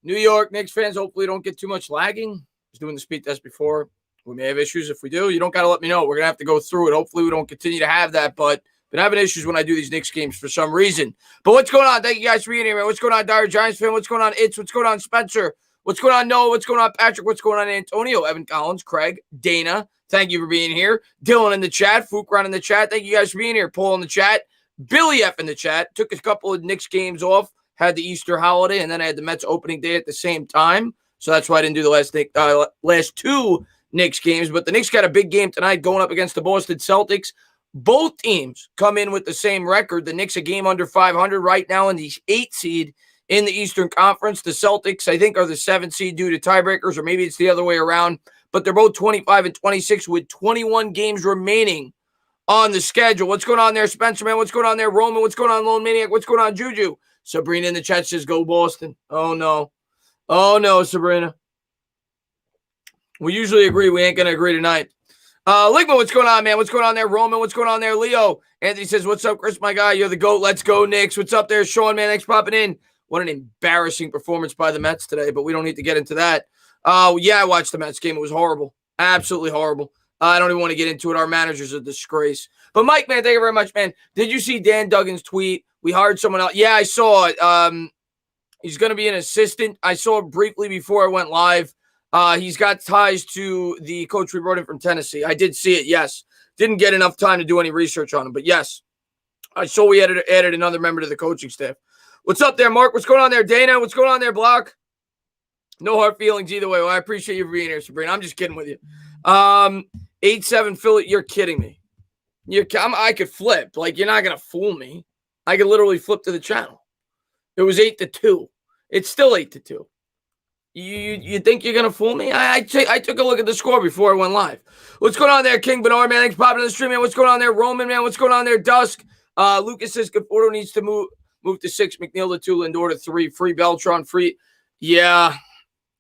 New York Knicks fans, hopefully don't get too much lagging. I was doing the speed test before. We may have issues. If we do, you don't got to let me know. We're going to have to go through it. Hopefully we don't continue to have that, but been having issues when I do these Knicks games for some reason. But what's going on? Thank you guys for being here, man. What's going on, Dire Giants fan? What's going on, Itz? What's going on, Spencer? What's going on, Noah? What's going on, Patrick? What's going on, Antonio? Evan Collins, Craig, Dana. Thank you for being here. Dylan in the chat. Fukran in the chat. Thank you guys for being here. Paul in the chat. Billy F in the chat. Took a couple of Knicks games off. Had the Easter holiday, and then I had the Mets opening day at the same time. So that's why I didn't do the last two Knicks games. But the Knicks got a big game tonight going up against the Boston Celtics. Both teams come in with the same record. The Knicks a game under 500 right now in the 8th seed in the Eastern Conference. The Celtics, I think, are the 7th seed due to tiebreakers, or maybe it's the other way around. But they're both 25 and 26 with 21 games remaining on the schedule. What's going on there, Spencer, man? What's going on there, Roman? What's going on, Lone Maniac? What's going on, Juju? Sabrina in the chat says, go Boston. Oh, no. Oh, no, Sabrina. We usually agree. We ain't going to agree tonight. Ligma, what's going on, man? What's going on there, Roman? What's going on there, Leo? Anthony says, what's up, Chris, my guy? You're the GOAT. Let's go, Knicks. What's up there, Sean, man? Thanks for popping in. What an embarrassing performance by the Mets today, but we don't need to get into that. Yeah, I watched the Mets game. It was horrible. Absolutely horrible. I don't even want to get into it. Our manager's a disgrace. But, Mike, man, thank you very much, man. Did you see Dan Duggan's tweet? We hired someone else. Yeah, I saw it. He's going to be an assistant. I saw it briefly before I went live. He's got ties to the coach we brought in from Tennessee. I did see it, yes. Didn't get enough time to do any research on him, but yes. I saw we added another member to the coaching staff. What's up there, Mark? What's going on there, Dana? What's going on there, Block? No hard feelings either way. Well, I appreciate you for being here, Sabrina. I'm just kidding with you. 8-7 Philly. You're kidding me. I could flip. Like, you're not going to fool me. I could literally flip to the channel. It was 8-2. It's still 8-2. You think you're going to fool me? I took a look at the score before I went live. What's going on there, King Bernard, man? Thanks for popping in the stream, man. What's going on there, Roman, man? What's going on there, Dusk? Lucas says Conforto needs to move to 6, McNeil to 2, Lindor to 3, free Beltran, free. Yeah,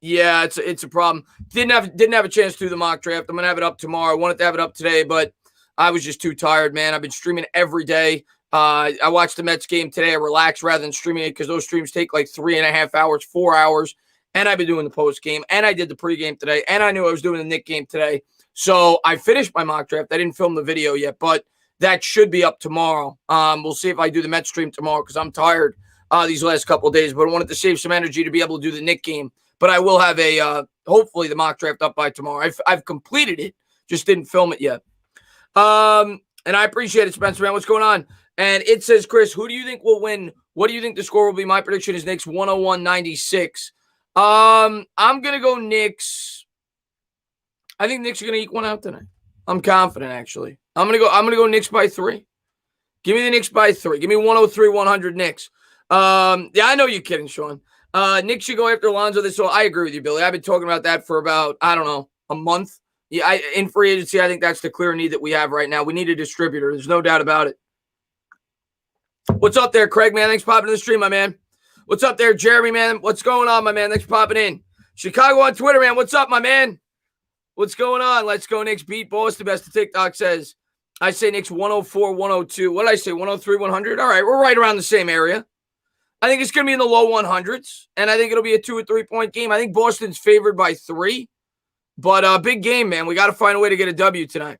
it's a problem. Didn't have a chance to do the mock draft. I'm going to have it up tomorrow. I wanted to have it up today, but I was just too tired, man. I've been streaming every day. I watched the Mets game today. I relaxed rather than streaming it because those streams take like 3.5 hours, 4 hours. And I've been doing the post game, and I did the pregame today, and I knew I was doing the Knick game today. So I finished my mock draft. I didn't film the video yet, but that should be up tomorrow. We'll see if I do the Mets stream tomorrow because I'm tired these last couple of days, but I wanted to save some energy to be able to do the Knick game. But I will have hopefully the mock draft up by tomorrow. I've completed it, just didn't film it yet. And I appreciate it, Spencer, man. What's going on? And it says, Chris, who do you think will win? What do you think the score will be? My prediction is Knicks 101-96. I'm going to go Knicks. I think Knicks are going to eke one out tonight. I'm confident, actually. I'm going to go Knicks by 3. Give me the Knicks by 3. Give me 103-100 Knicks. Yeah, I know you're kidding, Sean. Knicks should go after Alonzo. So I agree with you, Billy. I've been talking about that for about, I don't know, a month. Yeah, in free agency, I think that's the clear need that we have right now. We need a distributor. There's no doubt about it. What's up there, Craig, man? Thanks for popping in the stream, my man. What's up there, Jeremy, man? What's going on, my man? Thanks for popping in. Chicago on Twitter, man. What's up, my man? What's going on? Let's go, Knicks. Beat Boston. Best of TikTok says. I say Knicks 104-102. What did I say? 103-100? All right, we're right around the same area. I think it's going to be in the low 100s, and I think it'll be a 2 or 3 point game. I think Boston's favored by 3, but big game, man. We got to find a way to get a W tonight.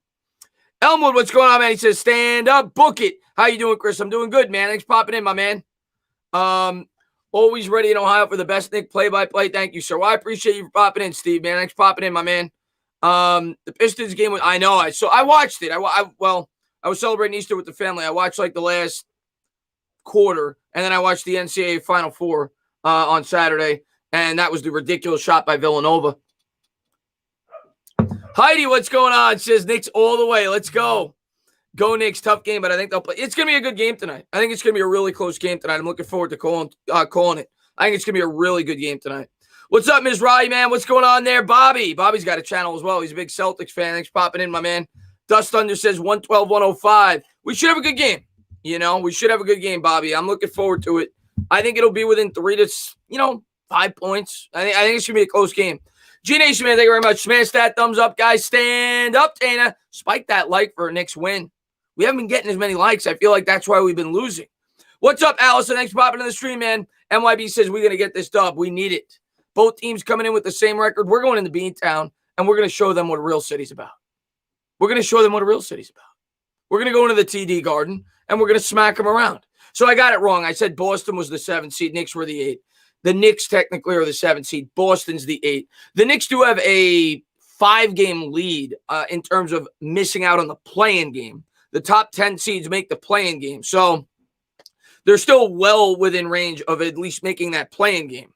Elmwood, what's going on, man? He says, stand up, book it. How you doing, Chris? I'm doing good, man. Thanks for popping in, my man. Always ready in Ohio for the best Knick play-by-play. Thank you, sir. Well, I appreciate you for popping in, Steve, man. Thanks for popping in, my man. The Pistons game was, I know. I watched it. I was celebrating Easter with the family. I watched like the last quarter, and then I watched the NCAA Final Four on Saturday, and that was the ridiculous shot by Villanova. Heidi, what's going on? Says Knicks all the way. Let's go. Go Knicks. Tough game, but I think they'll play. It's going to be a good game tonight. I think it's going to be a really close game tonight. I'm looking forward to calling it. I think it's going to be a really good game tonight. What's up, Ms. Rye, man? What's going on there? Bobby. Bobby's got a channel as well. He's a big Celtics fan. Thanks for popping in, my man. Dust Thunder says 112-105. We should have a good game. We should have a good game, Bobby. I'm looking forward to it. I think it'll be within 3 to 5 points. I think it's going to be a close game. G-Nation, man, thank you very much. Smash that thumbs up, guys. Stand up, Dana. Spike that like for a Knicks win. We haven't been getting as many likes. I feel like that's why we've been losing. What's up, Allison? Thanks for popping in the stream, man. MYB says we're going to get this dub. We need it. Both teams coming in with the same record. We're going into Beantown, and we're going to show them what a real city's about. We're going to show them what a real city's about. We're going to go into the TD Garden, and we're going to smack them around. So I got it wrong. I said Boston was the 7th seed. Knicks were the 8th. The Knicks technically are the 7th seed. Boston's the 8th. The Knicks do have a 5-game lead in terms of missing out on the play-in game. The top 10 seeds make the play-in game. So they're still well within range of at least making that play-in game,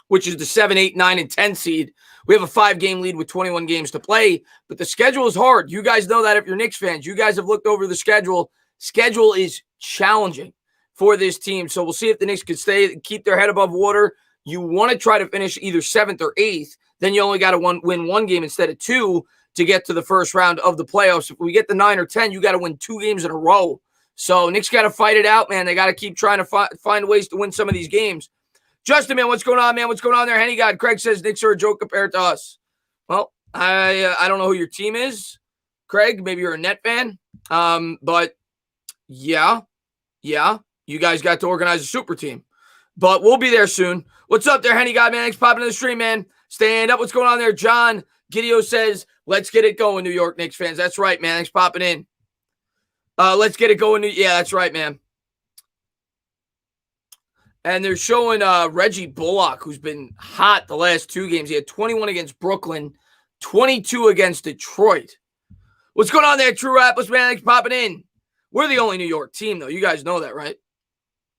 which is the 7, 8, 9, and 10 seed. We have a 5-game lead with 21 games to play, but the schedule is hard. You guys know that if you're Knicks fans. You guys have looked over the schedule. Schedule is challenging for this team. So we'll see if the Knicks can keep their head above water. You want to try to finish either 7th or 8th. Then you only got to win 1 game instead of 2 to get to the first round of the playoffs. If we get the 9 or 10, you got to win 2 games in a row. So Knicks got to fight it out, man. They got to keep trying to find ways to win some of these games. Justin, man, what's going on, man? What's going on there? Henny God, Craig says Knicks are a joke compared to us. Well, I don't know who your team is, Craig. Maybe you're a Net fan. But yeah, you guys got to organize a super team. But we'll be there soon. What's up there, Henny God, man? Thanks for popping in the stream, man. Stand up. What's going on there? John Gidio says, let's get it going, New York Knicks fans. That's right, man. Thanks for popping in. Let's get it going. Yeah, that's right, man. And they're showing Reggie Bullock, who's been hot the last 2 games. He had 21 against Brooklyn, 22 against Detroit. What's going on there, True Rappers, man? Thanks for popping in. We're the only New York team, though. You guys know that, right?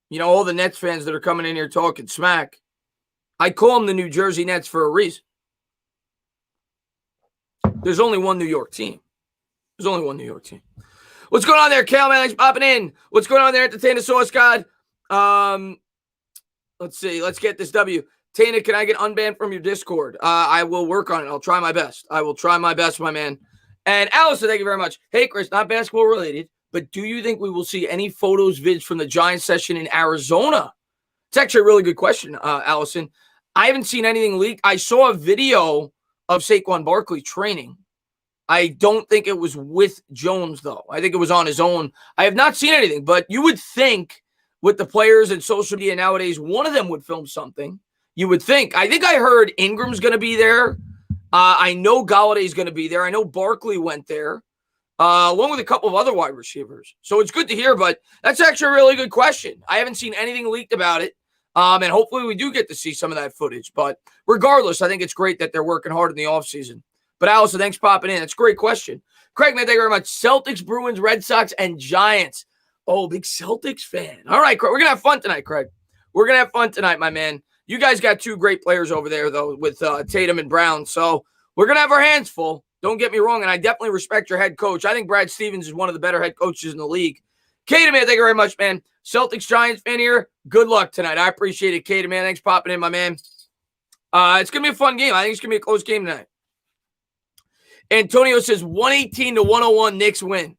You know, all the Nets fans that are coming in here talking smack. I call them the New Jersey Nets for a reason. There's only one New York team. There's only one New York team. What's going on there, Cal, man? Thanks for popping in. What's going on there, Entertainer Source God? Let's see. Let's get this W. Tana, can I get unbanned from your Discord? I will work on it. I'll try my best. I will try my best, my man. And Allison, thank you very much. Hey, Chris, not basketball related, but do you think we will see any photos, vids from the Giants session in Arizona? It's actually a really good question, Allison. I haven't seen anything leaked. I saw a video of Saquon Barkley training. I don't think it was with Jones, though. I think it was on his own. I have not seen anything, but you would think with the players and social media nowadays, one of them would film something. You would think. I think I heard Ingram's going to be there. I know Galladay's going to be there. I know Barkley went there, along with a couple of other wide receivers. So it's good to hear, but that's actually a really good question. I haven't seen anything leaked about it. And hopefully we do get to see some of that footage. But regardless, I think it's great that they're working hard in the offseason. But Allison, thanks for popping in. That's a great question. Craig, man, thank you very much. Celtics, Bruins, Red Sox, and Giants. Oh, big Celtics fan. All right, Craig, we're going to have fun tonight, Craig. We're going to have fun tonight, my man. You guys got 2 great players over there, though, with Tatum and Brown. So we're going to have our hands full. Don't get me wrong, and I definitely respect your head coach. I think Brad Stevens is one of the better head coaches in the league. Katie, man, thank you very much, man. Celtics, Giants fan here. Good luck tonight. I appreciate it, Katie, man. Thanks for popping in, my man. It's going to be a fun game. I think it's going to be a close game tonight. Antonio says 118-101 Knicks win.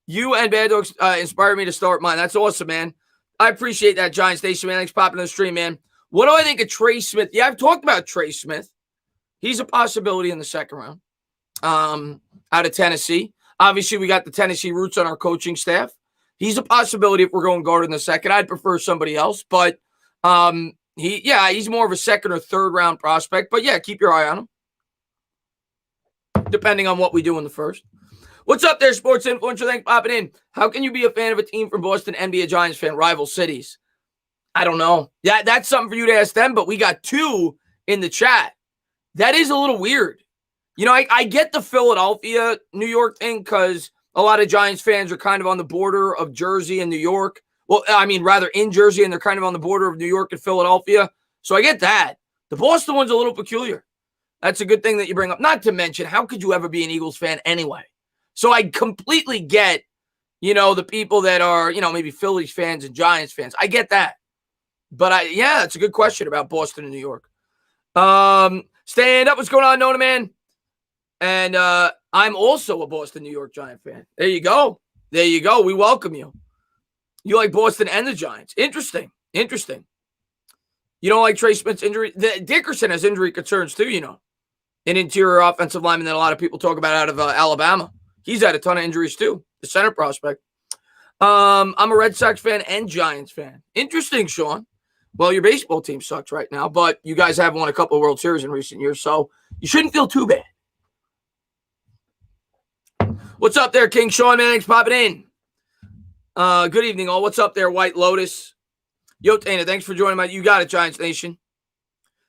You and Bad Dogs inspired me to start mine. That's awesome, man. I appreciate that, Giant Station, man. Thanks for popping in the stream, man. What do I think of Trey Smith? Yeah, I've talked about Trey Smith. He's a possibility in the second round out of Tennessee. Obviously, we got the Tennessee roots on our coaching staff. He's a possibility if we're going guard in the second. I'd prefer somebody else, but he's more of a second or third round prospect. But yeah, keep your eye on him, depending on what we do in the first. What's up there, sports influencer? Thanks for popping in. How can you be a fan of a team from Boston and be a Giants fan? Rival cities. I don't know. Yeah, that's something for you to ask them, but we got 2 in the chat. That is a little weird. You know, I get the Philadelphia, New York thing because a lot of Giants fans are kind of on the border of Jersey and New York. Well, I mean, rather in Jersey, and they're kind of on the border of New York and Philadelphia. So I get that. The Boston one's a little peculiar. That's a good thing that you bring up. Not to mention, how could you ever be an Eagles fan anyway? So I completely get, the people that are, maybe Phillies fans and Giants fans. I get that. But it's a good question about Boston and New York. Stand up. What's going on, Nona, man? And I'm also a Boston, New York Giant fan. There you go. There you go. We welcome you. You like Boston and the Giants. Interesting. You don't like Trey Smith's injury? Dickerson has injury concerns too, An interior offensive lineman that a lot of people talk about out of Alabama. He's had a ton of injuries too. The center prospect. I'm a Red Sox fan and Giants fan. Interesting, Sean. Well, your baseball team sucks right now, but you guys have won a couple of World Series in recent years, so you shouldn't feel too bad. What's up there, King Sean? Man, thanks for popping in. Good evening, all. What's up there, White Lotus? Yo, Dana, thanks for joining my. You got it, Giants Nation.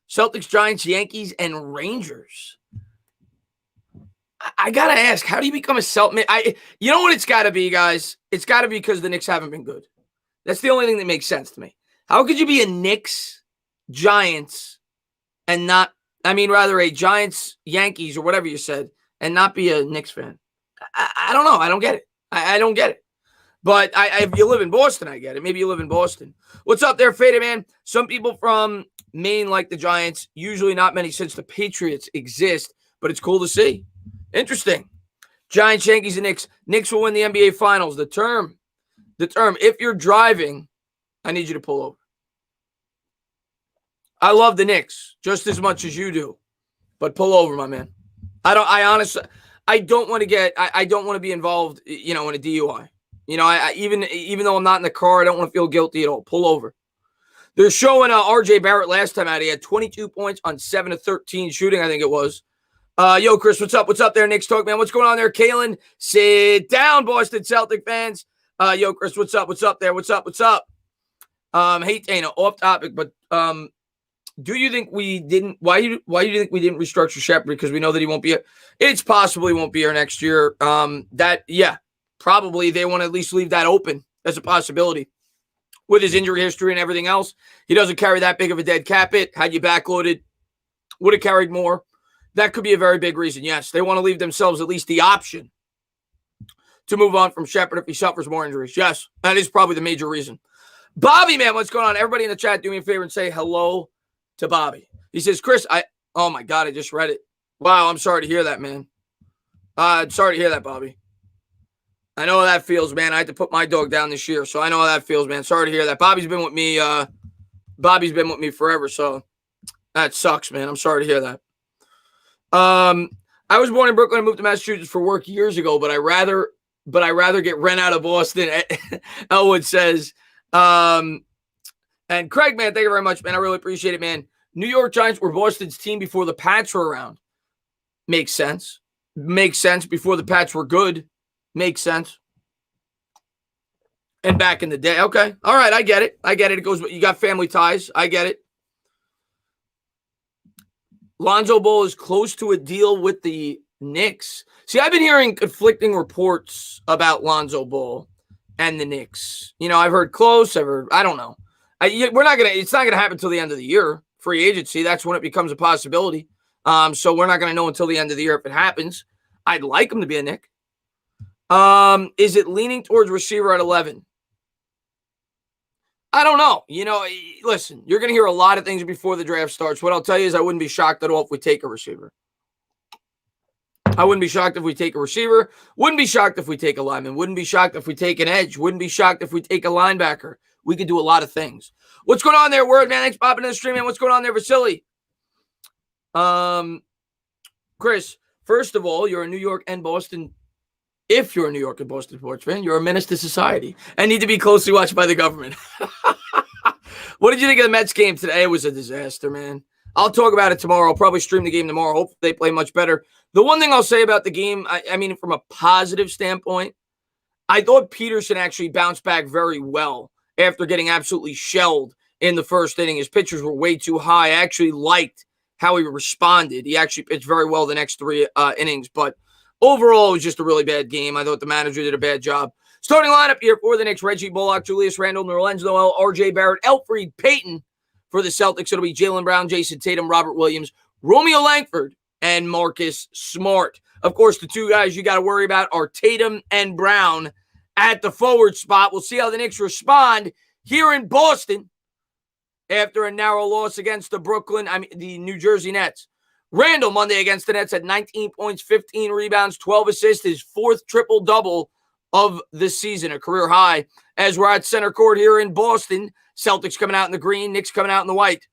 Celtics, Giants, Yankees, and Rangers. I gotta ask, how do you become a Celtic? You know what it's got to be, guys? It's got to be because the Knicks haven't been good. That's the only thing that makes sense to me. How could you be a Knicks, Giants, and not? Rather a Giants, Yankees, or whatever you said, and not be a Knicks fan? I don't know. I don't get it. I don't get it. But if you live in Boston, I get it. Maybe you live in Boston. What's up there, Faded Man? Some people from Maine like the Giants. Usually not many since the Patriots exist, but it's cool to see. Interesting. Giants, Yankees, and Knicks. Knicks will win the NBA Finals. The term, if you're driving, I need you to pull over. I love the Knicks just as much as you do, but pull over, my man. I honestly don't want to be involved, in a DUI. Even though I'm not in the car, I don't want to feel guilty at all. Pull over. They're showing RJ Barrett last time out. He had 22 points on 7 of 13 shooting, I think it was. Yo, Chris, what's up? What's up there, Knicks Talk, man? What's going on there, Kalen? Sit down, Boston Celtic fans. Yo, Chris, what's up? What's up there? What's up? What's up? Hey, Dana, off topic, but do you think we didn't? Why do you think we didn't restructure Shepard? Because we know that he won't be here. It's possible he won't be here next year. Probably they want to at least leave that open as a possibility. With his injury history and everything else, he doesn't carry that big of a dead cap hit. Had you backloaded, would have carried more. That could be a very big reason. Yes, they want to leave themselves at least the option to move on from Shepard if he suffers more injuries. Yes, that is probably the major reason. Bobby, man, what's going on? Everybody in the chat, do me a favor and say hello to Bobby. He says, Chris, oh my God, I just read it. Wow, I'm sorry to hear that, man. Sorry to hear that, Bobby. I know how that feels, man. I had to put my dog down this year, so I know how that feels, man. Sorry to hear that. Bobby's been with me. Bobby's been with me forever, so that sucks, man. I'm sorry to hear that. I was born in Brooklyn and moved to Massachusetts for work years ago, but I rather get rent out of Boston. Elwood says. And Craig, man, thank you very much, man. I really appreciate it, man. New York Giants were Boston's team before the Pats were around. Makes sense. Makes sense. Before the Pats were good. Makes sense. And back in the day. Okay. All right. I get it. It goes, you got family ties. I get it. Lonzo Ball is close to a deal with the Knicks. See, I've been hearing conflicting reports about Lonzo Ball and the Knicks. I've heard close. I don't know. It's not going to happen until the end of the year. Free agency. That's when it becomes a possibility. So we're not going to know until the end of the year if it happens. I'd like him to be a Knick. Is it leaning towards receiver at 11? I don't know. Listen, you're going to hear a lot of things before the draft starts. What I'll tell you is I wouldn't be shocked at all if we take a receiver. I wouldn't be shocked if we take a receiver. Wouldn't be shocked if we take a lineman. Wouldn't be shocked if we take an edge. Wouldn't be shocked if we take a linebacker. We could do a lot of things. What's going on there, Word, man? Thanks for popping in the stream, man. What's going on there, Vasily? Chris, first of all, you're a New York and Boston. If you're a New York and Boston sports fan, you're a menace to society and need to be closely watched by the government. What did you think of the Mets game today? It was a disaster, man. I'll talk about it tomorrow. I'll probably stream the game tomorrow. Hopefully they play much better. The one thing I'll say about the game, from a positive standpoint, I thought Peterson actually bounced back very well after getting absolutely shelled in the first inning. His pitchers were way too high. I actually liked how he responded. He actually pitched very well the next three innings, but overall, it was just a really bad game. I thought the manager did a bad job. Starting lineup here for the Knicks: Reggie Bullock, Julius Randle, Nerlens Noel, RJ Barrett, Elfrid Payton. For the Celtics, it'll be Jaylen Brown, Jason Tatum, Robert Williams, Romeo Langford, and Marcus Smart. Of course, the two guys you got to worry about are Tatum and Brown at the forward spot. We'll see how the Knicks respond here in Boston after a narrow loss against the New Jersey Nets. Randall Monday against the Nets had 19 points, 15 rebounds, 12 assists, his fourth triple-double of the season, a career high. As we're at center court here in Boston, Celtics coming out in the green, Knicks coming out in the white.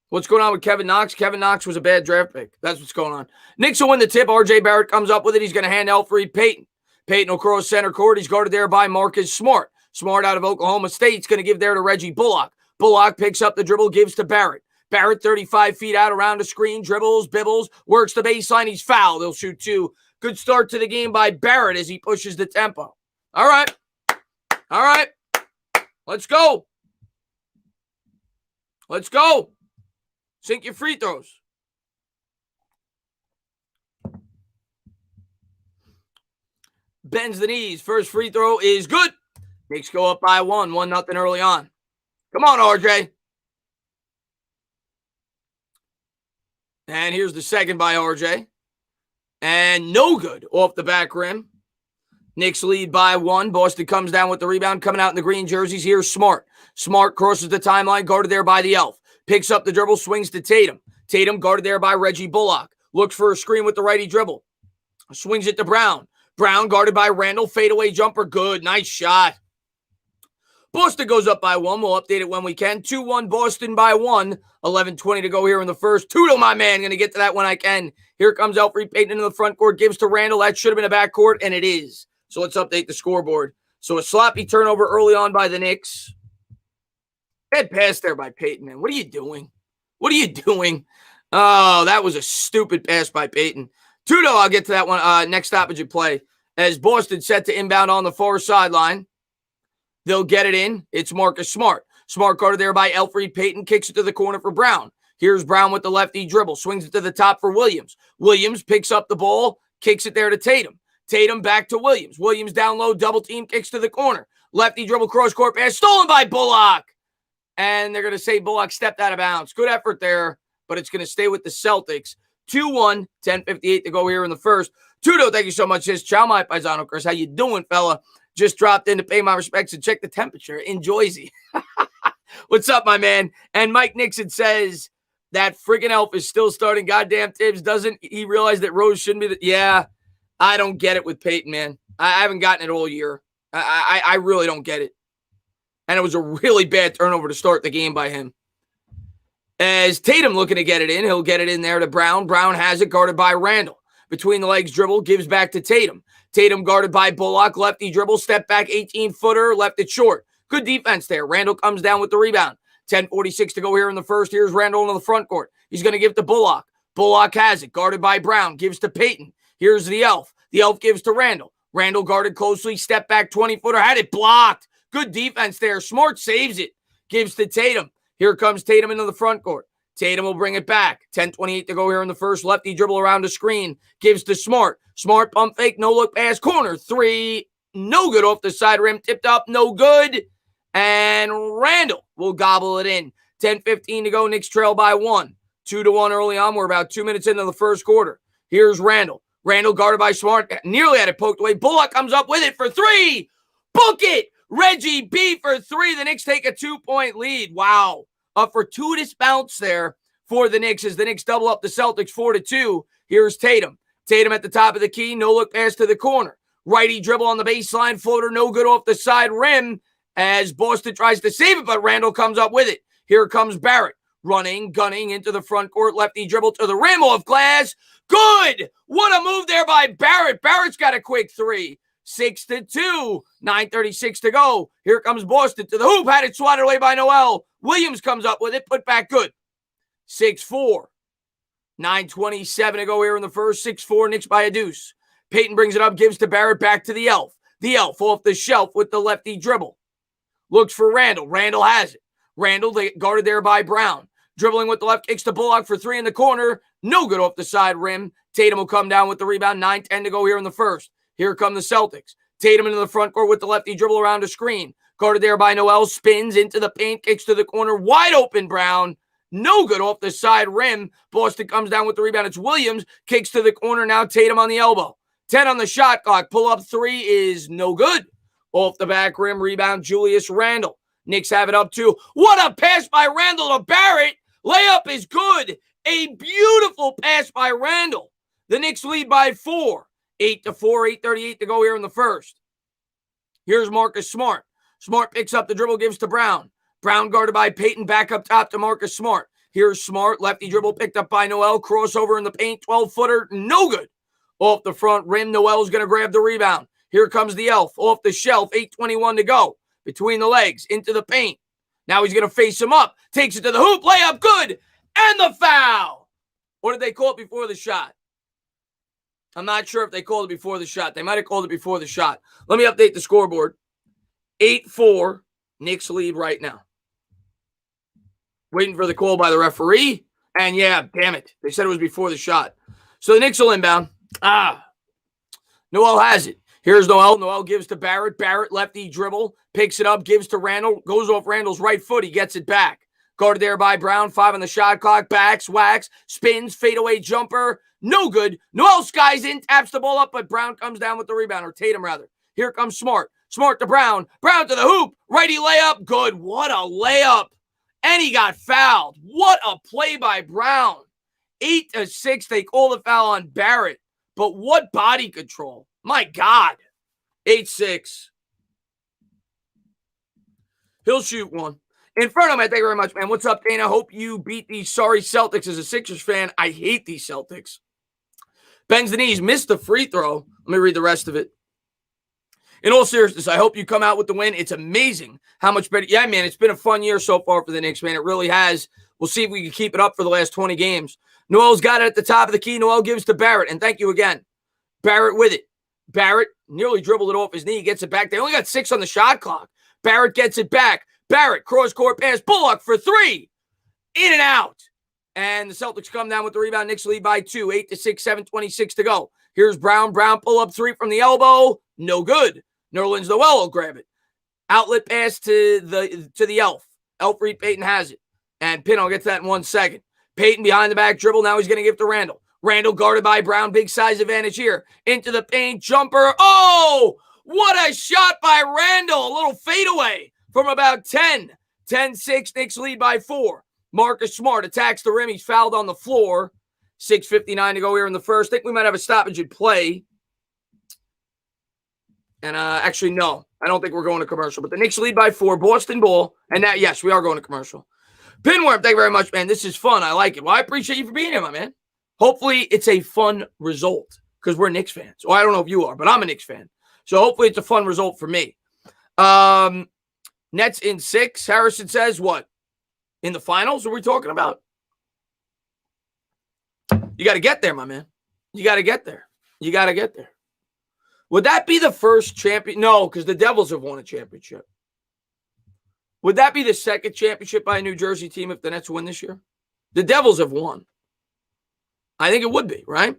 What's going on with Kevin Knox? Kevin Knox was a bad draft pick. That's what's going on. Knicks will win the tip. RJ Barrett comes up with it. He's going to hand Elfrid Payton. Payton will cross center court. He's guarded there by Marcus Smart. Smart out of Oklahoma State. He's going to give there to Reggie Bullock. Bullock picks up the dribble, gives to Barrett. Barrett 35 feet out around the screen, dribbles, bibbles, works the baseline. He's fouled. He'll shoot two. Good start to the game by Barrett as he pushes the tempo. All right. All right. Let's go. Let's go. Sink your free throws. Bends the knees. First free throw is good. Knicks go up by 1-0 early on. Come on, RJ. And here's the second by RJ. And no good off the back rim. Knicks lead by 1. Boston comes down with the rebound. Coming out in the green jerseys. Here's Smart. Smart crosses the timeline, guarded there by the Elf. Picks up the dribble, swings to Tatum. Tatum guarded there by Reggie Bullock. Looks for a screen with the righty dribble. Swings it to Brown. Brown guarded by Randall. Fadeaway jumper. Good. Nice shot. Boston goes up by 1. We'll update it when we can. 2-1 Boston by 1. 11:20 to go here in the first. Tudo, my man. Going to get to that when I can. Here comes Elfrid Payton into the front court. Gives to Randall. That should have been a back court, and it is. So let's update the scoreboard. So a sloppy turnover early on by the Knicks. Bad pass there by Payton, man. What are you doing? What are you doing? Oh, that was a stupid pass by Payton. Tudo, I'll get to that one. Next stoppage of play. As Boston set to inbound on the far sideline. They'll get it in. It's Marcus Smart. Smart guarded there by Elfrid Payton. Kicks it to the corner for Brown. Here's Brown with the lefty dribble. Swings it to the top for Williams. Williams picks up the ball. Kicks it there to Tatum. Tatum back to Williams. Williams down low. Double team. Kicks to the corner. Lefty dribble cross court pass. Stolen by Bullock. And they're going to say Bullock stepped out of bounds. Good effort there. But it's going to stay with the Celtics. 2-1. 10:58 to go here in the first. Tudo, thank you so much. Says, ciao, my paisano, Chris. How you doing, fella? Just dropped in to pay my respects and check the temperature in Jersey. What's up, my man? And Mike Nixon says that friggin' Elf is still starting goddamn Tibbs. Doesn't he realize that Rose shouldn't be yeah, I don't get it with Payton, man. I haven't gotten it all year. I really don't get it. And it was a really bad turnover to start the game by him. As Tatum looking to get it in, he'll get it in there to Brown. Brown has it, guarded by Randall. Between the legs dribble, gives back to Tatum. Tatum guarded by Bullock. Lefty dribble, step back, 18-footer, left it short. Good defense there. Randall comes down with the rebound. 10:46 to go here in the first. Here's Randall into the front court. He's going to give to Bullock. Bullock has it, guarded by Brown. Gives to Payton. Here's the Elf. The Elf gives to Randall. Randall guarded closely, step back, 20-footer, had it blocked. Good defense there. Smart saves it. Gives to Tatum. Here comes Tatum into the front court. Tatum will bring it back. 10:28 to go here in the first. Lefty dribble around the screen. Gives to Smart. Smart pump fake. No look pass. Corner. 3. No good off the side rim. Tipped up. No good. And Randall will gobble it in. 10:15 to go. Knicks trail by 1. 2-1 early on. We're about 2 minutes into the first quarter. Here's Randall. Randall guarded by Smart. Nearly had it poked away. Bullock comes up with it for 3. Book it. Reggie B for 3. The Knicks take a 2-point lead. Wow. A fortuitous bounce there for the Knicks as the Knicks double up the Celtics 4-2. Here's Tatum. Tatum at the top of the key. No look pass to the corner. Righty dribble on the baseline. Floater no good off the side rim as Boston tries to save it, but Randall comes up with it. Here comes Barrett. Running, gunning into the front court. Lefty dribble to the rim off glass. Good. What a move there by Barrett. Barrett's got a quick 3. 6-2. 9:36 to go. Here comes Boston to the hoop. Had it swatted away by Noel. Williams comes up with it. Put back good. 6-4. 9:27 to go here in the first. 6-4. Knicks by a deuce. Payton brings it up. Gives to Barrett. Back to the Elf. The Elf off the shelf with the lefty dribble. Looks for Randall. Randall has it. Randall guarded there by Brown. Dribbling with the left. Kicks to Bullock for 3 in the corner. No good off the side rim. Tatum will come down with the rebound. 9:10 to go here in the first. Here come the Celtics. Tatum into the front court with the lefty dribble around a screen. Guarded there by Noel. Spins into the paint. Kicks to the corner. Wide open Brown. No good off the side rim. Boston comes down with the rebound. It's Williams. Kicks to the corner. Now Tatum on the elbow. 10 on the shot clock. Pull up 3 is no good. Off the back rim. Rebound Julius Randle. Knicks have it up 2. What a pass by Randall to Barrett. Layup is good. A beautiful pass by Randall. The Knicks lead by 4. 8-4, 8:38 to go here in the first. Here's Marcus Smart. Smart picks up the dribble, gives to Brown. Brown guarded by Payton, back up top to Marcus Smart. Here's Smart, lefty dribble picked up by Noel. Crossover in the paint, 12-footer, no good. Off the front rim, Noel's going to grab the rebound. Here comes the Elf, off the shelf, 8:21 to go. Between the legs, into the paint. Now he's going to face him up. Takes it to the hoop. Layup. Good. And the foul. Or did they call it before the shot? I'm not sure if they called it before the shot. They might have called it before the shot. Let me update the scoreboard. 8-4. Knicks lead right now. Waiting for the call by the referee. And yeah, damn it. They said it was before the shot. So the Knicks will inbound. Noel has it. Here's Noel. Noel gives to Barrett. Barrett, lefty dribble. Picks it up. Gives to Randall. Goes off Randall's right foot. He gets it back. Guarded there by Brown. 5 on the shot clock. Backs, whacks, spins, fadeaway jumper. No good. Noel skies in, taps the ball up, but Brown comes down with the rebound, or Tatum rather. Here comes Smart. Smart to Brown. Brown to the hoop. Righty layup. Good. What a layup. And he got fouled. What a play by Brown. 8-6. They call the foul on Barrett. But what body control. My God. 8-6. He'll shoot one. Inferno, man, thank you very much, man. What's up, Dana? Hope you beat these sorry Celtics. As a Sixers fan, I hate these Celtics. Bends the knees, missed the free throw. Let me read the rest of it. In all seriousness, I hope you come out with the win. It's amazing how much better. Yeah, man, it's been a fun year so far for the Knicks, man. It really has. We'll see if we can keep it up for the last 20 games. Noel's got it at the top of the key. Noel gives to Barrett, and thank you again. Barrett with it. Barrett nearly dribbled it off his knee. Gets it back. They only got 6 on the shot clock. Barrett gets it back. Barrett, cross-court pass. Bullock for 3. In and out. And the Celtics come down with the rebound. Knicks lead by 2. 8-6, 7:26 to go. Here's Brown. Brown pull-up 3 from the elbow. No good. Nerlens Noel will grab it. Outlet pass to the Elf. Elfrid Payton has it. And Pin, I'll get to that in 1 second. Payton behind the back dribble. Now he's going to give to Randall. Randall guarded by Brown. Big size advantage here. Into the paint. Jumper. Oh, what a shot by Randall. A little fadeaway from about 10. 10-6. Knicks lead by 4. Marcus Smart attacks the rim. He's fouled on the floor. 6:59 to go here in the first. I think we might have a stoppage in play. And actually, no. I don't think we're going to commercial. But the Knicks lead by 4. Boston ball. And now, yes, we are going to commercial. Pinworm, thank you very much, man. This is fun. I like it. Well, I appreciate you for being here, my man. Hopefully, it's a fun result because we're Knicks fans. Well, I don't know if you are, but I'm a Knicks fan. So hopefully, it's a fun result for me. Nets in 6. Harrison says what? In the finals? What are we talking about? You got to get there, my man. You got to get there. You got to get there. Would that be the first champion? No, because the Devils have won a championship. Would that be the second championship by a New Jersey team if the Nets win this year? The Devils have won. I think it would be, right?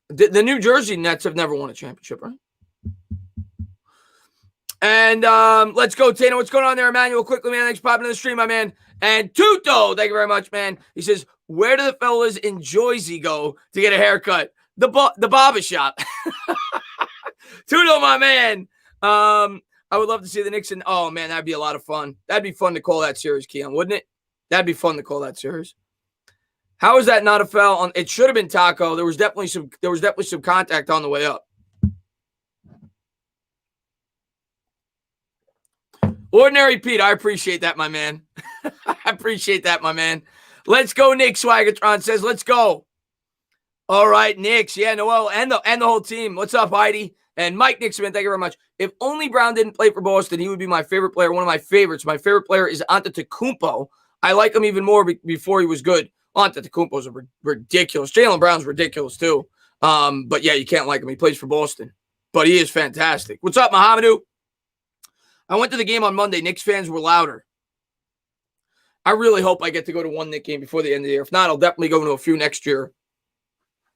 The New Jersey Nets have never won a championship, right? And let's go, Tano. What's going on there, Emmanuel? Quickly, man. Thanks for popping in the stream, my man. And Tuto, thank you very much, man. He says, where do the fellas in Jersey go to get a haircut? The barber shop. Tuto, my man. I would love to see the Knicks in. Oh, man, that'd be a lot of fun. That'd be fun to call that series, Keon, wouldn't it? That'd be fun to call that series. How is that not a foul? On? It should have been Taco. There was definitely some contact on the way up. Ordinary Pete, I appreciate that, my man. I appreciate that, my man. Let's go, Nick. Swaggertron says, let's go. All right, Knicks. Yeah, Noel and the whole team. What's up, Heidi? And Mike Nixon, thank you very much. If only Brown didn't play for Boston, he would be my favorite player, one of my favorites. My favorite player is Antetokounmpo. I like him even more before he was good. Antetokounmpo's ridiculous. Jaylen Brown's ridiculous, too. But, yeah, you can't like him. He plays for Boston. But he is fantastic. What's up, Mohamedou? I went to the game on Monday. Knicks fans were louder. I really hope I get to go to one Knicks game before the end of the year. If not, I'll definitely go to a few next year.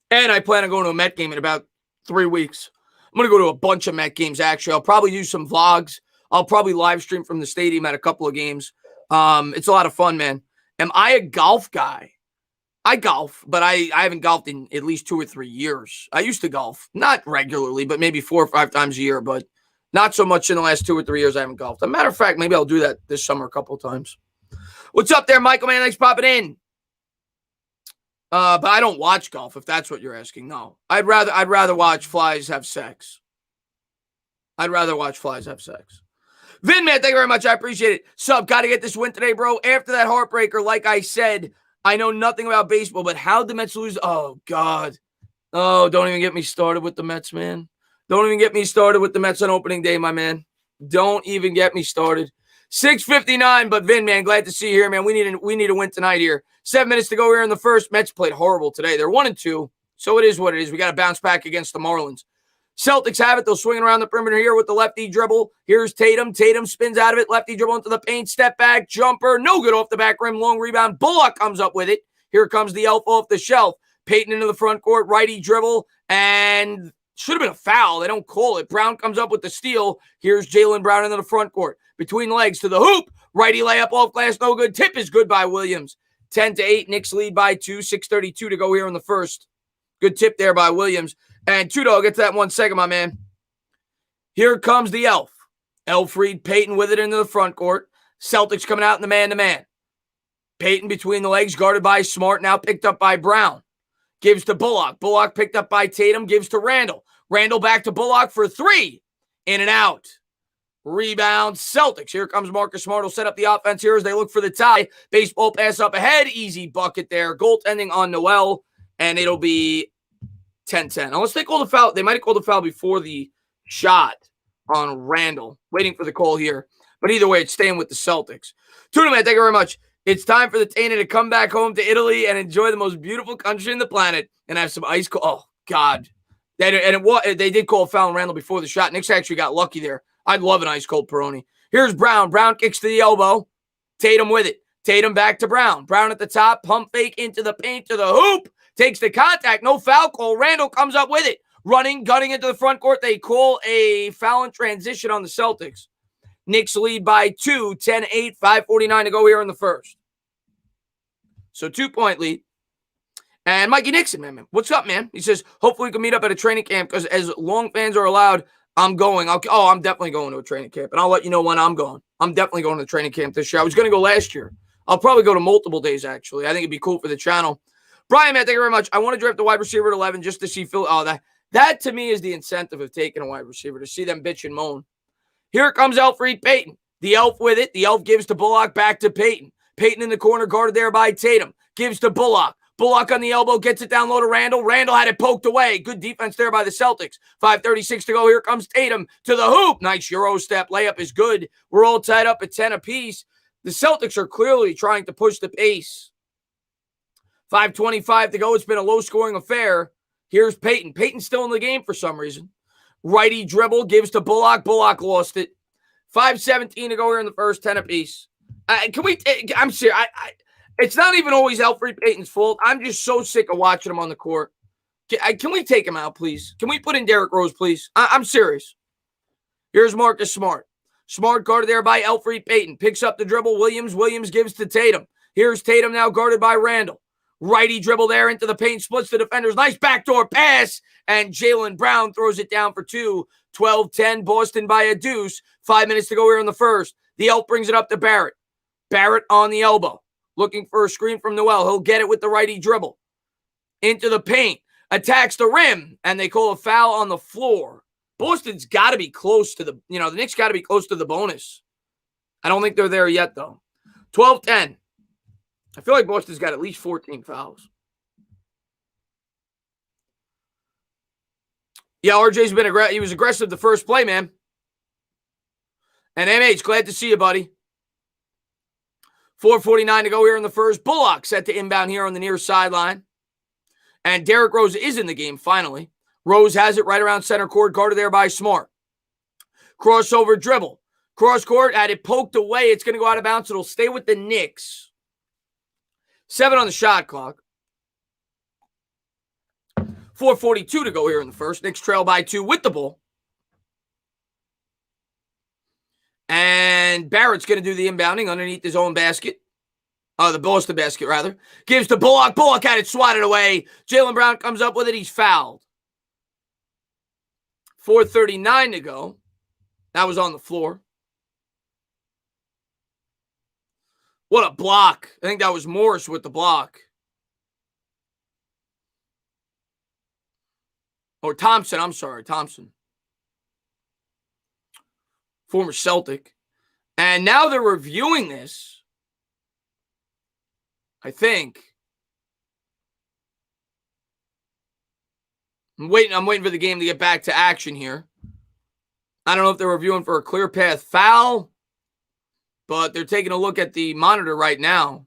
And I plan on going to a Met game in about 3 weeks. I'm going to go to a bunch of Met games, actually. I'll probably do some vlogs. I'll probably live stream from the stadium at a couple of games. It's a lot of fun, man. Am I a golf guy? I golf, but I haven't golfed in at least 2 or 3 years. I used to golf. Not regularly, but maybe 4 or 5 times a year, but not so much in the last 2 or 3 years I haven't golfed. As a matter of fact, maybe I'll do that this summer a couple of times. What's up there, Michael, man? Thanks for popping in. But I don't watch golf, if that's what you're asking. No. I'd rather watch flies have sex. I'd rather watch flies have sex. Vin, man, thank you very much. I appreciate it. Sub, got to get this win today, bro. After that heartbreaker, like I said, I know nothing about baseball, but how'd the Mets lose? Oh, God. Oh, don't even get me started with the Mets, man. Don't even get me started with the Mets on opening day, my man. Don't even get me started. 6:59, but Vin, man, glad to see you here, man. We need a win tonight here. 7 minutes to go here in the first. Mets played horrible today. They're 1-2, so it is what it is. We got to bounce back against the Marlins. Celtics have it. They'll swing around the perimeter here with the lefty dribble. Here's Tatum. Tatum spins out of it. Lefty dribble into the paint. Step back. Jumper. No good off the back rim. Long rebound. Bullock comes up with it. Here comes the elf off the shelf. Payton into the front court. Righty dribble. And should have been a foul. They don't call it. Brown comes up with the steal. Here's Jaylen Brown into the front court. Between legs to the hoop. Righty layup off glass. No good. Tip is good by Williams. 10-8. Knicks lead by 2. 6:32 to go here in the first. Good tip there by Williams. And Tudo, I'll get to that in 1 second, my man. Here comes the elf. Elfried Payton with it into the front court. Celtics coming out in the man-to-man. Payton between the legs, guarded by Smart, now picked up by Brown. Gives to Bullock. Bullock picked up by Tatum, gives to Randall. Randall back to Bullock for 3. In and out. Rebound, Celtics. Here comes Marcus Smart. Will set up the offense here as they look for the tie. Baseball pass up ahead. Easy bucket there. Goaltending on Noel. And it'll be 10-10. Unless they call the foul. They might have called the foul before the shot on Randall. Waiting for the call here. But either way, it's staying with the Celtics. Tuna, man, thank you very much. It's time for the Tainted to come back home to Italy and enjoy the most beautiful country in the planet and have some ice cold. Oh, God. They did call a foul on Randall before the shot. Knicks actually got lucky there. I'd love an ice cold Peroni. Here's Brown. Brown kicks to the elbow. Tatum with it. Tatum back to Brown. Brown at the top. Pump fake into the paint to the hoop. Takes the contact. No foul call. Randall comes up with it. Running, gunning into the front court. They call a foul in transition on the Celtics. Knicks lead by 2. 10-8. 5:49 to go here in the first. So 2-point lead. And Mikey Nixon, man, what's up, man? He says, hopefully we can meet up at a training camp because as long fans are allowed, I'm going. I'm definitely going to a training camp. And I'll let you know when I'm going. I'm definitely going to the training camp this year. I was going to go last year. I'll probably go to multiple days, actually. I think it'd be cool for the channel. Brian, man, thank you very much. I want to draft the wide receiver at 11 just to see Phil. Oh, that to me is the incentive of taking a wide receiver, to see them bitch and moan. Here comes Elfried Payton. The elf with it. The elf gives to Bullock, back to Payton. Payton in the corner, guarded there by Tatum. Gives to Bullock. Bullock on the elbow, gets it down low to Randall. Randall had it poked away. Good defense there by the Celtics. 5:36 to go. Here comes Tatum to the hoop. Nice Euro step. Layup is good. We're all tied up at 10 apiece. The Celtics are clearly trying to push the pace. 5:25 to go. It's been a low-scoring affair. Here's Payton. Payton's still in the game for some reason. Righty dribble, gives to Bullock. Bullock lost it. 5:17 to go here in the first, 10 apiece. I'm serious. It's not even always Elfried Payton's fault. I'm just so sick of watching him on the court. Can we take him out, please? Can we put in Derrick Rose, please? I'm serious. Here's Marcus Smart. Smart guarded there by Elfried Payton. Picks up the dribble. Williams gives to Tatum. Here's Tatum now guarded by Randall. Righty dribble there into the paint. Splits the defenders. Nice backdoor pass. And Jaylen Brown throws it down for 2. 12-10. Boston by a deuce. 5 minutes to go here in the first. The elf brings it up to Barrett. Barrett on the elbow. Looking for a screen from Noel. He'll get it with the righty dribble. Into the paint. Attacks the rim. And they call a foul on the floor. Boston's got to be close to the Knicks got to be close to the bonus. I don't think they're there yet, though. 12-10. I feel like Boston's got at least 14 fouls. Yeah, RJ's been aggressive. He was aggressive the first play, man. And MH, glad to see you, buddy. 4:49 to go here in the first. Bullock set to inbound here on the near sideline. And Derrick Rose is in the game, finally. Rose has it right around center court, guarded there by Smart. Crossover dribble. Cross court, had it poked away. It's going to go out of bounds. It'll stay with the Knicks. 7 on the shot clock. 4:42 to go here in the first. Knicks trail by 2 with the ball. And Barrett's going to do the inbounding underneath his own basket. The Boston basket, rather. Gives to Bullock. Bullock had it swatted away. Jaylen Brown comes up with it. He's fouled. 4:39 to go. That was on the floor. What a block. I think that was Morris with the block. Or Thompson. I'm sorry. Thompson. Former Celtic. And now they're reviewing this. I think. I'm waiting for the game to get back to action here. I don't know if they're reviewing for a clear path foul. but they're taking a look at the monitor right now.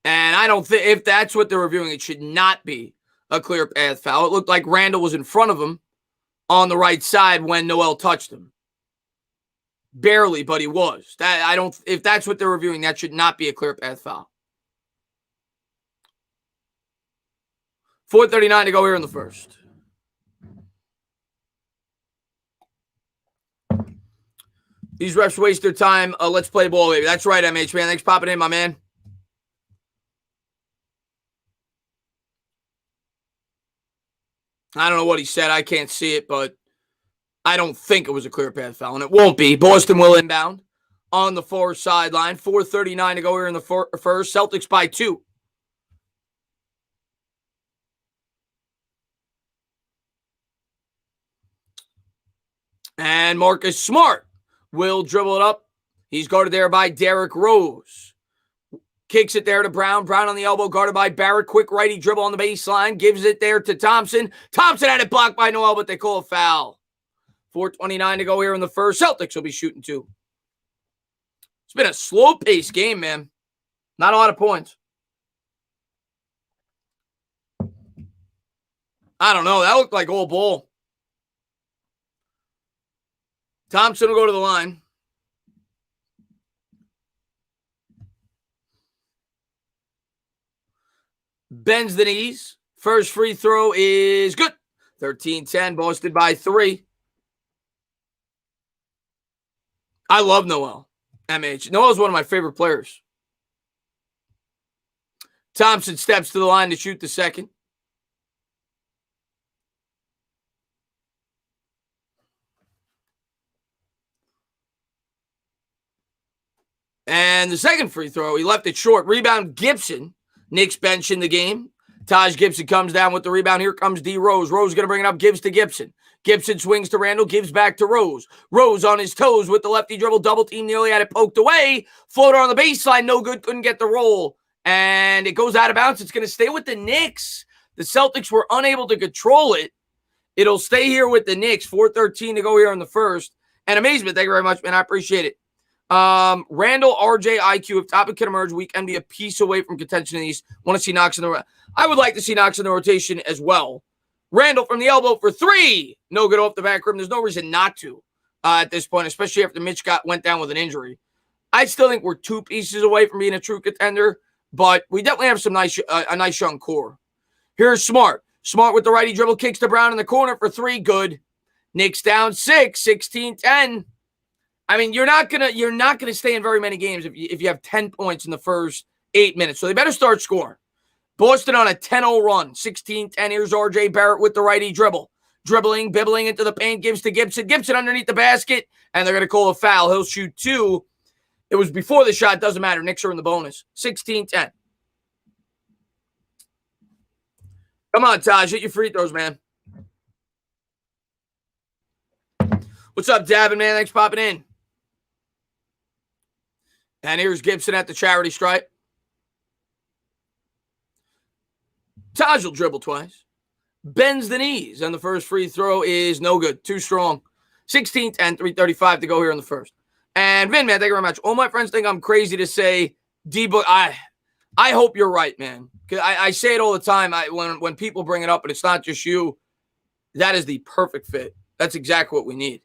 And I don't think, if that's what they're reviewing, it should not be a clear path foul. It looked like Randall was in front of him on the right side when Noel touched him. Barely, but he was. If that's what they're reviewing, that should not be a clear path foul. 4:39 to go here in the first. These refs waste their time. Let's play ball, baby. That's right, MH, man. Thanks for popping in, my man. I don't know what he said. I can't see it, but I don't think it was a clear path foul, and it won't be. Boston will inbound on the far sideline. 4:39 to go here in the first. Celtics by 2. And Marcus Smart will dribble it up. He's guarded there by Derrick Rose. Kicks it there to Brown. Brown on the elbow, guarded by Barrett. Quick righty dribble on the baseline. Gives it there to Thompson. Thompson had it blocked by Noel, but they call a foul. 4:29 to go here in the first. Celtics will be shooting 2. It's been a slow-paced game, man. Not a lot of points. I don't know. That looked like all ball. Thompson will go to the line. Bends the knees. First free throw is good. 13-10, Boston by 3. I love Noel. MH. Noel's one of my favorite players. Thompson steps to the line to shoot the second. And the second free throw, he left it short. Rebound, Gibson. Knicks bench in the game. Taj Gibson comes down with the rebound. Here comes D. Rose. Rose going to bring it up. Gives to Gibson. Gibson swings to Randall. Gives back to Rose. Rose on his toes with the lefty dribble. Double team. Nearly had it poked away. Floater on the baseline. No good. Couldn't get the roll. And it goes out of bounds. It's going to stay with the Knicks. The Celtics were unable to control it. It'll stay here with the Knicks. 4:13 to go here in the first. And amazement. Thank you very much, man. I appreciate it. Randall, RJ, IQ, if topic can emerge, we can be a piece away from contention in these. Want to see Knox in the I would like to see Knox in the rotation as well. Randall from the elbow for 3. No good off the back rim. There's no reason not to at this point, especially after Mitch went down with an injury. I still think we're 2 pieces away from being a true contender, but we definitely have some a nice young core. Here's Smart. Smart with the righty dribble, kicks to Brown in the corner for 3. Good. Knicks down 6, 16-10. I mean, you're not gonna stay in very many games if you have 10 points in the first 8 minutes. So they better start scoring. Boston on a 10-0 run, 16-10. Here's RJ Barrett with the righty dribble. Dribbling, bibbling into the paint, gives to Gibson. Gibson underneath the basket, and they're going to call a foul. He'll shoot 2. It was before the shot. Doesn't matter. Knicks are in the bonus. 16-10. Come on, Taj. Hit your free throws, man. What's up, Davin, man? Thanks for popping in. And here's Gibson at the charity stripe. Taj will dribble twice. Bends the knees. And the first free throw is no good. Too strong. 16-10, 3:35 to go here in the first. And Vin, man, thank you very much. All my friends think I'm crazy to say D-Book. I hope you're right, man. Because I say it all the time when people bring it up, but it's not just you. That is the perfect fit. That's exactly what we need.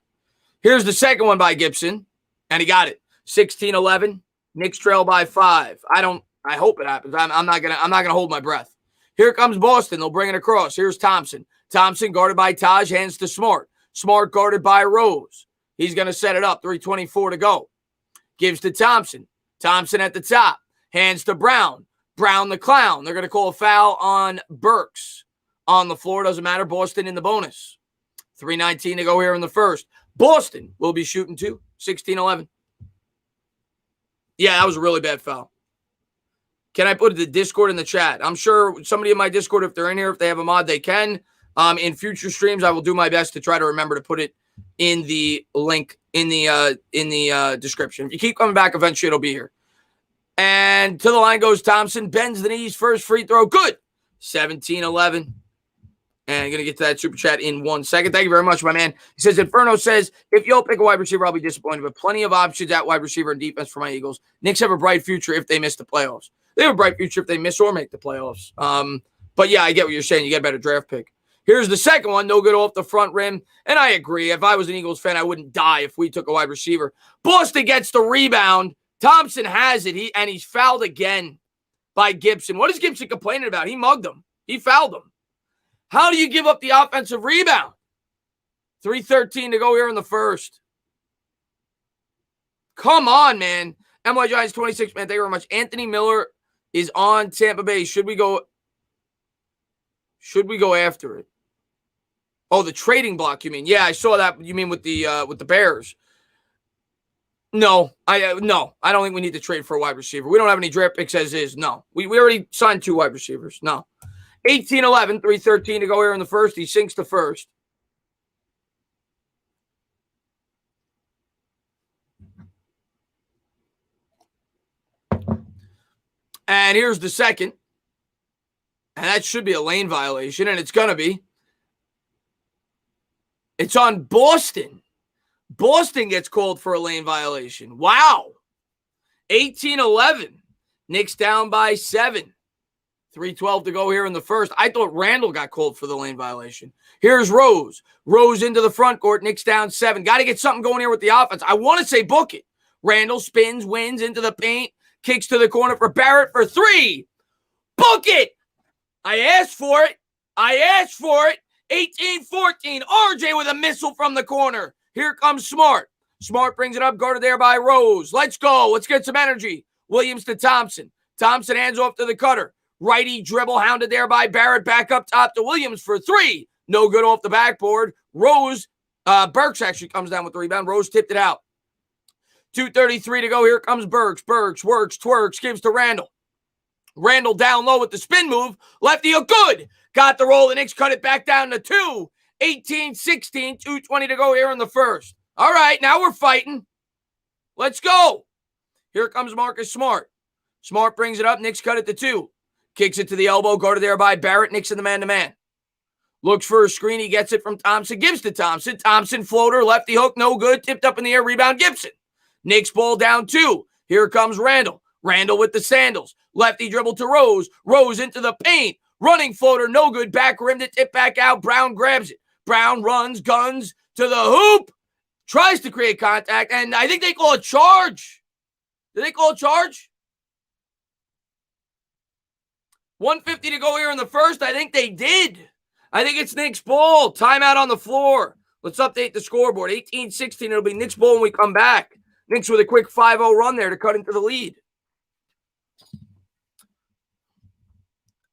Here's the second one by Gibson. And he got it. 16-11. Knicks trail by 5. I hope it happens. I'm not gonna hold my breath. Here comes Boston. They'll bring it across. Here's Thompson. Thompson guarded by Taj, hands to Smart. Smart guarded by Rose. He's gonna set it up. 3:24 to go. Gives to Thompson. Thompson at the top. Hands to Brown. Brown the clown. They're gonna call a foul on Burks. On the floor, doesn't matter. Boston in the bonus. 3:19 to go here in the first. Boston will be shooting 2. 16-11. Yeah, that was a really bad foul. Can I put the Discord in the chat? I'm sure somebody in my Discord, if they're in here, if they have a mod, they can. In future streams, I will do my best to try to remember to put it in the link in the description. If you keep coming back, eventually it'll be here. And to the line goes Thompson. Bends the knees. First free throw. Good. 17-11. And I'm going to get to that super chat in 1 second. Thank you very much, my man. He says, Inferno says, if you'll pick a wide receiver, I'll be disappointed. But plenty of options at wide receiver and defense for my Eagles. Knicks have a bright future if they miss the playoffs. They have a bright future if they miss or make the playoffs. But yeah, I get what you're saying. You get a better draft pick. Here's the second one. No good off the front rim. And I agree. If I was an Eagles fan, I wouldn't die if we took a wide receiver. Boston gets the rebound. Thompson has it. He's fouled again by Gibson. What is Gibson complaining about? He mugged him. He fouled him. How do you give up the offensive rebound? 3:13 to go here in the first. Come on, man. MY Giants 26, man. Thank you very much. Anthony Miller is on Tampa Bay. Should we go after it? Oh, the trading block, you mean? Yeah, I saw that. You mean with the Bears? No, I don't think we need to trade for a wide receiver. We don't have any draft picks as is. No, we already signed 2 wide receivers. No. 18-11, 3:13 to go here in the first. He sinks the first. And here's the second. And that should be a lane violation, and it's going to be. It's on Boston. Boston gets called for a lane violation. Wow. 18-11. Knicks down by 7. 3:12 to go here in the first. I thought Randall got called for the lane violation. Here's Rose. Rose into the front court. Knicks down 7. Got to get something going here with the offense. I want to say book it. Randall spins, wins into the paint, kicks to the corner for Barrett for 3. Book it. I asked for it. 18-14. RJ with a missile from the corner. Here comes Smart. Smart brings it up, guarded there by Rose. Let's go. Let's get some energy. Williams to Thompson. Thompson hands off to the cutter. Righty dribble hounded there by Barrett. Back up top to Williams for 3. No good off the backboard. Rose, Burks actually comes down with the rebound. Rose tipped it out. 2:33 to go. Here comes Burks. Burks works, twerks, gives to Randall. Randall down low with the spin move. Lefty, good. Got the roll. The Knicks cut it back down to 2. 18-16, 2:20 to go here in the first. All right, now we're fighting. Let's go. Here comes Marcus Smart. Smart brings it up. Knicks cut it to 2. Kicks it to the elbow, guarded there by Barrett. Knicks in the man-to-man. Looks for a screen. He gets it from Thompson. Gives to Thompson. Thompson floater, lefty hook, no good. Tipped up in the air, rebound Gibson. Knicks ball down 2. Here comes Randall. Randall with the sandals. Lefty dribble to Rose. Rose into the paint. Running floater, no good. Back rim to tip back out. Brown grabs it. Brown runs, guns to the hoop. Tries to create contact, and I think they call a charge. Did they call a charge? 1:50 to go here in the first. I think they did. I think it's Knicks ball. Timeout on the floor. Let's update the scoreboard. 18-16. It'll be Knicks ball when we come back. Knicks with a quick 5-0 run there to cut into the lead.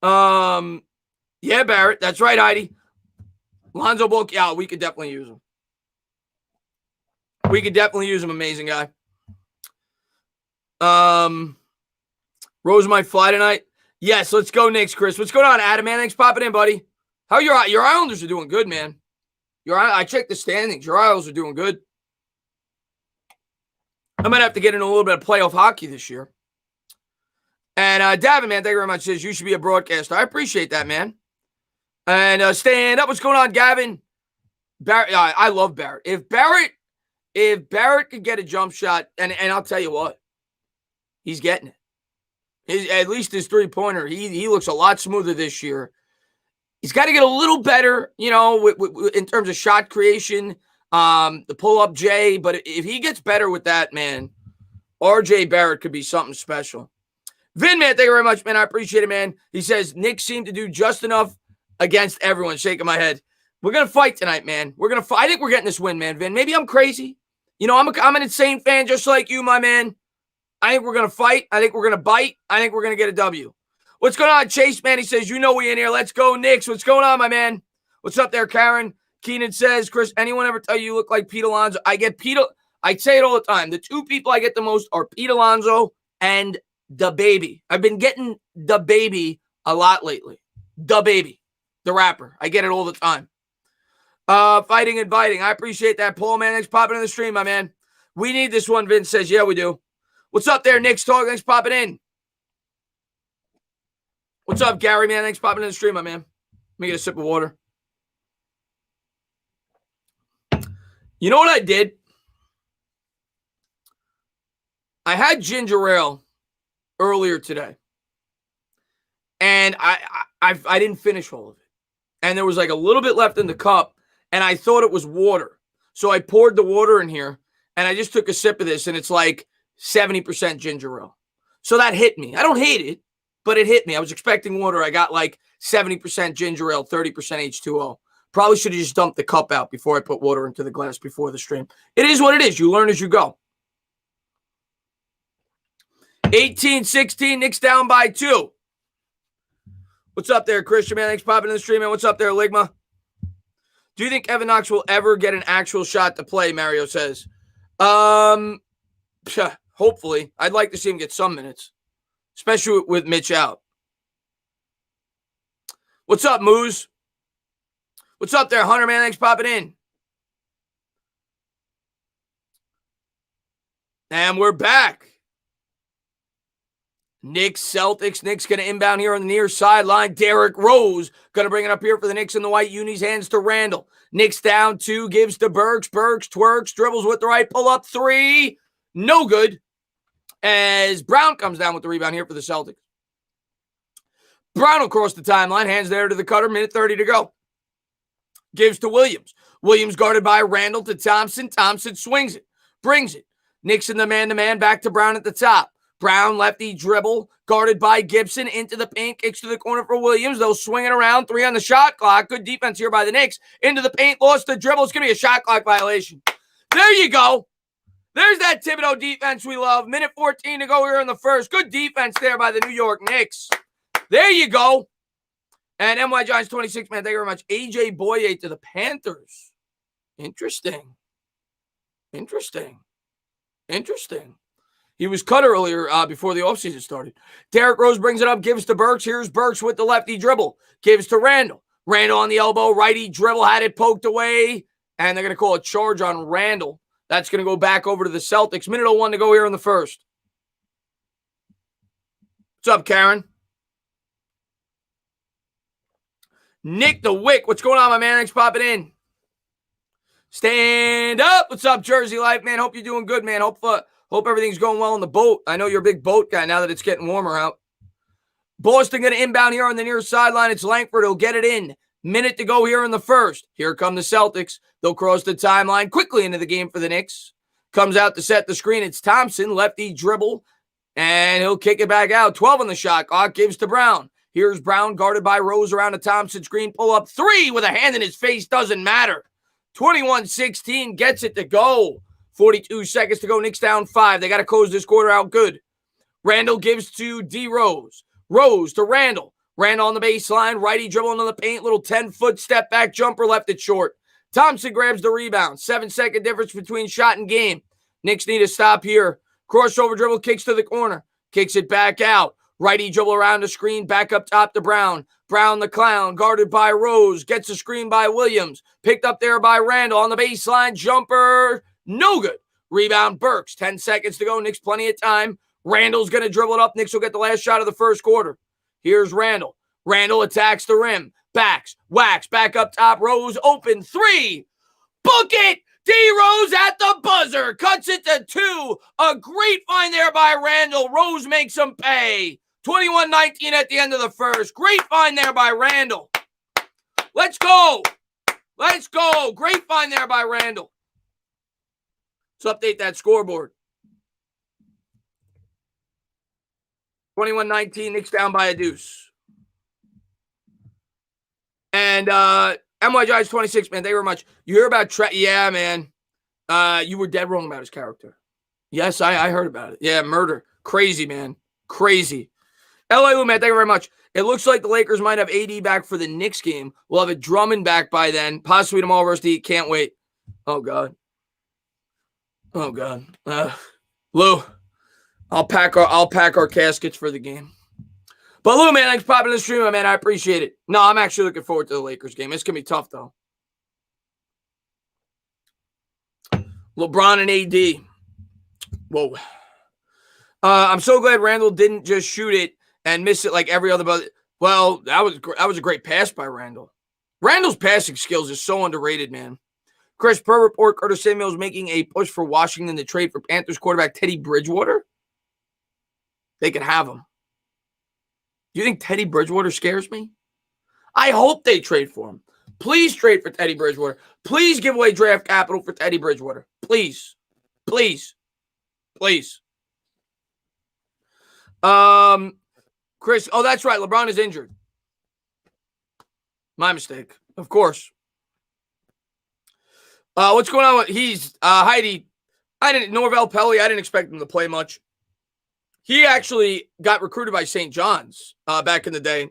Yeah, Barrett. That's right, Heidi. Lonzo Ball. Yeah, we could definitely use him. Amazing guy. Rose might fly tonight. Yes, let's go Knicks, Chris. What's going on, Adam? Man, thanks for popping in, buddy. How are your Islanders are doing good, man. I checked the standings. Your Isles are doing good. I might have to get into a little bit of playoff hockey this year. And Davin, man, thank you very much. Says you should be a broadcaster. I appreciate that, man. And stand up. What's going on, Gavin? Barrett, I love Barrett. If Barrett could get a jump shot, and I'll tell you what, he's getting it. At least his three-pointer, he looks a lot smoother this year. He's got to get a little better, in terms of shot creation, the pull-up J. But if he gets better with that, man, RJ Barrett could be something special. Vin, man, thank you very much, man. I appreciate it, man. He says, Knicks seem to do just enough against everyone. Shaking my head. We're going to fight tonight, man. We're going to fight. I think we're getting this win, man, Vin. Maybe I'm crazy. I'm an insane fan just like you, my man. I think we're going to fight. I think we're going to bite. I think we're going to get a W. What's going on, Chase, man? He says, we in here. Let's go, Knicks. What's going on, my man? What's up there, Karen? Keenan says, Chris, anyone ever tell you look like Pete Alonso? I say it all the time. The 2 people I get the most are Pete Alonso and the baby. I've been getting the baby a lot lately. The baby. The rapper. I get it all the time. Fighting and biting. I appreciate that, Paul, man. Thanks for popping in the stream, my man. We need this one, Vince says. Yeah, we do. What's up there, Knicks Talk? Thanks for popping in. What's up, Gary, man? Thanks for popping in the stream, my man. Let me get a sip of water. You know what I did? I had ginger ale earlier today, and I didn't finish all of it. And there was like a little bit left in the cup, and I thought it was water. So I poured the water in here, and I just took a sip of this, and it's like 70% ginger ale. So that hit me. I don't hate it, but it hit me. I was expecting water. I got like 70% ginger ale, 30% H2O. Probably should have just dumped the cup out before I put water into the glass before the stream. It is what it is. You learn as you go. 18-16, Knicks down by 2. What's up there, Christian, man? Thanks for popping in the stream, man. What's up there, Ligma? Do you think Evan Knox will ever get an actual shot to play, Mario says? Hopefully. I'd like to see him get some minutes, especially with Mitch out. What's up, Moose? What's up there, Hunter, man? Thanks for popping in. And we're back. Knicks, Celtics. Knicks going to inbound here on the near sideline. Derrick Rose going to bring it up here for the Knicks in the white unis. Hands to Randall. Knicks down 2. Gives to Burks. Burks twerks. Dribbles with the right. Pull up 3. No good. As Brown comes down with the rebound here for the Celtics. Brown will cross the timeline. Hands there to the cutter. Minute 30 to go. Gives to Williams. Williams guarded by Randall to Thompson. Thompson swings it. Brings it. Knicks in the man-to-man. Back to Brown at the top. Brown, lefty dribble, guarded by Gibson, into the paint, kicks to the corner for Williams. They'll swing it around, 3 on the shot clock. Good defense here by the Knicks. Into the paint, lost the dribble. It's going to be a shot clock violation. There you go. There's that Thibodeau defense we love. Minute 14 to go here in the first. Good defense there by the New York Knicks. There you go. And NY Giants 26, man, thank you very much. A.J. Boye to the Panthers. Interesting. He was cut earlier before the offseason started. Derrick Rose brings it up, gives to Burks. Here's Burks with the lefty dribble. Gives to Randall. Randall on the elbow, righty dribble, had it poked away. And they're going to call a charge on Randall. That's going to go back over to the Celtics. Minute 01 to go here in the first. What's up, Karen? Nick the Wick. What's going on, my man? Thanks for popping in. Stand up. What's up, Jersey Life, man? Hope you're doing good, man. Hope everything's going well on the boat. I know you're a big boat guy now that it's getting warmer out. Boston going to inbound here on the near sideline. It's Langford. He'll get it in. Minute to go here in the first. Here come the Celtics. They'll cross the timeline quickly into the game for the Knicks. Comes out to set the screen. It's Thompson. Lefty dribble. And he'll kick it back out. 12 on the shot clock. Gives to Brown. Here's Brown guarded by Rose around a Thompson screen. Pull up 3 with a hand in his face. Doesn't matter. 21-16. Gets it to go. 42 seconds to go. Knicks down 5. They got to close this quarter out good. Randall gives to D. Rose. Rose to Randall. Randall on the baseline. Righty dribbling on the paint. Little 10-foot step back jumper. Left it short. Thompson grabs the rebound. 7-second difference between shot and game. Knicks need a stop here. Crossover dribble. Kicks to the corner. Kicks it back out. Righty dribble around the screen. Back up top to Brown. Brown the clown. Guarded by Rose. Gets a screen by Williams. Picked up there by Randall. On the baseline. Jumper. No good. Rebound Burks. 10 seconds to go. Knicks plenty of time. Randall's going to dribble it up. Knicks will get the last shot of the first quarter. Here's Randall. Randall attacks the rim. Backs. Whacks. Back up top. Rose open. 3. Book it. D. Rose at the buzzer. Cuts it to 2. A great find there by Randall. Rose makes him pay. 21-19 at the end of the first. Great find there by Randall. Let's go. Let's go. Great find there by Randall. Let's update that scoreboard. 21-19, Knicks down by a deuce. And NY Giants 26, man, thank you very much. You hear about yeah, man. You were dead wrong about his character. Yes, I heard about it. Yeah, murder. Crazy, man. Crazy. LA, man, thank you very much. It looks like the Lakers might have AD back for the Knicks game. We'll have a Drummond back by then. Possibly tomorrow versus the Heat. Can't wait. Oh, God. Oh, God. Lou, I'll pack our caskets for the game. But Lou, man, thanks for popping in the stream, man. I appreciate it. No, I'm actually looking forward to the Lakers game. It's going to be tough, though. LeBron and AD. Whoa. I'm so glad Randall didn't just shoot it and miss it like every other. Well, that was a great pass by Randall. Randall's passing skills is so underrated, man. Chris, per report, Curtis Samuel is making a push for Washington to trade for Panthers quarterback Teddy Bridgewater. They could have him. Do you think Teddy Bridgewater scares me? I hope they trade for him. Please trade for Teddy Bridgewater. Please give away draft capital for Teddy Bridgewater. Please. Please. Please. Chris, oh, that's right. LeBron is injured. My mistake. Of course. What's going on? He's Heidi. Norvell Pelly, I didn't expect him to play much. He actually got recruited by St. John's back in the day.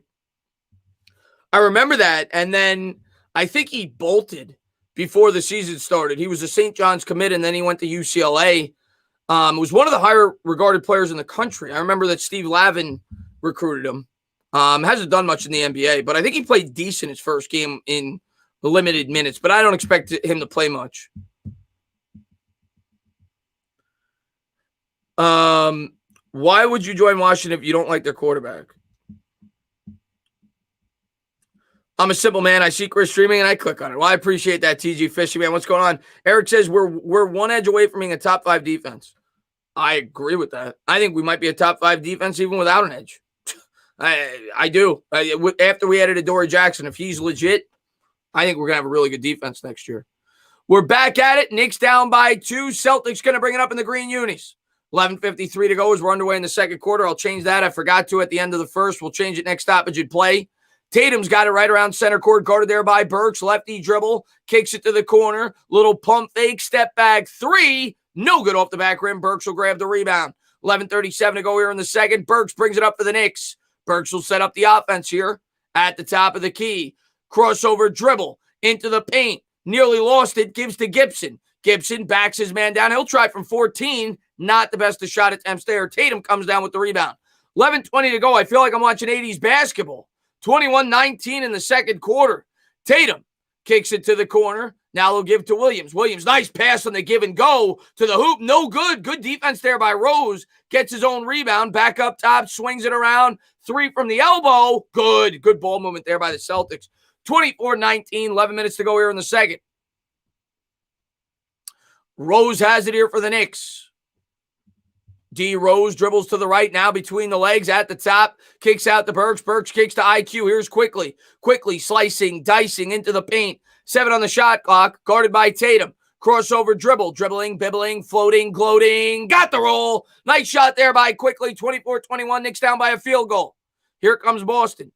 I remember that. And then I think he bolted before the season started. He was a St. John's commit, and then he went to UCLA. Was one of the higher regarded players in the country. I remember that Steve Lavin recruited him. Hasn't done much in the NBA, but I think he played decent his first game in limited minutes, but I don't expect him to play much. Why would you join Washington if you don't like their quarterback? I'm a simple man. I see Chris streaming and I click on it. Well, I appreciate that, TG Fishy, man. What's going on? Eric says we're one edge away from being a top 5 defense. I agree with that. I think we might be a top 5 defense even without an edge. I do. After we added Adoree Jackson, if he's legit, I think we're going to have a really good defense next year. We're back at it. Knicks down by 2. Celtics going to bring it up in the green unis. 11:53 to go as we're underway in the second quarter. I'll change that. I forgot to at the end of the first. We'll change it next stoppage and play. Tatum's got it right around center court, guarded there by Burks. Lefty dribble, kicks it to the corner. Little pump fake, step back 3. No good off the back rim. Burks will grab the rebound. 11:37 to go here in the second. Burks brings it up for the Knicks. Burks will set up the offense here at the top of the key. Crossover dribble into the paint. Nearly lost it. Gives to Gibson. Gibson backs his man down. He'll try from 14. Not the best of shot attempts there. Tatum comes down with the rebound. 11:20 to go. I feel like I'm watching 80s basketball. 21-19 in the second quarter. Tatum kicks it to the corner. Now they'll give to Williams. Williams, nice pass on the give and go to the hoop. No good. Good defense there by Rose. Gets his own rebound. Back up top. Swings it around. 3 from the elbow. Good. Good ball movement there by the Celtics. 24-19. 11 minutes to go here in the second. Rose has it here for the Knicks. D. Rose dribbles to the right now between the legs at the top. Kicks out to Burks. Burks kicks to IQ. Here's Quickly. Quickly slicing, dicing into the paint. 7 on the shot clock. Guarded by Tatum. Crossover dribble. Dribbling, bibbling, floating, gloating. Got the roll. Nice shot there by Quickly. 24-21. Knicks down by a field goal. Here comes Boston.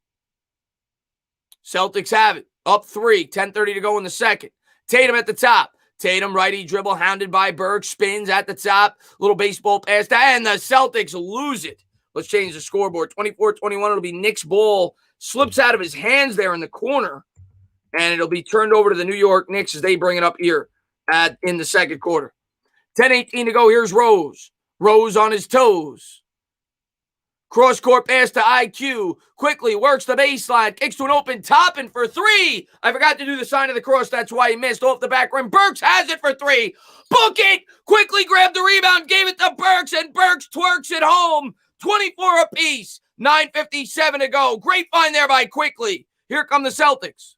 Celtics have it. Up 3. 10:30 to go in the second. Tatum at the top. Tatum, righty dribble, hounded by Burks, spins at the top. Little baseball pass, and the Celtics lose it. Let's change the scoreboard. 24-21, it'll be Knicks ball. Slips out of his hands there in the corner, and it'll be turned over to the New York Knicks as they bring it up here in the second quarter. 10:18 to go. Here's Rose. Rose on his toes. Cross-court pass to IQ. Quickly works the baseline. Kicks to an open top and for 3. I forgot to do the sign of the cross. That's why he missed off the back rim. Burks has it for 3. Book it. Quickly grabbed the rebound. Gave it to Burks, and Burks twerks it home. 24 apiece. 9:57 to go. Great find there by Quickly. Here come the Celtics.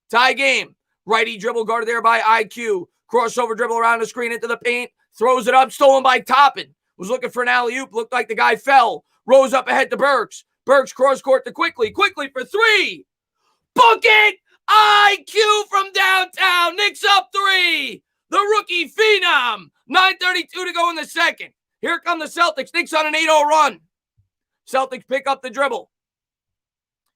Tie game. Righty dribble guarded there by IQ. Crossover dribble around the screen into the paint. Throws it up. Stolen by Toppin. Was looking for an alley-oop. Looked like the guy fell. Rose up ahead to Burks. Burks cross-court to Quickly. Quickly for 3. Book it! IQ from downtown. Knicks up 3. The rookie phenom. 9:32 to go in the second. Here come the Celtics. Knicks on an 8-0 run. Celtics pick up the dribble.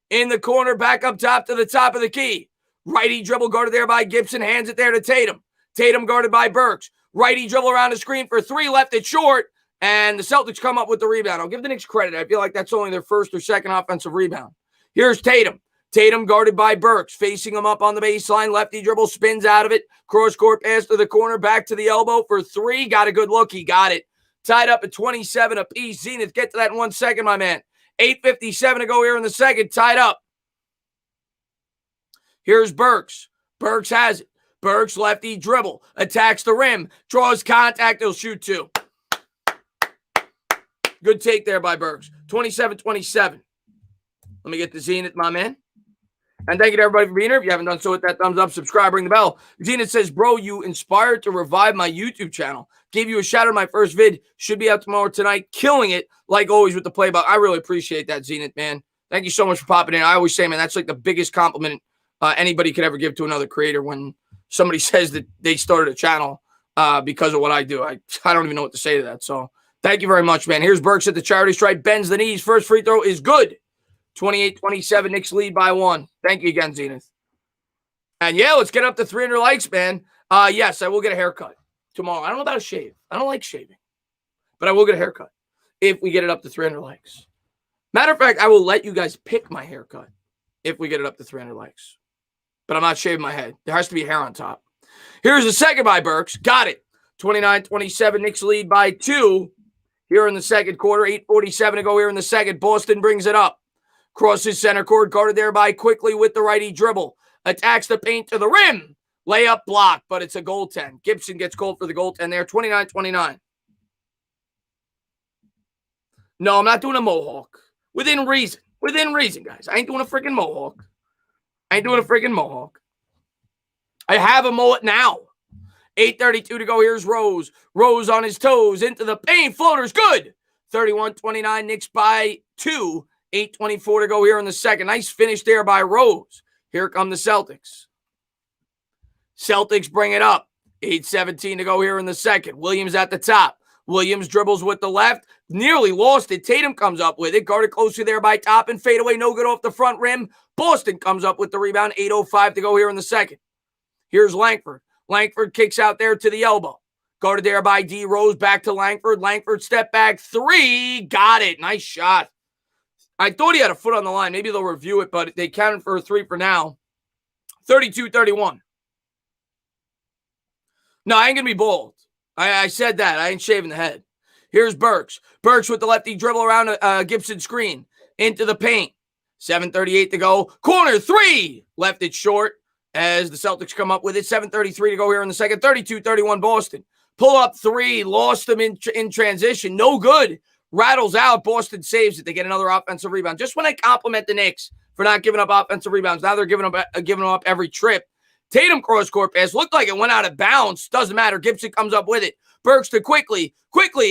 In the corner, back up top to the top of the key. Righty dribble guarded there by Gibson. Hands it there to Tatum. Tatum guarded by Burks. Righty dribble around the screen for 3. Left it short. And the Celtics come up with the rebound. I'll give the Knicks credit. I feel like that's only their first or second offensive rebound. Here's Tatum. Tatum guarded by Burks. Facing him up on the baseline. Lefty dribble, spins out of it. Cross-court pass to the corner. Back to the elbow for 3. Got a good look. He got it. Tied up at 27 apiece. Zenith, get to that in 1 second, my man. 8:57 to go here in the second. Tied up. Here's Burks. Burks has it. Burks, lefty dribble. Attacks the rim. Draws contact. He'll shoot 2. Good take there by Burks. 27-27. Let me get the Zenith, my man. And thank you to everybody for being here. If you haven't done so, hit that thumbs up, subscribe, ring the bell. Zenith says, bro, you inspired to revive my YouTube channel. Gave you a shout out on my first vid. Should be out tomorrow tonight. Killing it, like always, with the playback. I really appreciate that, Zenith, man. Thank you so much for popping in. I always say, man, that's like the biggest compliment anybody could ever give to another creator when somebody says that they started a channel because of what I do. I don't even know what to say to that. So thank you very much, man. Here's Burks at the charity stripe. Bends the knees. First free throw is good. 28-27. Knicks lead by 1. Thank you again, Zenith. And yeah, let's get up to 300 likes, man. Yes, I will get a haircut tomorrow. I don't know about a shave. I don't like shaving. But I will get a haircut if we get it up to 300 likes. Matter of fact, I will let you guys pick my haircut if we get it up to 300 likes. But I'm not shaving my head. There has to be hair on top. Here's the second by Burks. Got it. 29-27. Knicks lead by 2 here in the second quarter. 8:47 to go here in the second. Boston brings it up. Crosses center court. Guarded there by quickly with the righty dribble. Attacks the paint to the rim. Layup block, but it's a goaltend. Gibson gets called for the goaltend there. 29-29. No, I'm not doing a mohawk. Within reason. Within reason, guys. I ain't doing a freaking mohawk. I have a mullet now. 8:32 to go. Here's Rose. Rose on his toes. Into the paint. Floater's good. 31-29. Knicks by 2. 8:24 to go here in the second. Nice finish there by Rose. Here come the Celtics. Celtics bring it up. 8:17 to go here in the second. Williams at the top. Williams dribbles with the left. Nearly lost it. Tatum comes up with it. Guarded closely there by Top and fade away. No good off the front rim. Boston comes up with the rebound. 8:05 to go here in the second. Here's Langford. Langford kicks out there to the elbow. Guarded there by D. Rose. Back to Langford. Langford step back 3. Got it. Nice shot. I thought he had a foot on the line. Maybe they'll review it, but they counted for a 3 for now. 32-31. No, I ain't going to be bold. I said that. I ain't shaving the head. Here's Burks. Burks with the lefty dribble around a Gibson screen. Into the paint. 7:38 to go. Corner 3. Left it short as the Celtics come up with it. 7:33 to go here in the second. 32-31 Boston. Pull up 3. Lost them in transition. No good. Rattles out. Boston saves it. They get another offensive rebound. Just when I compliment the Knicks for not giving up offensive rebounds, now they're giving them up every trip. Tatum cross-court pass. Looked like it went out of bounds. Doesn't matter. Gibson comes up with it. Burks to quickly.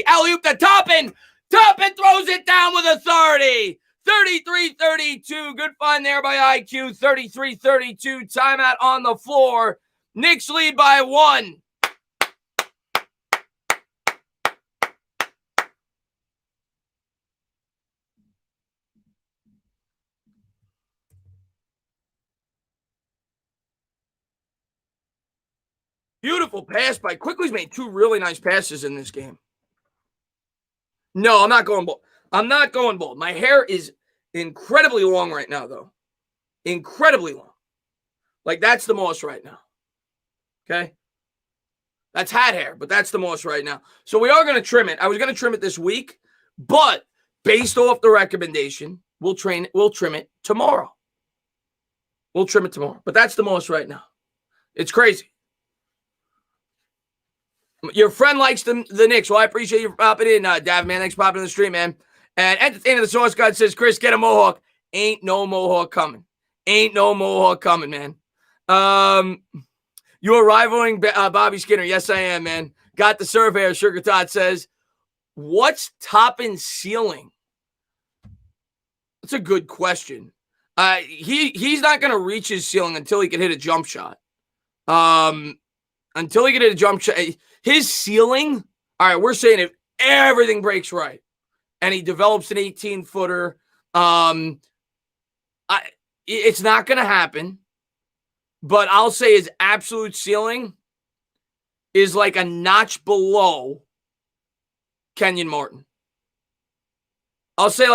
Alley-oop to Toppin. Toppin throws it down with authority. 33-32. Good find there by IQ. 33-32. Timeout on the floor. Knicks lead by 1. Beautiful pass by Quickly's made 2 really nice passes in this game. No, I'm not going bold. My hair is incredibly long right now, though. Incredibly long. Like, that's the most right now. Okay? That's hat hair, but that's the most right now. So we are going to trim it. I was going to trim it this week, but based off the recommendation, we'll trim it tomorrow. But that's the most right now. It's crazy. Your friend likes the Knicks. Well, I appreciate you popping in, Dav, man. Thanks for popping in the stream, man. And Entertainer the Source God says, Chris, get a mohawk. Ain't no mohawk coming. Man. You are rivaling Bobby Skinner. Yes, I am, man. Got the surveyor. Sugar Todd says, what's Toppin's ceiling? That's a good question. He's not going to reach his ceiling until he can hit a jump shot. His ceiling, all right, we're saying if everything breaks right and he develops an 18-footer, it's not going to happen. But I'll say his absolute ceiling is like a notch below Kenyon Martin. I'll say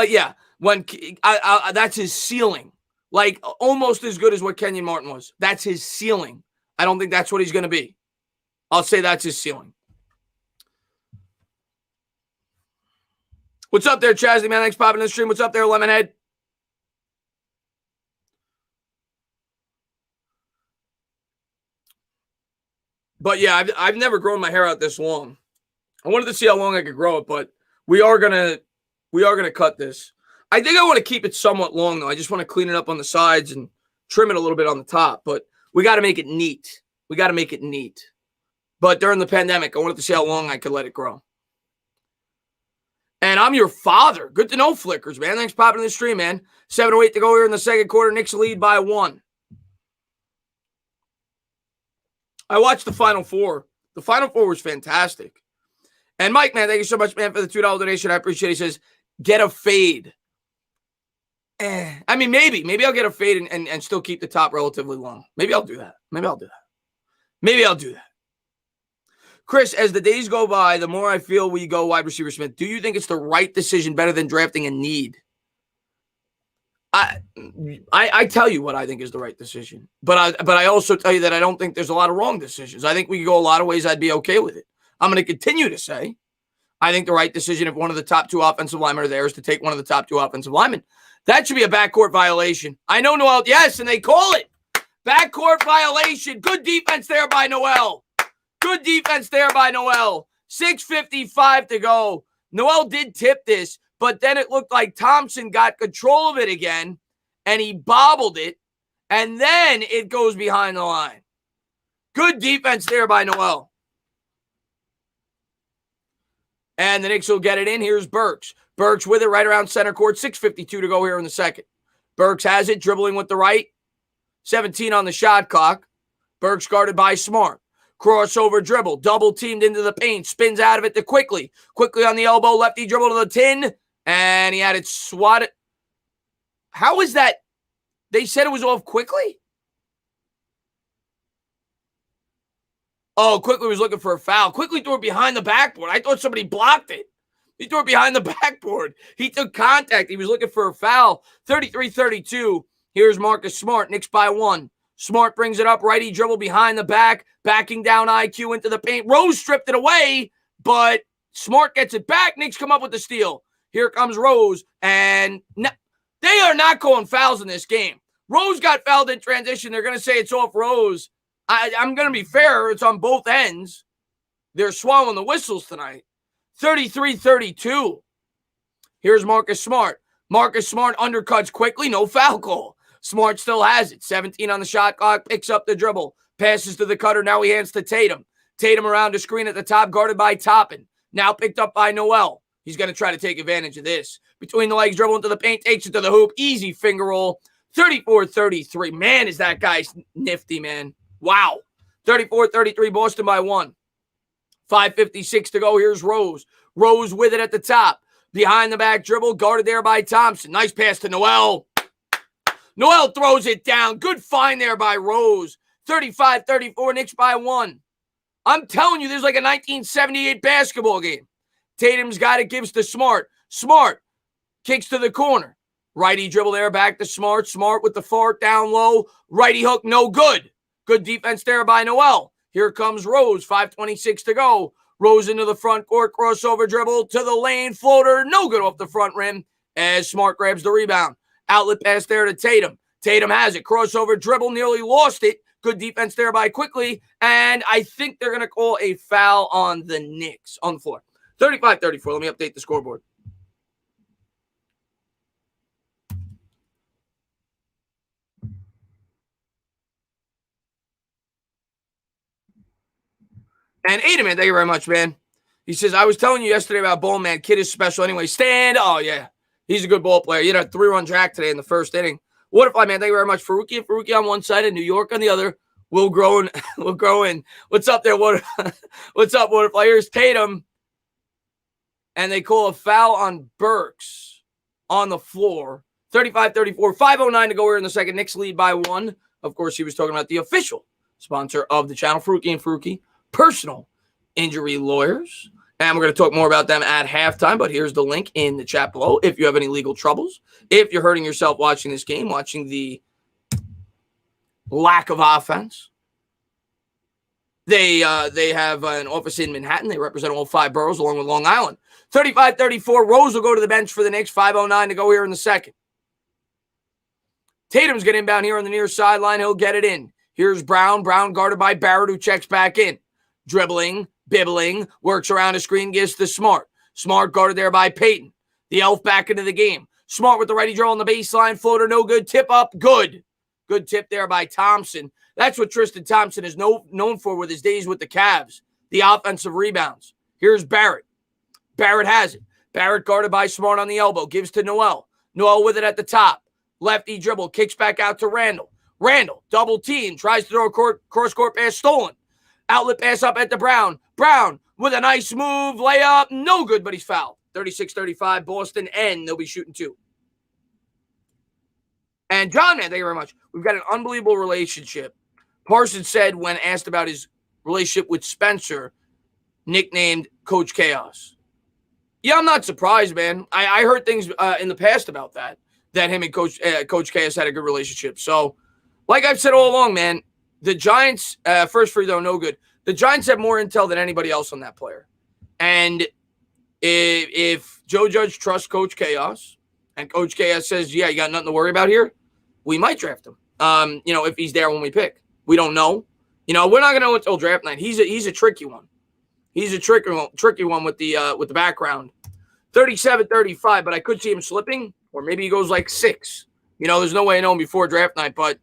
that's his ceiling. Like almost as good as what Kenyon Martin was. That's his ceiling. I don't think that's what he's going to be. I'll say that's his ceiling. What's up there, Chazzy, man? Thanks for popping in the stream. What's up there, Lemonhead? But yeah, I've never grown my hair out this long. I wanted to see how long I could grow it, but we are gonna cut this. I think I want to keep it somewhat long though. I just want to clean it up on the sides and trim it a little bit on the top, but we got to make it neat. We got to make it neat. But during the pandemic, I wanted to see how long I could let it grow. And I'm your father. Good to know, Flickers, man. Thanks for popping in the stream, man. 7:08 to go here in the second quarter. Knicks lead by 1. I watched the Final Four. The Final Four was fantastic. And Mike, man, thank you so much, man, for the $2 donation. I appreciate it. He says, get a fade. I mean, maybe I'll get a fade and still keep the top relatively long. Maybe I'll do that. Chris, as the days go by, the more I feel we go wide receiver Smith. Do you think it's the right decision, better than drafting a need? I tell you what I think is the right decision, but I also tell you that I don't think there's a lot of wrong decisions. I think we could go a lot of ways. I'd be okay with it. I'm going to continue to say I think the right decision, if one of the top 2 offensive linemen are there, is to take one of the top 2 offensive linemen. That should be a backcourt violation. I know Noel, yes, and they call it backcourt violation. Good defense there by Noel. 6:55 to go. Noel did tip this, but then it looked like Thompson got control of it again, and he bobbled it, and then it goes behind the line. Good defense there by Noel. And the Knicks will get it in. Here's Burks. Burks with it right around center court. 6:52 to go here in the second. Burks has it, dribbling with the right. 17 on the shot clock. Burks guarded by Smart. Crossover dribble. Double teamed into the paint. Spins out of it to Quickly. Quickly on the elbow. Lefty dribble to the tin. And he had it swatted. How is that? They said it was off Quickly? Oh, Quickly was looking for a foul. Quickly threw it behind the backboard. I thought somebody blocked it. He threw it behind the backboard. He took contact. He was looking for a foul. 33-32. Here's Marcus Smart. Knicks by 1. Smart brings it up. Righty dribble behind the back. Backing down IQ into the paint. Rose stripped it away, but Smart gets it back. Knicks come up with the steal. Here comes Rose. And they are not calling fouls in this game. Rose got fouled in transition. They're going to say it's off Rose. I'm going to be fair. It's on both ends. They're swallowing the whistles tonight. 33-32. Here's Marcus Smart. Marcus Smart undercuts Quickly. No foul call. Smart still has it. 17 on the shot clock. Picks up the dribble. Passes to the cutter. Now he hands to Tatum. Tatum around the screen at the top, guarded by Toppin. Now picked up by Noel. He's going to try to take advantage of this. Between the legs, dribble into the paint. Takes it to the hoop. Easy finger roll. 34-33. Man, is that guy nifty, man. Wow. 34-33, Boston by 1. 5:56 to go. Here's Rose. Rose with it at the top. Behind the back dribble, guarded there by Thompson. Nice pass to Noel. Noel throws it down. Good find there by Rose. 35-34, Knicks by 1. I'm telling you, there's like a 1978 basketball game. Tatum's got it, gives to Smart. Smart kicks to the corner. Righty dribble there, back to Smart. Smart with the fart down low. Righty hook, no good. Good defense there by Noel. Here comes Rose, 5:26 to go. Rose into the front court, crossover dribble to the lane, floater, no good off the front rim as Smart grabs the rebound. Outlet pass there to Tatum. Tatum has it, crossover dribble, nearly lost it. Good defense there by Quickly, and I think they're going to call a foul on the Knicks on the floor. 35-34, let me update the scoreboard. And Aiden, thank you very much, man. He says, I was telling you yesterday about Ball, man. Kid is special anyway. Stand. Oh, yeah. He's a good ball player. He had a 3-run jack today in the first inning. Waterfly, man, thank you very much. Faruqi on one side and New York on the other. We'll grow in. What's up there, What's up, Waterfly? Here's Tatum. And they call a foul on Burks on the floor. 35-34. 5:09 to go here in the second. Knicks lead by 1. Of course, he was talking about the official sponsor of the channel, Faruqi and Faruqi. Personal injury lawyers. And we're going to talk more about them at halftime, but here's the link in the chat below if you have any legal troubles. If you're hurting yourself watching this game, watching the lack of offense. They have an office in Manhattan. They represent all 5 boroughs along with Long Island. 35-34, Rose will go to the bench for the Knicks. 5:09 to go here in the second. Tatum's getting inbound here on the near sideline. He'll get it in. Here's Brown. Brown guarded by Barrett, who checks back in. Dribbling, bibbling, works around a screen, gives to Smart. Smart guarded there by Peyton. The elf back into the game. Smart with the righty draw on the baseline. Floater, no good. Tip up, good. Good tip there by Thompson. That's what Tristan Thompson is known for with his days with the Cavs, the offensive rebounds. Here's Barrett. Barrett has it. Barrett guarded by Smart on the elbow. Gives to Noel. Noel with it at the top. Lefty dribble. Kicks back out to Randall. Randall, double team. Tries to throw a cross-court pass. Stolen. Outlet pass up at the Brown. Brown with a nice move. Layup. No good, but he's fouled. 36-35. Boston, and they'll be shooting 2. And John, man, thank you very much. We've got an unbelievable relationship. Parsons said when asked about his relationship with Spencer, nicknamed Coach Chaos. Yeah, I'm not surprised, man. I heard things in the past about that him and Coach Chaos had a good relationship. So, like I've said all along, man, the Giants, first free throw, no good. The Giants have more intel than anybody else on that player. And if Joe Judge trusts Coach Chaos and Coach Chaos says, yeah, you got nothing to worry about here, we might draft him. If he's there when we pick. We don't know. We're not going to know until draft night. He's a tricky one. He's a tricky one with the background. 37-35, but I could see him slipping, or maybe he goes like 6. There's no way I know him before draft night, but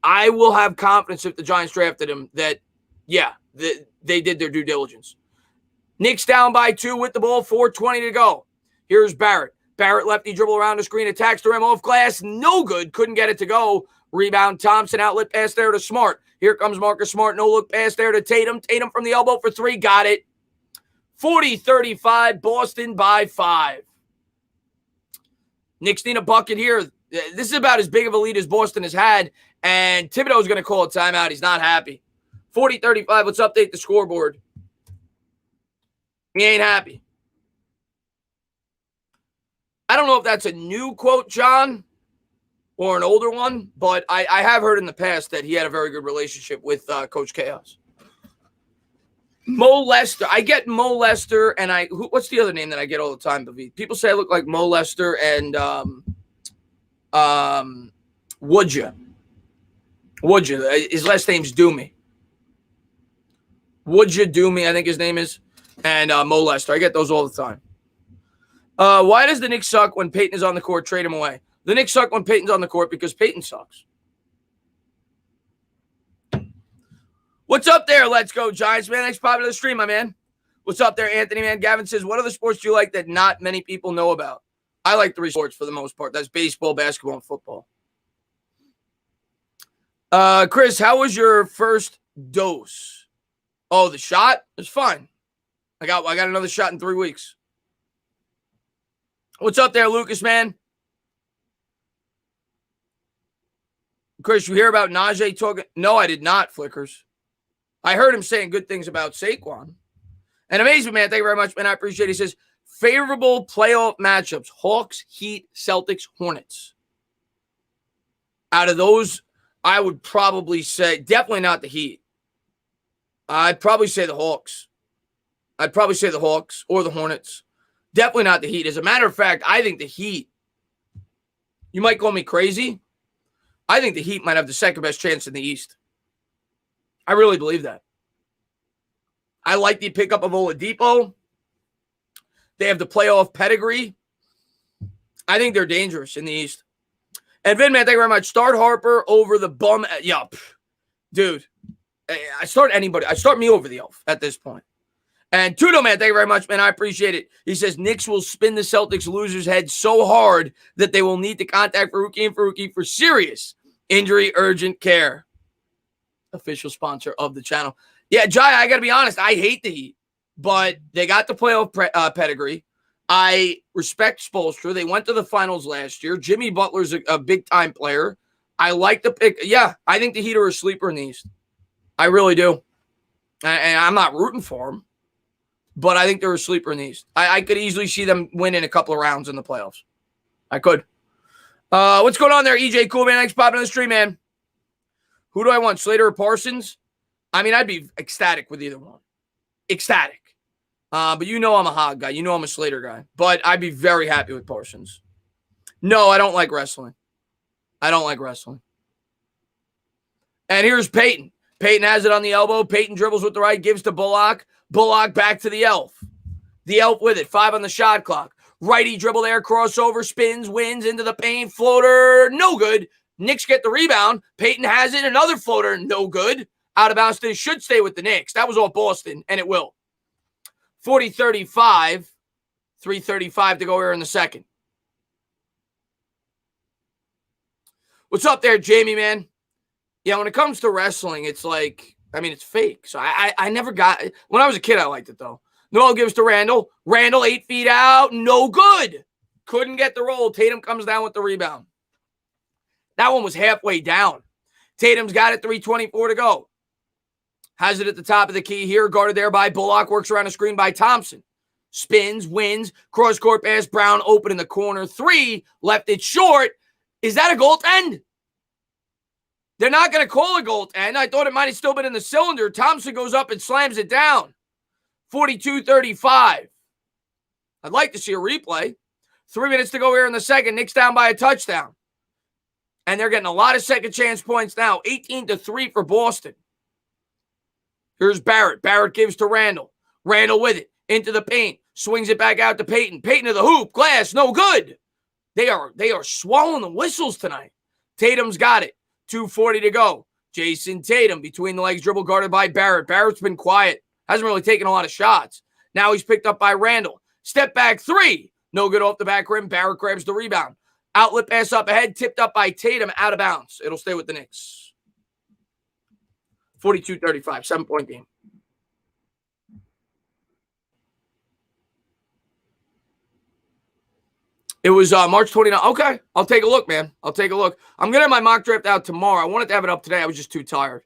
I will have confidence if the Giants drafted him that, yeah, they did their due diligence. Knicks down by 2 with the ball, 4:20 to go. Here's Barrett. Barrett lefty dribble around the screen, attacks the rim off glass. No good. Couldn't get it to go. Rebound Thompson, outlet pass there to Smart. Here comes Marcus Smart. No look pass there to Tatum. Tatum from the elbow for 3. Got it. 40-35. Boston by 5. Knicks need a bucket here. This is about as big of a lead as Boston has had. And Thibodeau's going to call a timeout. He's not happy. 40-35. Let's update the scoreboard. He ain't happy. I don't know if that's a new quote, John, or an older one, but I have heard in the past that he had a very good relationship with Coach Chaos. Mo Lester. I get Mo Lester, and what's the other name that I get all the time, Bavi? People say I look like Mo Lester and Woodja. His last name's Doomy. Woodja Doomy, I think his name is. And Mo Lester. I get those all the time. Why does the Knicks suck when Peyton is on the court? Trade him away. The Knicks suck when Peyton's on the court because Peyton sucks. What's up there? Let's go, Giants, man. Thanks for popping to the stream, my man. What's up there, Anthony, man? Gavin says, what other sports do you like that not many people know about? I like 3 sports for the most part. That's baseball, basketball, and football. Chris, how was your first dose? Oh, the shot? It was fine. I got another shot in 3 weeks. What's up there, Lucas, man? Chris, you hear about Najee talking? No, I did not, Flickers. I heard him saying good things about Saquon. And amazing, man. Thank you very much, man. I appreciate it. He says, favorable playoff matchups. Hawks, Heat, Celtics, Hornets. Out of those, I would probably say, definitely not the Heat. I'd probably say the Hawks. Or the Hornets. Definitely not the Heat. As a matter of fact, I think the Heat, you might call me crazy. I think the Heat might have the second best chance in the East. I really believe that. I like the pickup of Oladipo. They have the playoff pedigree. I think they're dangerous in the East. And Vin, man, thank you very much. Start Harper over the bum. Yeah, dude. I start anybody. I start me over the elf at this point. And Tudo, man, thank you very much, man. I appreciate it. He says, Knicks will spin the Celtics losers' head so hard that they will need to contact Faruqi for serious injury urgent care. Official sponsor of the channel. Yeah, Jai, I got to be honest. I hate the Heat, but they got the playoff pedigree. I respect Spoelstra. They went to the finals last year. Jimmy Butler's a big-time player. I like the pick. Yeah, I think the Heat are a sleeper in the East. I really do. And I'm not rooting for them. But I think they're a sleeper in the East. I could easily see them winning a couple of rounds in the playoffs. I could. What's going on there, EJ Cool, man? Thanks for popping on the stream, man. Who do I want, Slater or Parsons? I mean, I'd be ecstatic with either one. Ecstatic. But you know I'm a Hog guy. You know I'm a Slater guy. But I'd be very happy with Parsons. No, I don't like wrestling. And here's Peyton. Peyton has it on the elbow. Peyton dribbles with the right, gives to Bullock. Bullock back to the elf. The elf with it. 5 on the shot clock. Righty dribble there, crossover, spins, wins into the paint, floater. No good. Knicks get the rebound. Payton has it. Another floater, no good. Out of bounds. It should stay with the Knicks. That was all Boston, and it will. 40-35. 3:35 to go here in the second. What's up there, Jamie, man? Yeah, when it comes to wrestling, it's like, I mean, it's fake. So I never got it. When I was a kid, I liked it, though. Noel gives to Randall. Randall, 8 feet out. No good. Couldn't get the roll. Tatum comes down with the rebound. That one was halfway down. Tatum's got it, 3:24 to go. Has it at the top of the key here. Guarded there by Bullock. Works around the screen by Thompson. Spins, wins. Cross-court pass. Brown open in the corner. 3. Left it short. Is that a goaltend? They're not going to call a goaltend. I thought it might have still been in the cylinder. Thompson goes up and slams it down. 42-35. I'd like to see a replay. 3 minutes to go here in the second. Knicks down by a touchdown. And they're getting a lot of second chance points now. 18-3 for Boston. Here's Barrett. Barrett gives to Randall. Randall with it. Into the paint. Swings it back out to Payton. Payton to the hoop. Glass. No good. They are swallowing the whistles tonight. Tatum's got it. 2:40 to go. Jason Tatum between the legs, dribble guarded by Barrett. Barrett's been quiet. Hasn't really taken a lot of shots. Now he's picked up by Randall. Step back 3. No good off the back rim. Barrett grabs the rebound. Outlet pass up ahead. Tipped up by Tatum. Out of bounds. It'll stay with the Knicks. 42-35. 7-point game. It was March 29th. Okay, I'll take a look, man. I'll take a look. I'm going to have my mock draft out tomorrow. I wanted to have it up today. I was just too tired.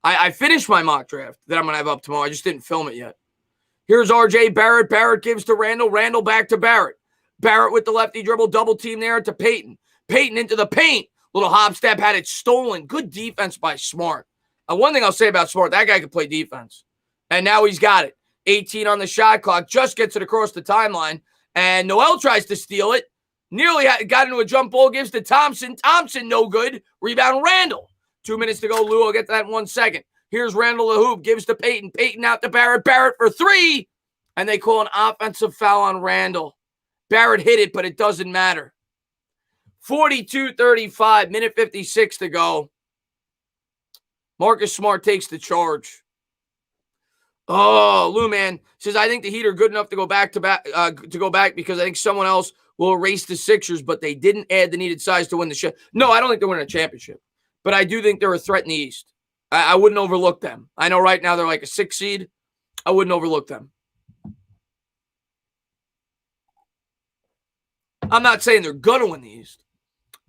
I finished my mock draft that I'm going to have up tomorrow. I just didn't film it yet. Here's R.J. Barrett. Barrett gives to Randall. Randall back to Barrett. Barrett with the lefty dribble. Double team there to Payton. Payton into the paint. Little hop step. Had it stolen. Good defense by Smart. One thing I'll say about Smart, that guy can play defense. And now he's got it. 18 on the shot clock. Just gets it across the timeline. And Noel tries to steal it. Nearly got into a jump ball. Gives to Thompson. Thompson, no good. Rebound, Randall. 2 minutes to go. Lou will get that in 1 second. Here's Randall the hoop. Gives to Payton. Payton out to Barrett. Barrett for 3. And they call an offensive foul on Randall. Barrett hit it, but it doesn't matter. 42-35. Minute 56 to go. Marcus Smart takes the charge. Oh, Lou, man, says, I think the Heat are good enough to go back because I think someone else will erase the Sixers, but they didn't add the needed size to win the shit. No, I don't think they're winning a championship, but I do think they're a threat in the East. I wouldn't overlook them. I know right now they're like a 6 seed. I wouldn't overlook them. I'm not saying they're going to win the East,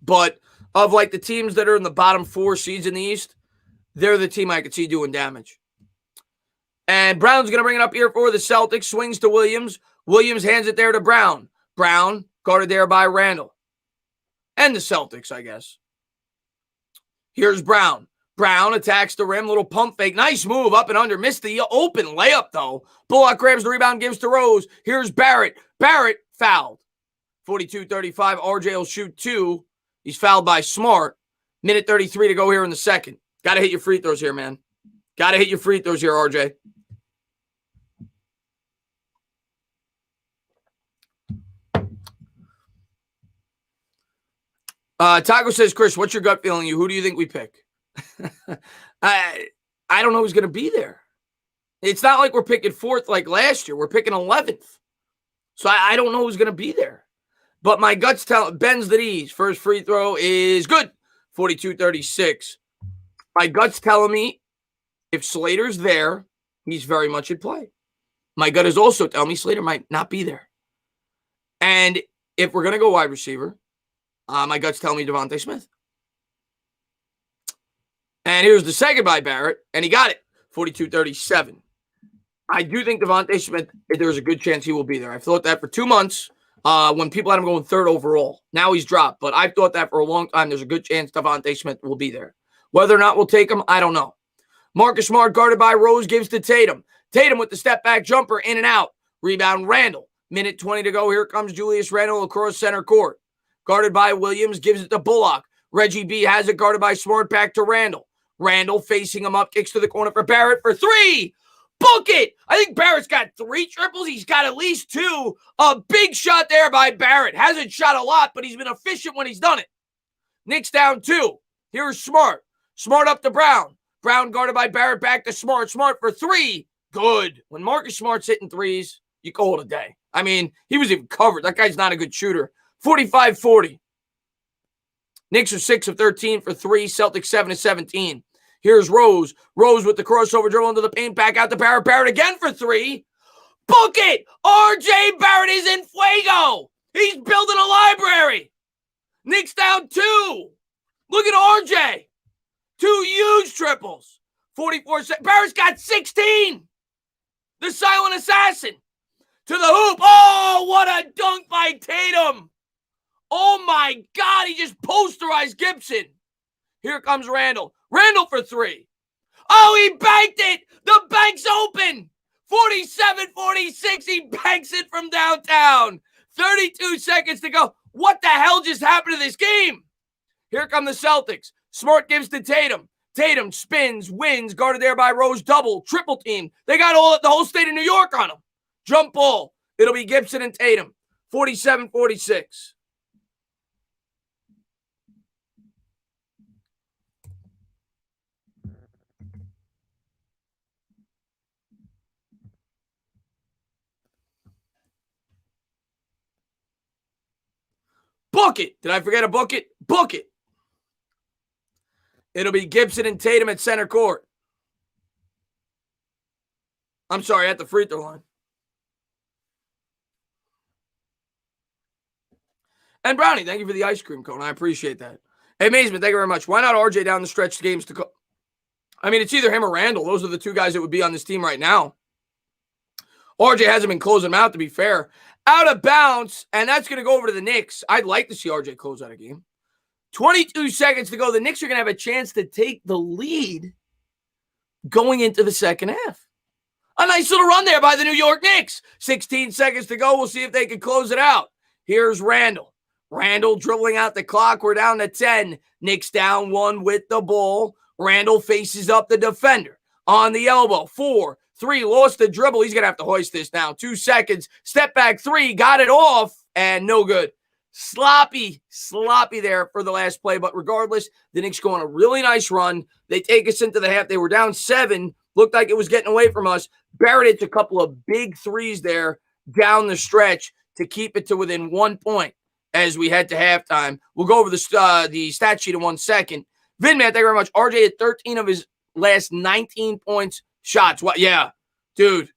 but of like the teams that are in the bottom 4 seeds in the East, they're the team I could see doing damage. And Brown's going to bring it up here for the Celtics. Swings to Williams. Williams hands it there to Brown. Brown guarded there by Randall. And the Celtics, I guess. Here's Brown. Brown attacks the rim. Little pump fake. Nice move up and under. Missed the open layup, though. Bullock grabs the rebound, gives to Rose. Here's Barrett. Barrett fouled. 42-35. RJ will shoot 2. He's fouled by Smart. Minute 33 to go here in the second. Got to hit your free throws here, man. Got to hit your free throws here, RJ. Taco says, Chris, what's your gut feeling? Who do you think we pick? I don't know who's going to be there. It's not like we're picking 4th like last year. We're picking 11th. So I don't know who's going to be there. But my guts tell bends the knees. First free throw is good. 42-36. My gut's telling me if Slater's there, he's very much in play. My gut is also telling me Slater might not be there. And if we're going to go wide receiver, my gut's telling me Devontae Smith. And here's the second by Barrett, and he got it. 42-37. I do think Devontae Smith, there's a good chance he will be there. I've thought that for 2 months when people had him going 3rd overall. Now he's dropped, but I've thought that for a long time. There's a good chance Devontae Smith will be there. Whether or not we'll take him, I don't know. Marcus Smart guarded by Rose gives to Tatum. Tatum with the step back jumper in and out. Rebound Randall. Minute 20 to go. Here comes Julius Randall across center court. Guarded by Williams, gives it to Bullock. Reggie B has it guarded by Smart, back to Randall. Randall facing him up, kicks to the corner for Barrett for 3. Book it! I think Barrett's got 3 triples. He's got at least 2. A big shot there by Barrett. Hasn't shot a lot, but he's been efficient when he's done it. Knicks down 2. Here's Smart. Smart up to Brown. Brown guarded by Barrett, back to Smart. Smart for 3. Good. When Marcus Smart's hitting threes, you call it a day. I mean, he was even covered. That guy's not a good shooter. 45-40. Knicks are 6 of 13 for 3. Celtics 7 of 17. Here's Rose. Rose with the crossover dribble into the paint. Back out to Barrett. Barrett again for 3. Book it! R.J. Barrett is in fuego. He's building a library. Knicks down 2. Look at R.J. 2 huge triples. 44 seconds. Barrett's got 16. The silent assassin. To the hoop. Oh, what a dunk by Tatum. Oh, my God. He just posterized Gibson. Here comes Randall. Randall for 3. Oh, he banked it. The bank's open. 47-46. He banks it from downtown. 32 seconds to go. What the hell just happened to this game? Here come the Celtics. Smart gives to Tatum. Tatum spins, wins, guarded there by Rose. Double, triple team. They got the whole state of New York on him. Jump ball. It'll be Gibson and Tatum. 47-46. Book it. Did I forget to book it? Book it. It'll be Gibson and Tatum at center court. I'm sorry, at the free throw line. And Brownie, thank you for the ice cream cone. I appreciate that. Hey, Mazeman, thank you very much. Why not RJ down the stretch games to go? I mean, it's either him or Randall. Those are the 2 guys that would be on this team right now. RJ hasn't been closing them out, to be fair. Out of bounds, and that's going to go over to the Knicks. I'd like to see RJ close out a game. 22 seconds to go. The Knicks are going to have a chance to take the lead going into the second half. A nice little run there by the New York Knicks. 16 seconds to go. We'll see if they can close it out. Here's Randall. Randall dribbling out the clock. We're down to 10. Knicks down 1 with the ball. Randall faces up the defender. On the elbow. 4, 3. Lost the dribble. He's going to have to hoist this now. 2 seconds. Step back 3. Got it off. And no good. Sloppy there for the last play. But regardless, the Knicks go on a really nice run. They take us into the half. They were down 7. Looked like it was getting away from us. Barrett hits a couple of big threes there down the stretch to keep it to within 1 point as we head to halftime. We'll go over the stat sheet in 1 second. Vinman, thank you very much. RJ had 13 of his last 19 points shots. What? Yeah, dude,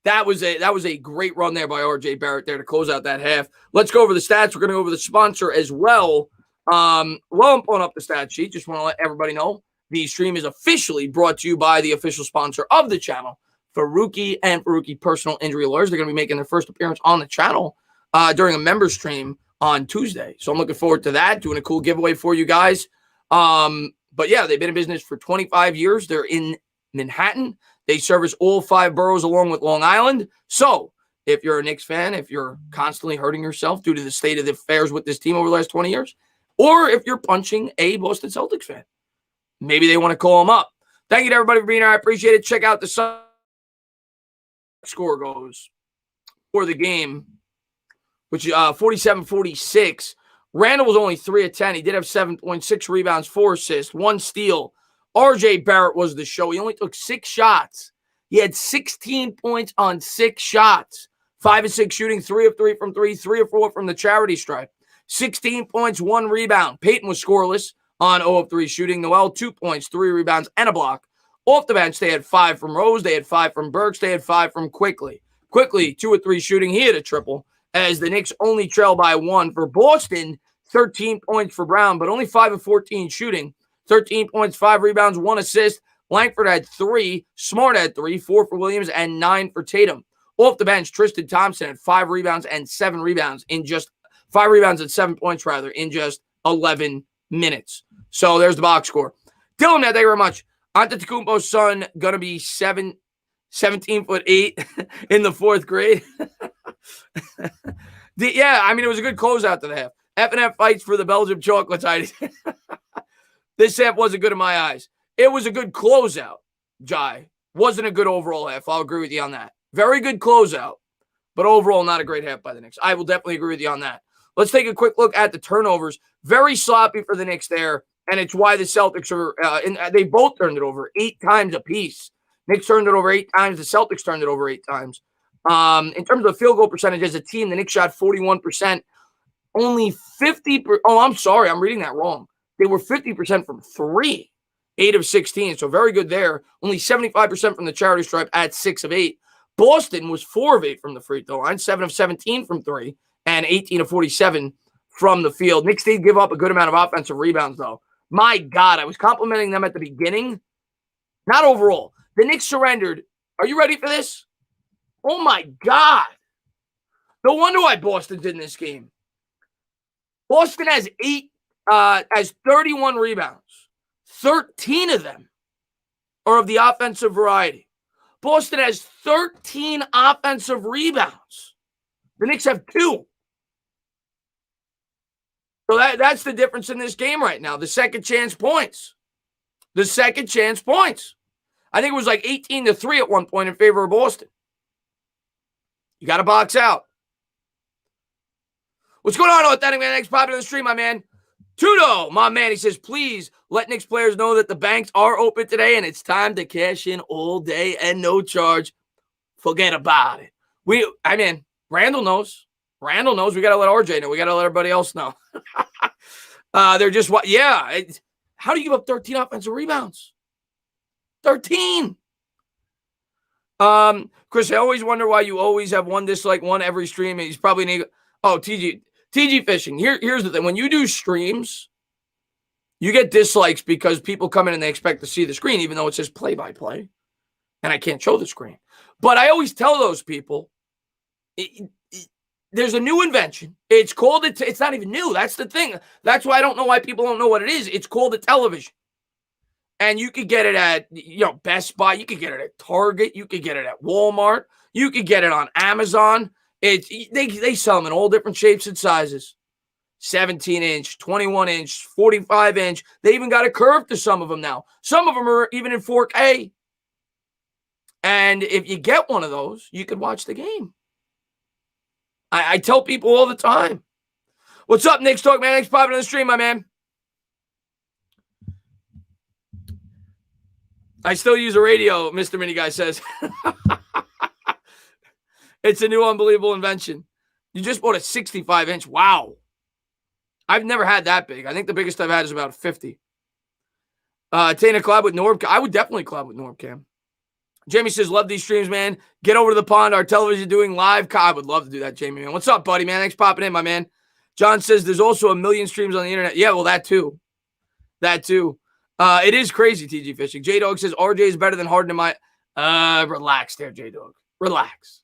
that was a great run there by RJ Barrett there to close out that half. Let's go over the stats. We're going to go over the sponsor as well. While I'm pulling up the stat sheet, just want to let everybody know the stream is officially brought to you by the official sponsor of the channel, Faruqi and Faruqi Personal Injury Lawyers. They're going to be making their first appearance on the channel during a member stream on Tuesday. So I'm looking forward to that, doing a cool giveaway for you guys. But yeah, they've been in business for 25 years. They're in Manhattan. They service all 5 boroughs along with Long Island. So if you're a Knicks fan, if you're constantly hurting yourself due to the state of the affairs with this team over the last 20 years, or if you're punching a Boston Celtics fan, maybe they want to call them up. Thank you to everybody for being here. I appreciate it. Check out the score goes for the game, which is 47-46. Randall was only 3 of 10. He did have 7.6 rebounds, 4 assists, 1 steal. RJ Barrett was the show. He only took 6 shots. He had 16 points on 6 shots. 5 of 6 shooting, 3 of 3 from 3, 3 of 4 from the charity stripe. 16 points, 1 rebound. Peyton was scoreless on 0 of 3 shooting. Noel, 2 points, 3 rebounds, and a block. Off the bench, they had 5 from Rose. They had 5 from Burks. They had 5 from Quickly. Quickly, 2 of 3 shooting. He had a triple as the Knicks only trail by 1. For Boston, 13 points for Brown, but only 5 of 14 shooting. 13 points, 5 rebounds, 1 assist. Langford had 3. Smart had 3. 4 for Williams and 9 for Tatum. Off the bench, Tristan Thompson had 5 rebounds and 7 rebounds in just 5 rebounds and 7 points rather in just 11 minutes. So there's the box score. Dylan, thank you very much. Antetokounmpo's son gonna be 17'8" in the 4th grade. Yeah, I mean, it was a good closeout to the half. F&F fights for the Belgium chocolates. This half wasn't good in my eyes. It was a good closeout, Jai. Wasn't a good overall half. I'll agree with you on that. Very good closeout, but overall not a great half by the Knicks. I will definitely agree with you on that. Let's take a quick look at the turnovers. Very sloppy for the Knicks there, and it's why the Celtics are they both turned it over 8 times apiece. Knicks turned it over 8 times. The Celtics turned it over 8 times. In terms of field goal percentage as a team, the Knicks shot 41%. Only 50%. Oh, I'm sorry. I'm reading that wrong. They were 50% from 3, 8 of 16. So very good there. Only 75% from the charity stripe at 6 of 8. Boston was 4 of 8 from the free throw line, 7 of 17 from 3, and 18 of 47 from the field. Knicks did give up a good amount of offensive rebounds, though. My God, I was complimenting them at the beginning. Not overall. The Knicks surrendered. Are you ready for this? Oh, my God. No wonder why Boston's in this game. Boston has 31 rebounds. 13 of them are of the offensive variety. Boston has 13 offensive rebounds. The Knicks have 2. So that's the difference in this game right now. The second chance points. The second chance points. I think it was like 18-3 at one point in favor of Boston. You got to box out. What's going on, Authentic Man? Next popping on the stream, my man. Tudo, my man. He says, please let Knicks players know that the banks are open today and it's time to cash in all day and no charge. Forget about it. Randall knows. Randall knows. We got to let RJ know. We got to let everybody else know. They're just what? Yeah. How do you give up 13 offensive rebounds? 13. Chris, I always wonder why you always have one dislike, one every stream. He's probably TG Fishing. Here's the thing. When you do streams, you get dislikes because people come in and they expect to see the screen, even though it says play-by-play, and I can't show the screen. But I always tell those people, there's a new invention. It's called it. It's not even new. That's the thing. That's why I don't know why people don't know what it is. It's called a television. And you could get it at Best Buy. You could get it at Target. You could get it at Walmart. You could get it on Amazon. They sell them in all different shapes and sizes. 17-inch, 21-inch, 45-inch. They even got a curve to some of them now. Some of them are even in 4K. And if you get one of those, you could watch the game. I tell people all the time. What's up, Knicks Talk, man? Thanks for popping on the stream, my man. I still use a radio, Mr. Mini Guy says. It's a new unbelievable invention. You just bought a 65-inch. Wow. I've never had that big. I think the biggest I've had is about 50. Tana, collab with Norb. I would definitely collab with Norbcam. Jamie says, love these streams, man. Get over to the pond. Our television doing live. I would love to do that, Jamie, man. What's up, buddy, man? Thanks for popping in, my man. John says, there's also a million streams on the internet. Yeah, well, that too. It is crazy, TG Fishing. J-Dog says, RJ is better than Harden in my... Relax there, J-Dog. Relax,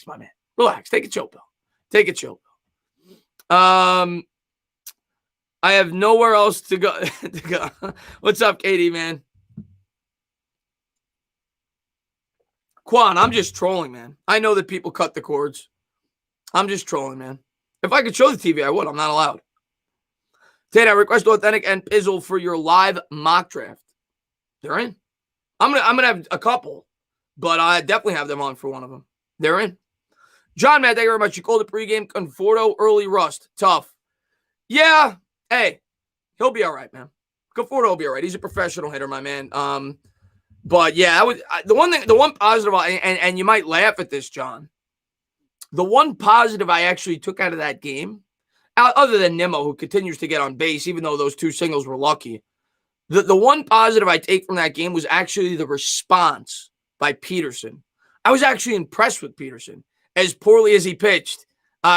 my man. Relax. Take a chill pill. I have nowhere else to go. What's up, Katie, man? Quan, I'm just trolling, man. I know that people cut the cords. I'm just trolling, man. If I could show the TV, I would. I'm not allowed. Tate, I request Authentic and Pizzle for your live mock draft. They're in. I'm gonna have a couple, but I definitely have them on for one of them. They're in. John, man, thank you very much. You called it pregame. Conforto, early rust. Tough. Yeah. Hey, he'll be all right, man. Conforto will be all right. He's a professional hitter, my man. But yeah, the one positive, and you might laugh at this, John. The one positive I actually took out of that game, other than Nimmo, who continues to get on base, even though those 2 singles were lucky, the one positive I take from that game was actually the response by Peterson. I was actually impressed with Peterson, as poorly as he pitched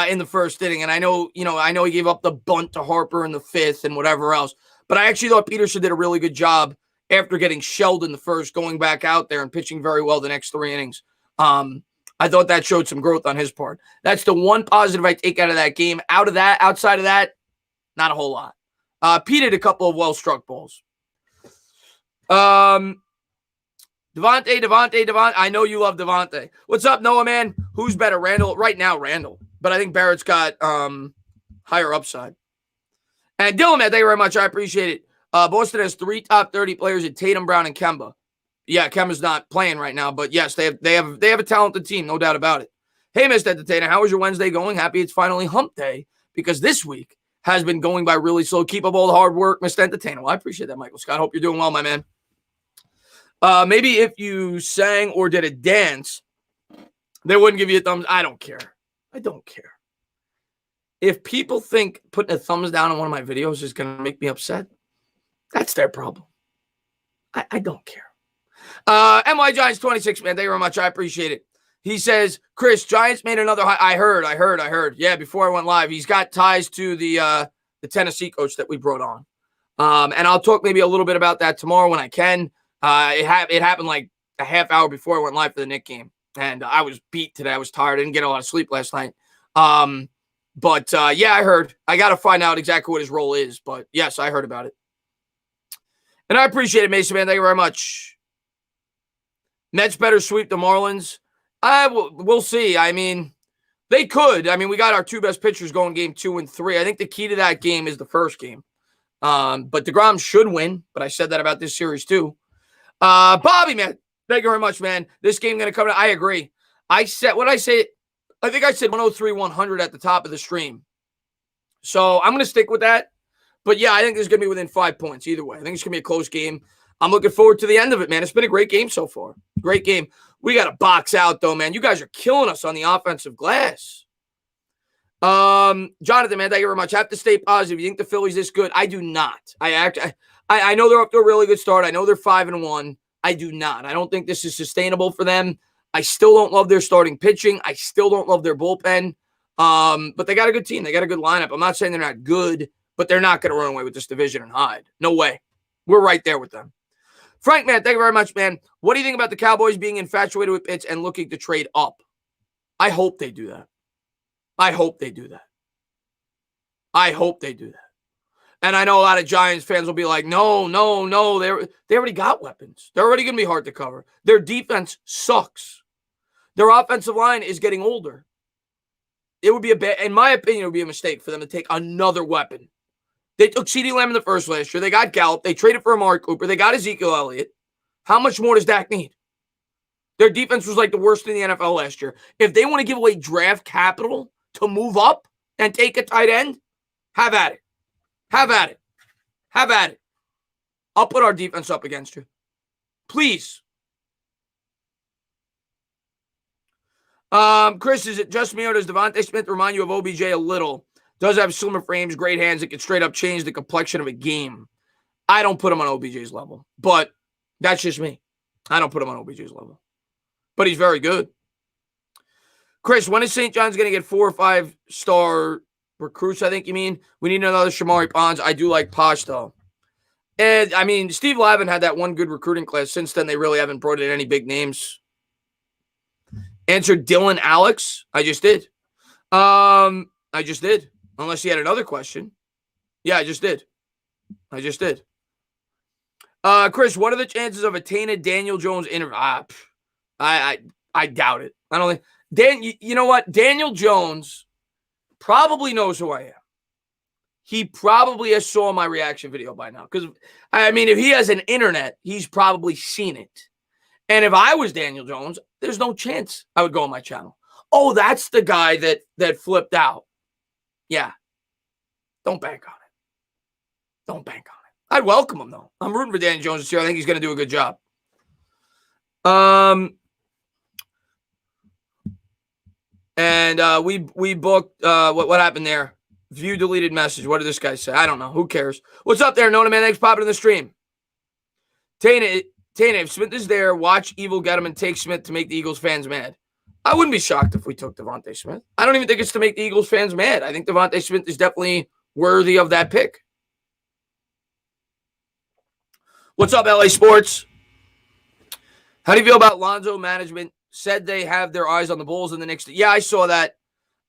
in the first inning. And I know he gave up the bunt to Harper in the 5th and whatever else, but I actually thought Peterson did a really good job after getting shelled in the first, going back out there and pitching very well the next 3 innings. I thought that showed some growth on his part. That's the one positive I take out of that game. Outside of that, not a whole lot. Pete had a couple of well-struck balls. Devontae. I know you love Devontae. What's up, Noah, man? Who's better, Randall? Right now, Randall. But I think Barrett's got higher upside. And Dylan, man, thank you very much. I appreciate it. Boston has 3 top 30 players in Tatum, Brown, and Kemba. Yeah, Kemba's not playing right now, but yes, they have a talented team, no doubt about it. Hey, Mr. Entertainer, how was your Wednesday going? Happy it's finally hump day because this week has been going by really slow. Keep up all the hard work, Mr. Entertainer. Well, I appreciate that, Michael Scott. Hope you're doing well, my man. Maybe if you sang or did a dance, they wouldn't give you a thumbs. I don't care. I don't care. If people think putting a thumbs down on one of my videos is going to make me upset, that's their problem. I don't care. MY Giants 26, man. Thank you very much. I appreciate it. He says, Chris, Giants made another high. I heard. Yeah, before I went live, he's got ties to the Tennessee coach that we brought on. And I'll talk maybe a little bit about that tomorrow when I can. It happened like a half hour before I went live for the Knicks game. And I was beat today. I was tired. I didn't get a lot of sleep last night. But yeah, I heard. I got to find out exactly what his role is. But yes, I heard about it. And I appreciate it, Mason, man. Thank you very much. Mets better sweep the Marlins. We'll see. I mean, they could. I mean, we got our two best pitchers going game 2 and 3. I think the key to that game is the first game. But DeGrom should win. But I said that about this series too. Bobby, man. Thank you very much, man. This game going to come. I agree. I think I said 103, 100 at the top of the stream. So I'm going to stick with that. But yeah, I think this is going to be within 5 points either way. I think it's going to be a close game. I'm looking forward to the end of it, man. It's been a great game so far. Great game. We got to box out, though, man. You guys are killing us on the offensive glass. Jonathan, man, thank you very much. I have to stay positive. You think the Phillies this good? I do not. I know they're up to a really good start. I know they're 5-1. I do not. I don't think this is sustainable for them. I still don't love their starting pitching. I still don't love their bullpen. But they got a good team. They got a good lineup. I'm not saying they're not good, but they're not going to run away with this division and hide. No way. We're right there with them. Frank, man, thank you very much, man. What do you think about the Cowboys being infatuated with Pitts and looking to trade up? I hope they do that. I hope they do that. I hope they do that. And I know a lot of Giants fans will be like, no. They already got weapons. They're already going to be hard to cover. Their defense sucks. Their offensive line is getting older. It would be in my opinion, it would be a mistake for them to take another weapon. They took CeeDee Lamb in the first last year. They got Gallup. They traded for Amari Cooper. They got Ezekiel Elliott. How much more does Dak need? Their defense was like the worst in the NFL last year. If they want to give away draft capital to move up and take a tight end, have at it. Have at it. Have at it. I'll put our defense up against you. Please. Chris, is it just me or does Devontae Smith remind you of OBJ a little? Does have slimmer frames, great hands that can straight up change the complexion of a game. I don't put him on OBJ's level, but that's just me. I don't put him on OBJ's level, but he's very good. Chris, when is St. John's going to get 4 or 5-star recruits? I think you mean we need another Shamari Bonds. I do like Posh though. And I mean, Steve Lavin had that one good recruiting class. Since then, they really haven't brought in any big names. Answered Dylan Alex. I just did. Unless he had another question. Yeah, I just did. Chris, what are the chances of a tainted Daniel Jones interview? I doubt it. I don't think. You know what? Daniel Jones probably knows who I am. He probably has saw my reaction video by now. Because, I mean, if he has an internet, he's probably seen it. And if I was Daniel Jones, there's no chance I would go on my channel. Oh, that's the guy that flipped out. Yeah. Don't bank on it. Don't bank on it. I'd welcome him, though. I'm rooting for Daniel Jones this year. I think he's going to do a good job. And we booked what happened there? View deleted message. What did this guy say? I don't know. Who cares? What's up there, Nona, man? Thanks for popping in the stream. Tana, if Smith is there, watch Evil get him and take Smith to make the Eagles fans mad. I wouldn't be shocked if we took Devontae Smith. I don't even think it's to make the Eagles fans mad. I think Devontae Smith is definitely worthy of that pick. What's up, LA Sports? How do you feel about Lonzo management? Said they have their eyes on the Bulls in the Knicks. Yeah, I saw that.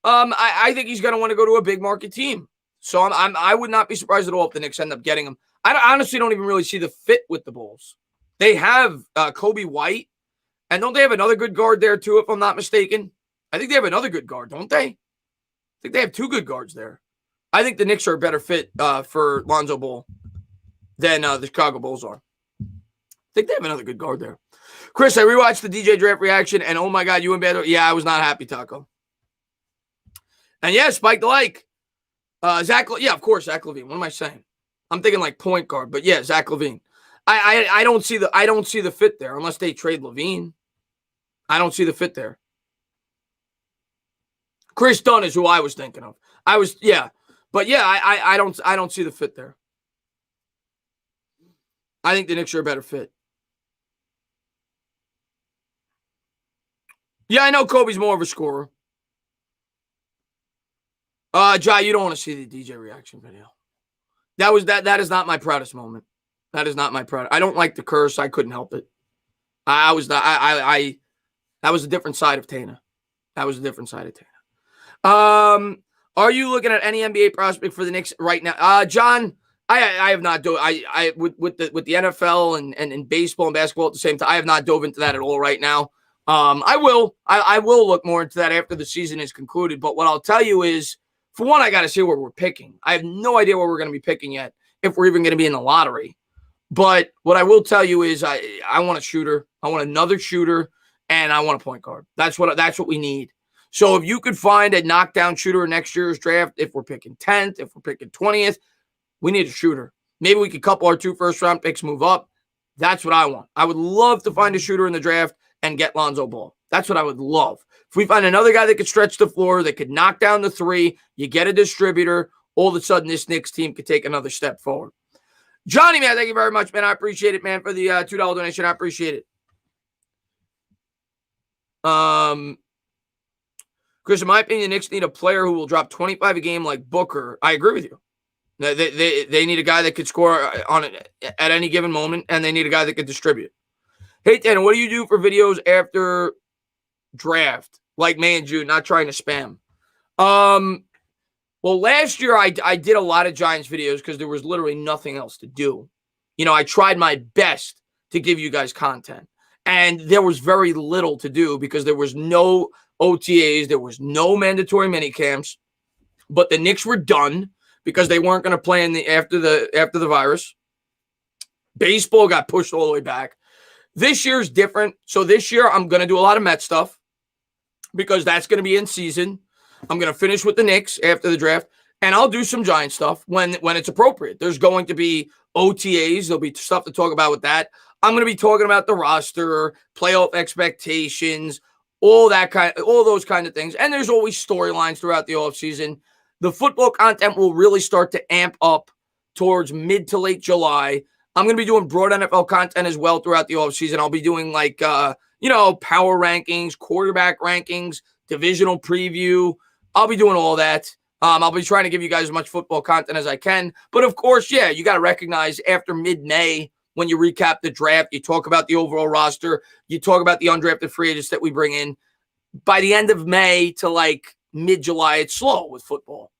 I think he's going to want to go to a big market team. So I would not be surprised at all if the Knicks end up getting him. I honestly don't even really see the fit with the Bulls. They have Kobe White. And don't they have another good guard there, too, if I'm not mistaken? I think they have another good guard, don't they? I think they have 2 good guards there. I think the Knicks are a better fit for Lonzo Ball than the Chicago Bulls are. I think they have another good guard there. Chris, I rewatched the DJ Draft reaction, and oh, my God, you and Beto. Yeah, I was not happy, Taco. And yeah, Spike the like. Yeah, of course, Zach LaVine. What am I saying? I'm thinking like point guard, but yeah, Zach LaVine. I don't see the fit there unless they trade LaVine. I don't see the fit there. Chris Dunn is who I was thinking of. But yeah, I don't see the fit there. I think the Knicks are a better fit. Yeah, I know Kobe's more of a scorer. Jai, you don't want to see the DJ reaction video. That is not my proudest moment. That is not my proud. I don't like the curse. I couldn't help it. That was a different side of Tana. That was a different side of Tana. Are you looking at any NBA prospect for the Knicks right now? John, I have not dove. With the NFL and baseball and basketball at the same time, I have not dove into that at all right now. I will. I will look more into that after the season is concluded. But what I'll tell you is, for one, I got to see where we're picking. I have no idea where we're going to be picking yet, if we're even going to be in the lottery. But what I will tell you is, I want a shooter. I want another shooter, and I want a point guard. That's what we need. So if you could find a knockdown shooter in next year's draft, if we're picking 10th, if we're picking 20th, we need a shooter. Maybe we could couple our 2 first-round picks, move up. That's what I want. I would love to find a shooter in the draft and get Lonzo Ball. That's what I would love. If we find another guy that could stretch the floor, that could knock down the three, you get a distributor, all of a sudden this Knicks team could take another step forward. Johnny, man, thank you very much, man. I appreciate it, man, for the $2 donation. I appreciate it. Chris, in my opinion, the Knicks need a player who will drop 25 a game like Booker. I agree with you. They need a guy that could score at any given moment, and they need a guy that could distribute. Hey, Tanner, what do you do for videos after draft? Like May and June, not trying to spam. Well, last year I did a lot of Giants videos because there was literally nothing else to do. I tried my best to give you guys content. And there was very little to do because there was no OTAs. There was no mandatory minicamps. But the Knicks were done because they weren't going to play after the virus. Baseball got pushed all the way back. This year's different. So this year I'm going to do a lot of Met stuff because that's going to be in season. I'm going to finish with the Knicks after the draft, and I'll do some Giant stuff when it's appropriate. There's going to be OTAs. There'll be stuff to talk about with that. I'm going to be talking about the roster, playoff expectations, all those kind of things. And there's always storylines throughout the offseason. The football content will really start to amp up towards mid to late July. I'm going to be doing broad NFL content as well throughout the offseason. I'll be doing power rankings, quarterback rankings, divisional preview. I'll be doing all that. I'll be trying to give you guys as much football content as I can. But of course, yeah, you got to recognize after mid-May, when you recap the draft, you talk about the overall roster, you talk about the undrafted free agents that we bring in. By the end of May to like mid-July, it's slow with football.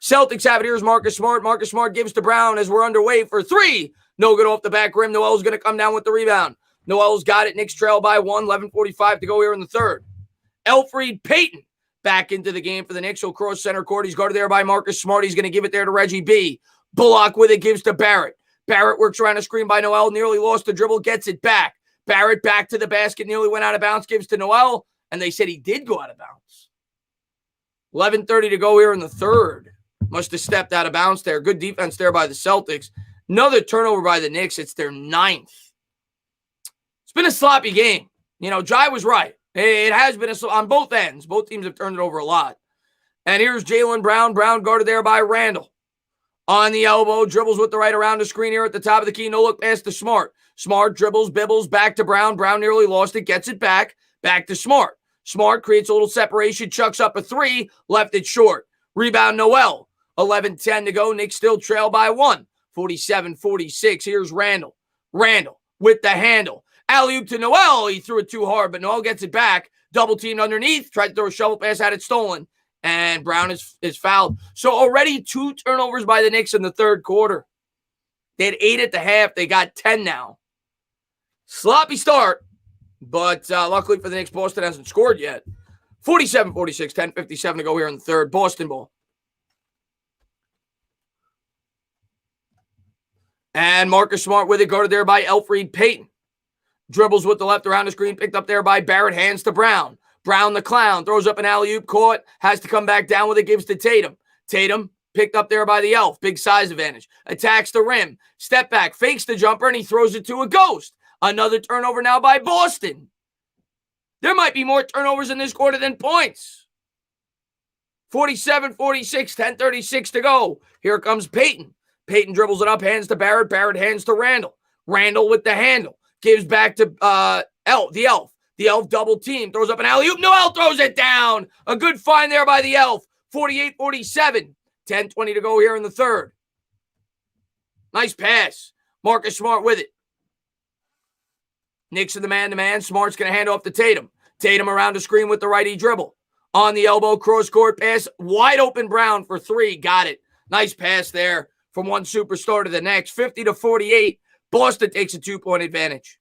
Celtics have it. Here's Marcus Smart. Marcus Smart gives to Brown as we're underway for 3. No good off the back rim. Noel's going to come down with the rebound. Noel's got it. Knicks trail by 1. 11:45 to go here in the third. Elfrid Payton back into the game for the Knicks. He'll cross center court. He's guarded there by Marcus Smart. He's going to give it there to Reggie B. Bullock with it, gives to Barrett. Barrett works around a screen by Noel. Nearly lost the dribble, gets it back. Barrett back to the basket, nearly went out of bounds, gives to Noel. And they said he did go out of bounds. 11:30 to go here in the third. Must have stepped out of bounds there. Good defense there by the Celtics. Another turnover by the Knicks. It's their 9th. It's been a sloppy game. Jai was right. It has been on both ends. Both teams have turned it over a lot. And here's Jaylen Brown. Brown guarded there by Randall. On the elbow, dribbles with the right around the screen here at the top of the key. No look pass to Smart. Smart dribbles, bibbles, back to Brown. Brown nearly lost it, gets it back. Back to Smart. Smart creates a little separation, chucks up a 3, left it short. Rebound Noel. 11:10 to go. Knicks still trail by 1. 47-46. Here's Randall. Randall with the handle. Alley-oop to Noel. He threw it too hard, but Noel gets it back. Double teamed underneath. Tried to throw a shovel pass, had it stolen. And Brown is fouled. So already 2 turnovers by the Knicks in the third quarter. They had 8 at the half. They got 10 now. Sloppy start. But luckily for the Knicks, Boston hasn't scored yet. 47-46. 10:57 to go here in the third. Boston ball. And Marcus Smart with it, guarded there by Elfrid Payton. Dribbles with the left around the screen, picked up there by Barrett, hands to Brown. Brown the clown, throws up an alley-oop, caught, has to come back down with it, gives to Tatum. Tatum Picked up there by the Elf. Big size advantage. Attacks the rim. Step back. Fakes the jumper, and he throws it to a ghost. Another turnover now by Boston. There might be more turnovers in this quarter than points. 47-46, 10:36 to go. Here comes Payton. Payton dribbles it up, hands to Barrett. Barrett hands to Randall. Randall with the handle. Gives back to the Elf. The Elf double team. Throws up an alley-oop. Noel throws it down. A good find there by the Elf. 48-47. 10:20 to go here in the third. Nice pass. Marcus Smart with it. Knicks in the man-to-man. Smart's going to hand off to Tatum. Tatum around the screen with the righty dribble. On the elbow, cross-court pass. Wide open Brown for three. Got it. Nice pass there from one superstar to the next. 50-48. Boston takes a 2-point advantage.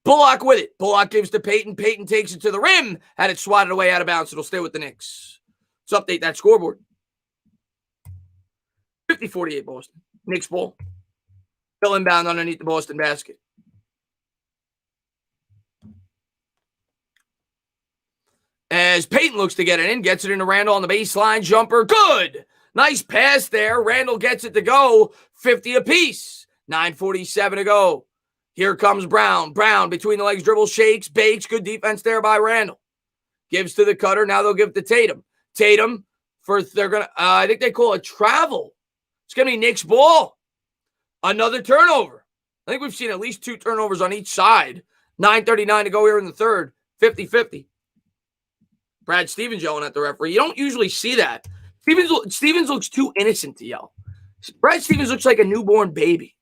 Bullock with it. Bullock gives to Payton. Payton takes it to the rim. Had it swatted away out of bounds. It'll stay with the Knicks. Let's update that scoreboard. 50-48 Boston. Knicks ball. Still inbound underneath the Boston basket. As Payton looks to get it in, gets it into Randall on the baseline. Jumper, good. Nice pass there. Randall gets it to go. 50 apiece. 9:47 to go. Here comes Brown. Brown between the legs, dribble, shakes, bakes. Good defense there by Randall. Gives to the cutter. Now they'll give it to Tatum. Tatum, I think they call it travel. It's going to be Knicks ball. Another turnover. I think we've seen at least 2 turnovers on each side. 9:39 to go here in the third. 50-50. Brad Stevens yelling at the referee. You don't usually see that. Stevens looks too innocent to yell. Brad Stevens looks like a newborn baby.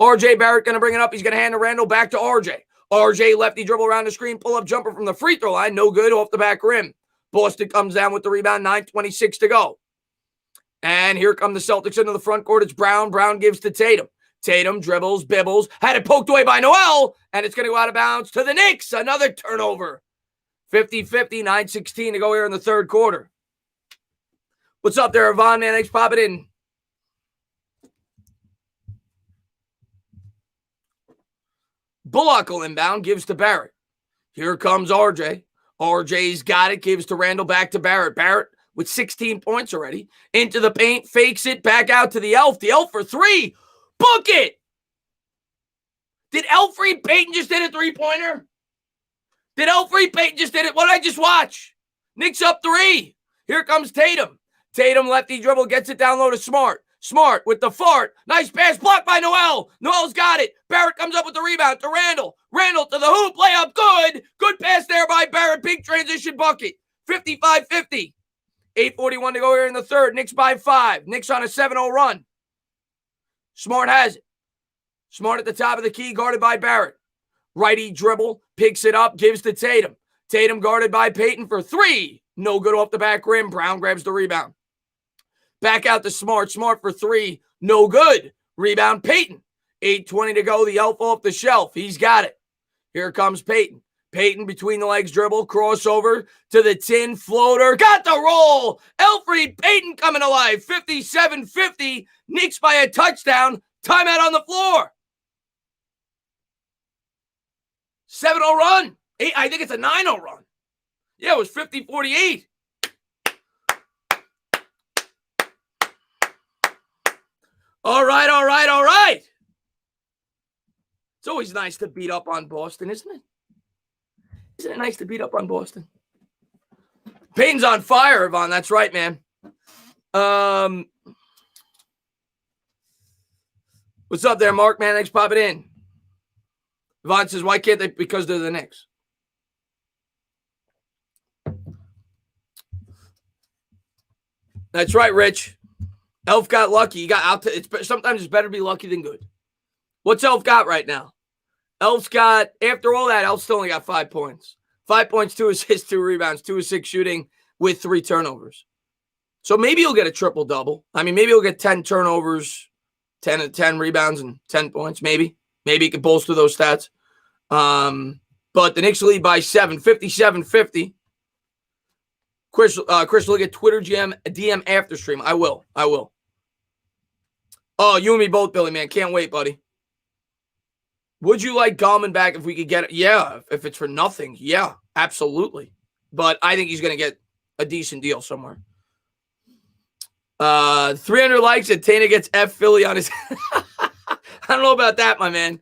RJ Barrett going to bring it up. He's going to hand to Randall back to RJ. RJ lefty dribble around the screen. Pull up jumper from the free throw line. No good off the back rim. Boston comes down with the rebound. 9:26 to go. And here come the Celtics into the front court. It's Brown. Brown gives to Tatum. Tatum dribbles, bibbles. Had it poked away by Noel. And it's going to go out of bounds to the Knicks. Another turnover. 50-50, 9:16 to go here in the third quarter. What's up there, Yvonne? Man, thanks for popping in. Bullock will inbound, gives to Barrett. Here comes RJ. RJ's got it, gives to Randall, back to Barrett. Barrett with 16 points already. Into the paint, fakes it, back out to the Elf. The Elf for three. Book it! Did Elfrid Payton just hit a three-pointer? Did Elfrid Payton just hit it? What did I just watch? Knicks up 3. Here comes Tatum. Tatum lefty dribble, gets it down low to Smart. Smart with the fart. Nice pass blocked by Noel. Noel's got it. Barrett comes up with the rebound to Randall. Randall to the hoop. Layup good. Good pass there by Barrett. Big transition bucket. 55-50. 8:41 to go here in the third. Knicks by 5. Knicks on a 7-0 run. Smart has it. Smart at the top of the key, guarded by Barrett. Righty dribble, picks it up, gives to Tatum. Tatum guarded by Payton for 3. No good off the back rim. Brown grabs the rebound. Back out to Smart. Smart for 3. No good. Rebound Payton. 8:20 to go. The Elf off the shelf. He's got it. Here comes Payton. Payton between the legs dribble. Crossover to the tin floater. Got the roll. Elfrid Payton coming alive. 57-50. Knicks by a touchdown. Timeout on the floor. 7-0 run. I think it's a 9-0 run. Yeah, it was 50-48. All right. It's always nice to beat up on Boston, isn't it? Isn't it nice to beat up on Boston? Payton's on fire, Yvonne. That's right, man. What's up there, Mark? Man, thanks for popping in. Yvonne says, why can't they? Because they're the Knicks. That's right, Rich. Elf got lucky. He got out. Sometimes it's better to be lucky than good. What's Elf got right now? Elf's got, after all that, Elf still only got 5 points. 5 points, 2 assists, 2 rebounds, 2 of 6 shooting with 3 turnovers. So maybe he'll get a triple-double. I mean, maybe he'll get 10 turnovers, 10 rebounds, and 10 points. Maybe he can bolster those stats. But the Knicks lead by 7, 57-50. Chris, look at Twitter DM after stream. I will. Oh, you and me both, Billy, man. Can't wait, buddy. Would you like Gallman back if we could get it? Yeah, if it's for nothing. Yeah, absolutely. But I think he's going to get a decent deal somewhere. 300 likes and Tana gets F Philly on his. I don't know about that, my man.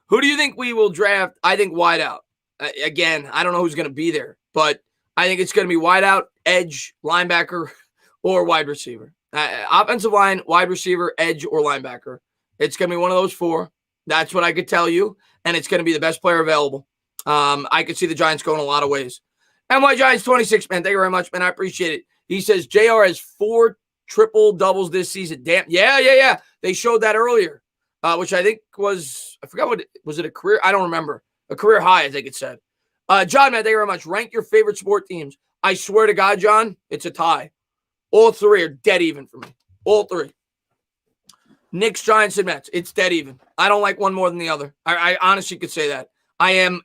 Who do you think we will draft? I think wideout. Again, I don't know who's going to be there, but I think it's going to be wideout, edge, linebacker, or wide receiver. Offensive line, wide receiver, edge, or linebacker. It's going to be one of those four. That's what I could tell you, and it's going to be the best player available. I could see the Giants going a lot of ways. NY Giants 26, man. Thank you very much, man. I appreciate it. He says JR has 4 triple doubles this season. Damn. Yeah. They showed that earlier, which I think was, I forgot was it a career? I don't remember. A career high, I think it said. John, man, thank you very much. Rank your favorite sport teams. I swear to God, John, it's a tie. All 3 are dead even for me. All 3. Knicks, Giants, and Mets. It's dead even. I don't like one more than the other. I honestly could say that. I am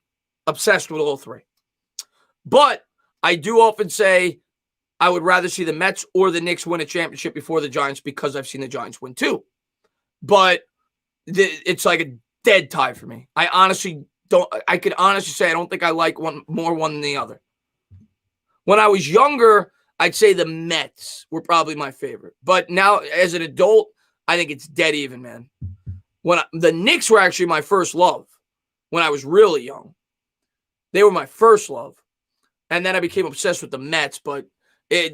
obsessed with all 3. But I do often say I would rather see the Mets or the Knicks win a championship before the Giants because I've seen the Giants win too. But it's like a dead tie for me. I could honestly say I don't think I like one than the other. When I was younger, I'd say the Mets were probably my favorite. But now as an adult, I think it's dead even, man. The Knicks were actually my first love when I was really young. They were my first love. And then I became obsessed with the Mets, and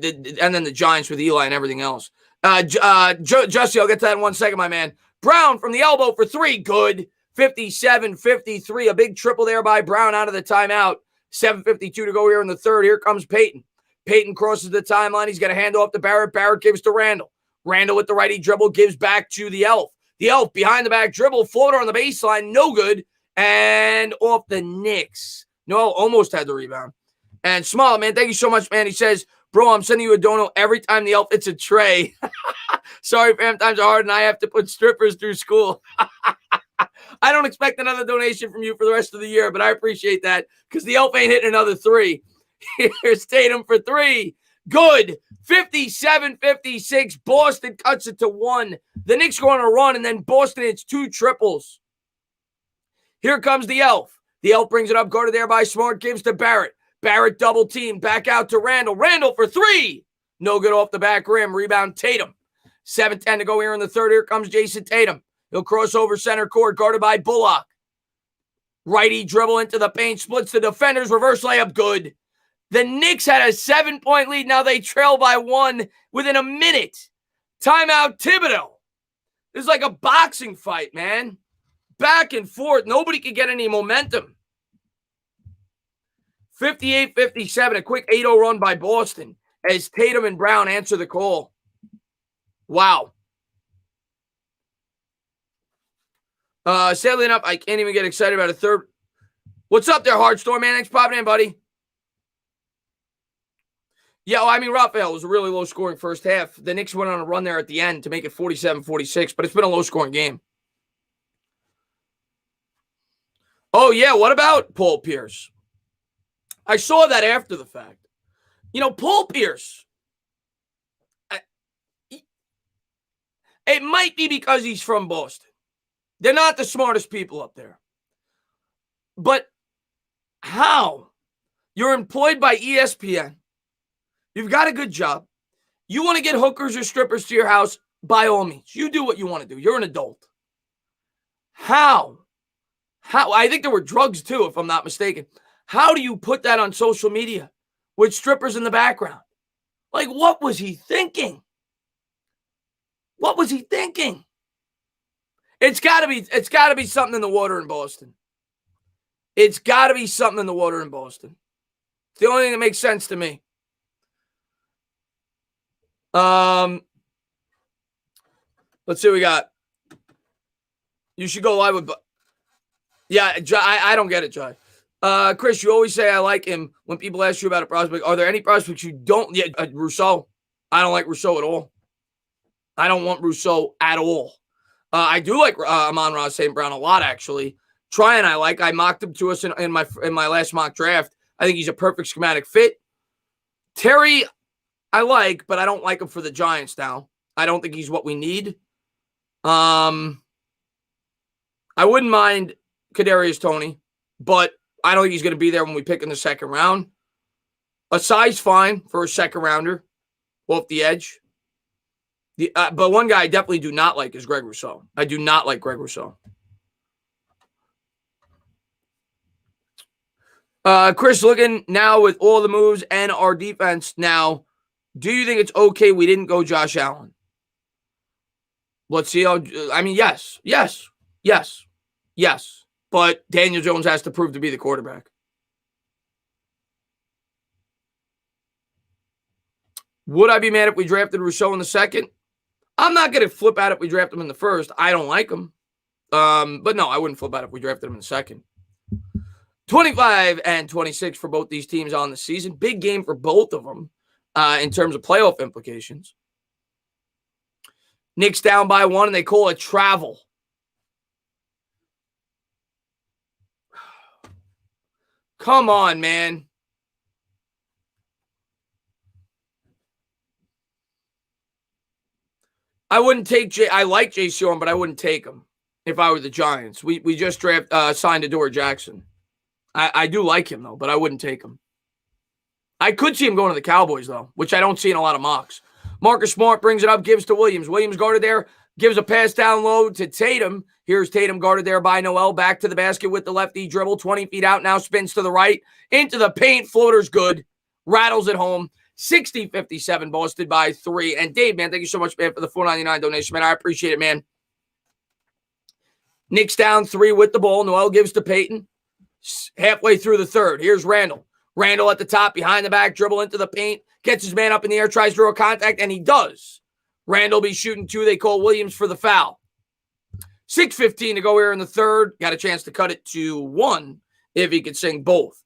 then the Giants with Eli and everything else. Jussie, I'll get to that in 1 second, my man. Brown from the elbow for 3. Good. 57-53. A big triple there by Brown out of the timeout. 7:52 to go here in the third. Here comes Peyton. Peyton crosses the timeline. He's got a hand off to Barrett. Barrett gives to Randall. Randall with the righty dribble gives back to the Elf. The Elf behind the back dribble. Floater on the baseline. No good. And off the Knicks. No, almost had the rebound. And Small, man, thank you so much, man. He says, bro, I'm sending you a dono every time the Elf hits a tray. Sorry, fam, times are hard, and I have to put strippers through school. I don't expect another donation from you for the rest of the year, but I appreciate that because the Elf ain't hitting another 3. Here's Tatum for 3. Good. 57-56. Boston cuts it to 1. The Knicks go on a run, and then Boston hits 2 triples. Here comes the Elf. The Elf brings it up, guarded there by Smart, gives to Barrett. Barrett double team, back out to Randall. Randall for 3. No good off the back rim. Rebound Tatum. 7:10 to go here in the third. Here comes Jason Tatum. He'll cross over center court, guarded by Bullock. Righty dribble into the paint, splits the defenders, reverse layup, good. The Knicks had a 7-point lead. Now they trail by 1 within a minute. Timeout Thibodeau. This is like a boxing fight, man. Back and forth. Nobody could get any momentum. 58-57, a quick 8-0 run by Boston as Tatum and Brown answer the call. Wow. Sadly enough, I can't even get excited about a third. What's up there, Hardstorm, man? Thanks for popping in, buddy. Yeah, well, I mean, Raphael was a really low-scoring first half. The Knicks went on a run there at the end to make it 47-46, but it's been a low-scoring game. Oh, yeah, what about Paul Pierce? I saw that after the fact. You know, Paul Pierce, it might be because he's from Boston. They're not the smartest people up there. But how? You're employed by ESPN. You've got a good job. You want to get hookers or strippers to your house, by all means. You do what you want to do. You're an adult. How? I think there were drugs too, if I'm not mistaken. How do you put that on social media with strippers in the background? Like, what was he thinking? What was he thinking? It's got to be something in the water in Boston. It's got to be something in the water in Boston. It's the only thing that makes sense to me. Let's see what we got. You should go live with. Yeah, I don't get it, Jai. Chris, you always say I like him when people ask you about a prospect. Are there any prospects you don't? Yeah, Rousseau. I don't like Rousseau at all. I don't want Rousseau at all. I do like Amon-Ra St. Brown a lot, actually. Tryon I like. I mocked him to us in my last mock draft. I think he's a perfect schematic fit. Terry I like, but I don't like him for the Giants now. I don't think he's what we need. I wouldn't mind Kadarius Toney, but I don't think he's going to be there when we pick in the second round. A size fine for a second rounder off the edge. But one guy I definitely do not like is Greg Rousseau. I do not like Greg Rousseau. Chris, looking now with all the moves and our defense now, do you think it's okay we didn't go Josh Allen? Let's see how. I mean, yes. But Daniel Jones has to prove to be the quarterback. Would I be mad if we drafted Rousseau in the second? I'm not going to flip out if we draft him in the first. I don't like him. But no, I wouldn't flip out if we drafted him in the second. 25 and 26 for both these teams on the season. Big game for both of them in terms of playoff implications. Knicks down by 1, and they call it travel. Come on, man. I wouldn't take I like J.C. Horn, but I wouldn't take him if I were the Giants. We just signed Adoree Jackson. I do like him, though, but I wouldn't take him. I could see him going to the Cowboys, though, which I don't see in a lot of mocks. Marcus Smart brings it up, gives to Williams. Williams guarded there, gives a pass down low to Tatum. Here's Tatum guarded there by Noel. Back to the basket with the lefty dribble. 20 feet out now, spins to the right. Into the paint. Floater's good. Rattles it home. 60-57, Boston by 3. And Dave, man, thank you so much, man, for the $4.99 donation, man. I appreciate it, man. Knicks down 3 with the ball. Noel gives to Peyton. Halfway through the third. Here's Randall. Randall at the top, behind the back, dribble into the paint. Gets his man up in the air, tries to draw contact, and he does. Randall be shooting 2. They call Williams for the foul. 6:15 to go here in the third. Got a chance to cut it to 1 if he could sing both.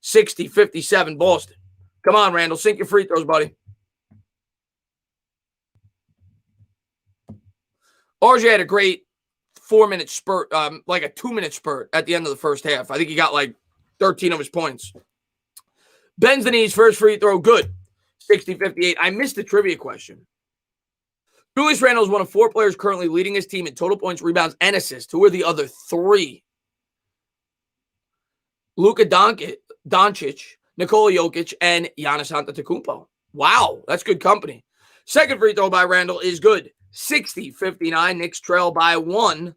60-57 Boston. Come on, Randall. Sink your free throws, buddy. RJ had a great 4-minute spurt, like a 2-minute spurt at the end of the first half. I think he got like 13 of his points. Bends the knees, first free throw, good. 60-58. I missed the trivia question. Julius Randle is one of 4 players currently leading his team in total points, rebounds, and assists. Who are the other 3? Luka Doncic, Nikola Jokic, and Giannis Antetokounmpo. Wow, that's good company. Second free throw by Randle is good. 60-59. Knicks trail by 1.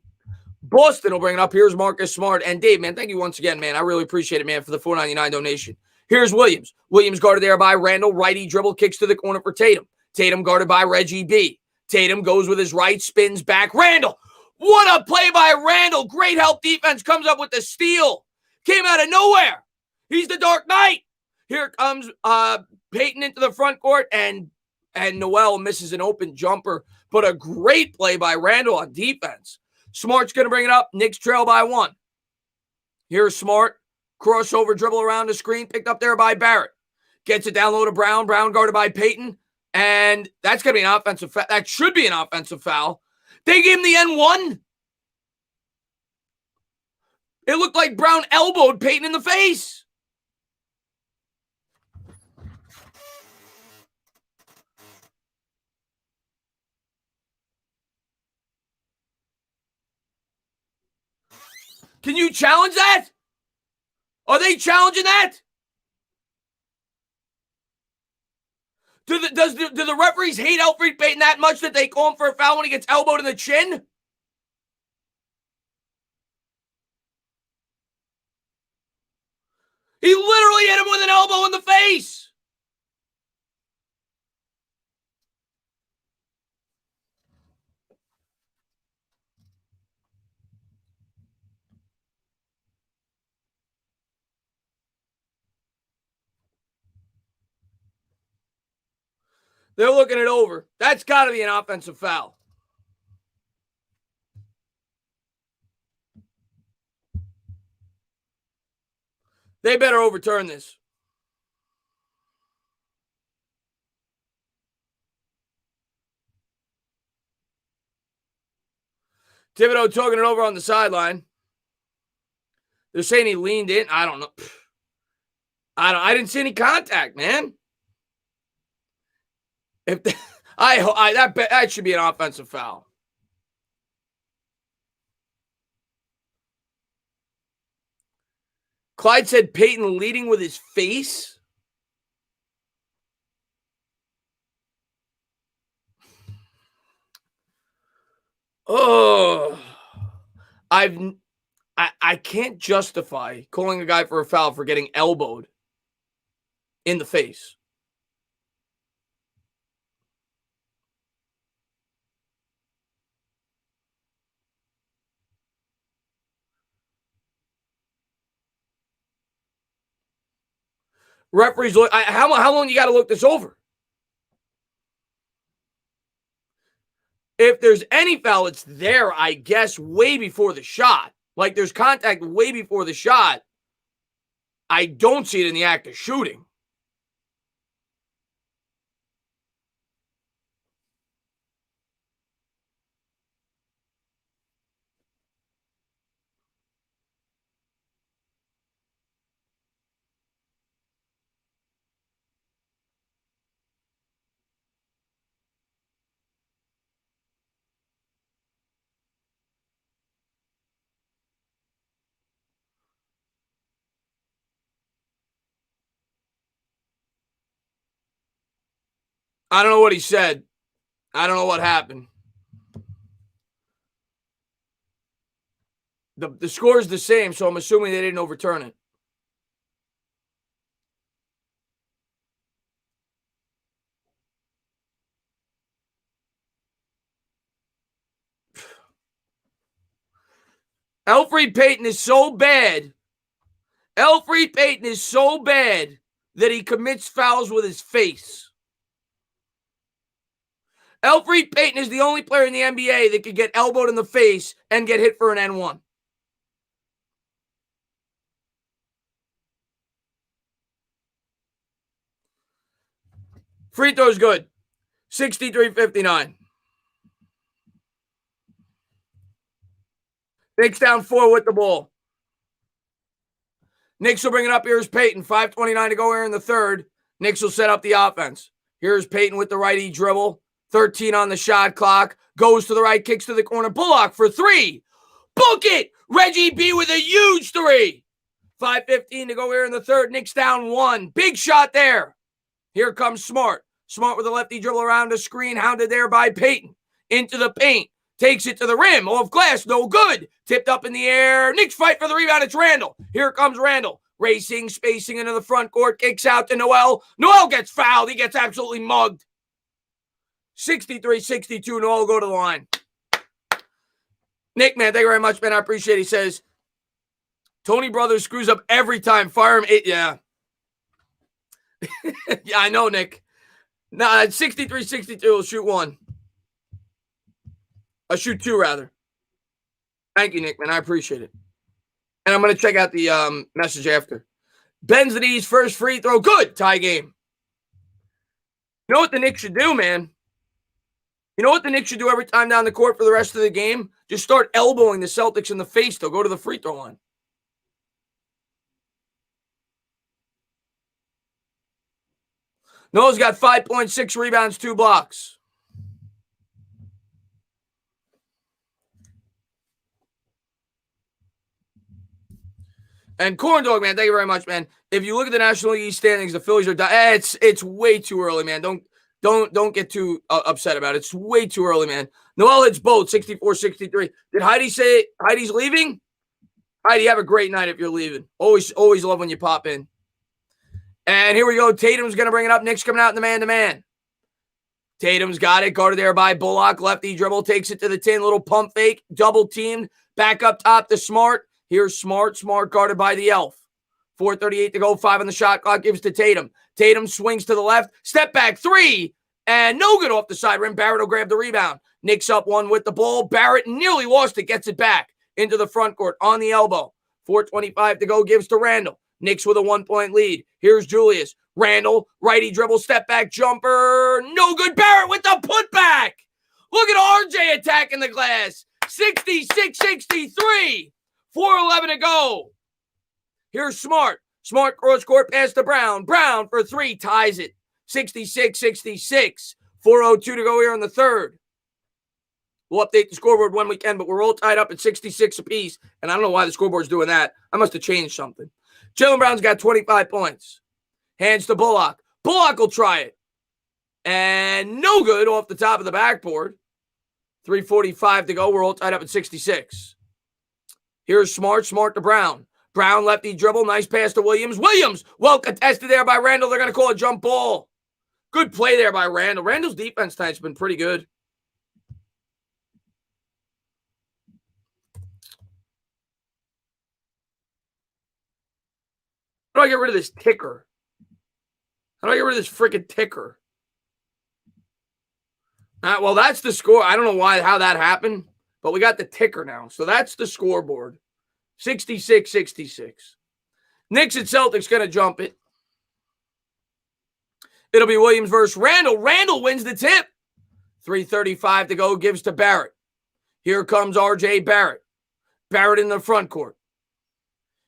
Boston will bring it up. Here's Marcus Smart. And Dave, man, thank you once again, man. I really appreciate it, man, for the $4.99 donation. Here's Williams. Williams guarded there by Randle. Righty dribble, kicks to the corner for Tatum. Tatum guarded by Reggie B. Tatum goes with his right, spins back. Randle. What a play by Randle. Great help defense. Comes up with the steal. Came out of nowhere. He's the Dark Knight. Here comes Peyton into the front court, and Noel misses an open jumper. But a great play by Randle on defense. Smart's going to bring it up. Knicks trail by 1. Here's Smart. Crossover dribble around the screen. Picked up there by Barrett. Gets it down low to Brown. Brown guarded by Peyton. And that's going to be an offensive foul. That should be an offensive foul. They gave him the N1. It looked like Brown elbowed Peyton in the face. Can you challenge that? Are they challenging that? Do the referees hate Elfrid Payton that much that they call him for a foul when he gets elbowed in the chin? He literally hit him with an elbow in the face. They're looking it over. That's got to be an offensive foul. They better overturn this. Thibodeau talking it over on the sideline. They're saying he leaned in. I don't know. I didn't see any contact, man. If that should be an offensive foul. Clyde said Peyton leading with his face. Oh, I can't justify calling a guy for a foul for getting elbowed in the face. Referees, how long you got to look this over? If there's any foul, it's there, I guess, way before the shot. Like there's contact way before the shot. I don't see it in the act of shooting. I don't know what he said. I don't know what happened. The score is the same, so I'm assuming they didn't overturn it. Elfrid Payton is so bad. Elfrid Payton is so bad that he commits fouls with his face. Elfrid Payton is the only player in the NBA that could get elbowed in the face and get hit for an N1. Free throw's good. 63-59. Knicks down 4 with the ball. Knicks will bring it up. Here's Payton. 5:29 to go here in the third. Knicks will set up the offense. Here's Payton with the righty dribble. 13 on the shot clock. Goes to the right, kicks to the corner. Bullock for 3. Book it! Reggie B with a huge 3. 5:15 to go here in the third. Knicks down 1. Big shot there. Here comes Smart. Smart with a lefty dribble around the screen. Hounded there by Payton. Into the paint. Takes it to the rim. Off glass. No good. Tipped up in the air. Knicks fight for the rebound. It's Randall. Here comes Randall. Racing, spacing into the front court. Kicks out to Noel. Noel gets fouled. He gets absolutely mugged. 63-62. Noel go to the line. Nick, man, thank you very much, man. I appreciate it. He says, Tony Brothers screws up every time. Fire him. Yeah. Yeah, I know, Nick. Nah, it's 63-62. We'll shoot 1. I'll shoot 2, rather. Thank you, Nick, man. I appreciate it. And I'm going to check out the message after. Bends the knees, first free throw. Good. Tie game. You know what the Knicks should do, man? You know what the Knicks should do every time down the court for the rest of the game? Just start elbowing the Celtics in the face. They'll go to the free throw line. Noah's got 5.6 rebounds, 2 blocks. And Corn Dog, man, thank you very much, man. If you look at the National League standings, the Phillies are it's way too early, man. Don't get too upset about it. It's way too early, man. Noel hits both, 64-63. Did Heidi say Heidi's leaving? Heidi, have a great night if you're leaving. Always love when you pop in. And here we go. Tatum's going to bring it up. Knicks coming out in the man-to-man. Tatum's got it. Guarded there by Bullock. Lefty dribble. Takes it to the 10. Little pump fake. Double teamed. Back up top to Smart. Here's Smart. Smart guarded by the Elf. 4:38 to go. 5 on the shot clock. Gives to Tatum. Tatum swings to the left. Step back 3. And no good off the side rim. Barrett will grab the rebound. Knicks up 1 with the ball. Barrett nearly lost it. Gets it back into the front court on the elbow. 4:25 to go. Gives to Randall. Knicks with a 1-point lead. Here's Julius. Randall. Righty dribble. Step back jumper. No good. Barrett with the putback. Look at RJ attacking the glass. 66-63. 4:11 to go. Here's Smart. Smart cross court pass to Brown. Brown for 3 ties it. 66-66. 4:02 to go here in the third. We'll update the scoreboard when we can, but we're all tied up at 66 apiece. And I don't know why the scoreboard's doing that. I must have changed something. Jaylen Brown's got 25 points. Hands to Bullock. Bullock will try it. And no good off the top of the backboard. 3:45 to go. We're all tied up at 66. Here's Smart to Brown. Brown lefty dribble. Nice pass to Williams. Williams, well contested there by Randall. They're going to call a jump ball. Good play there by Randall. Randall's defense tonight's been pretty good. How do I get rid of this ticker? How do I get rid of this freaking ticker? Well, that's the score. I don't know how that happened, but we got the ticker now. So that's the scoreboard. 66-66. Knicks and Celtics going to jump it. It'll be Williams versus Randall. Randall wins the tip. 3:35 to go, gives to Barrett. Here comes RJ Barrett. Barrett in the front court.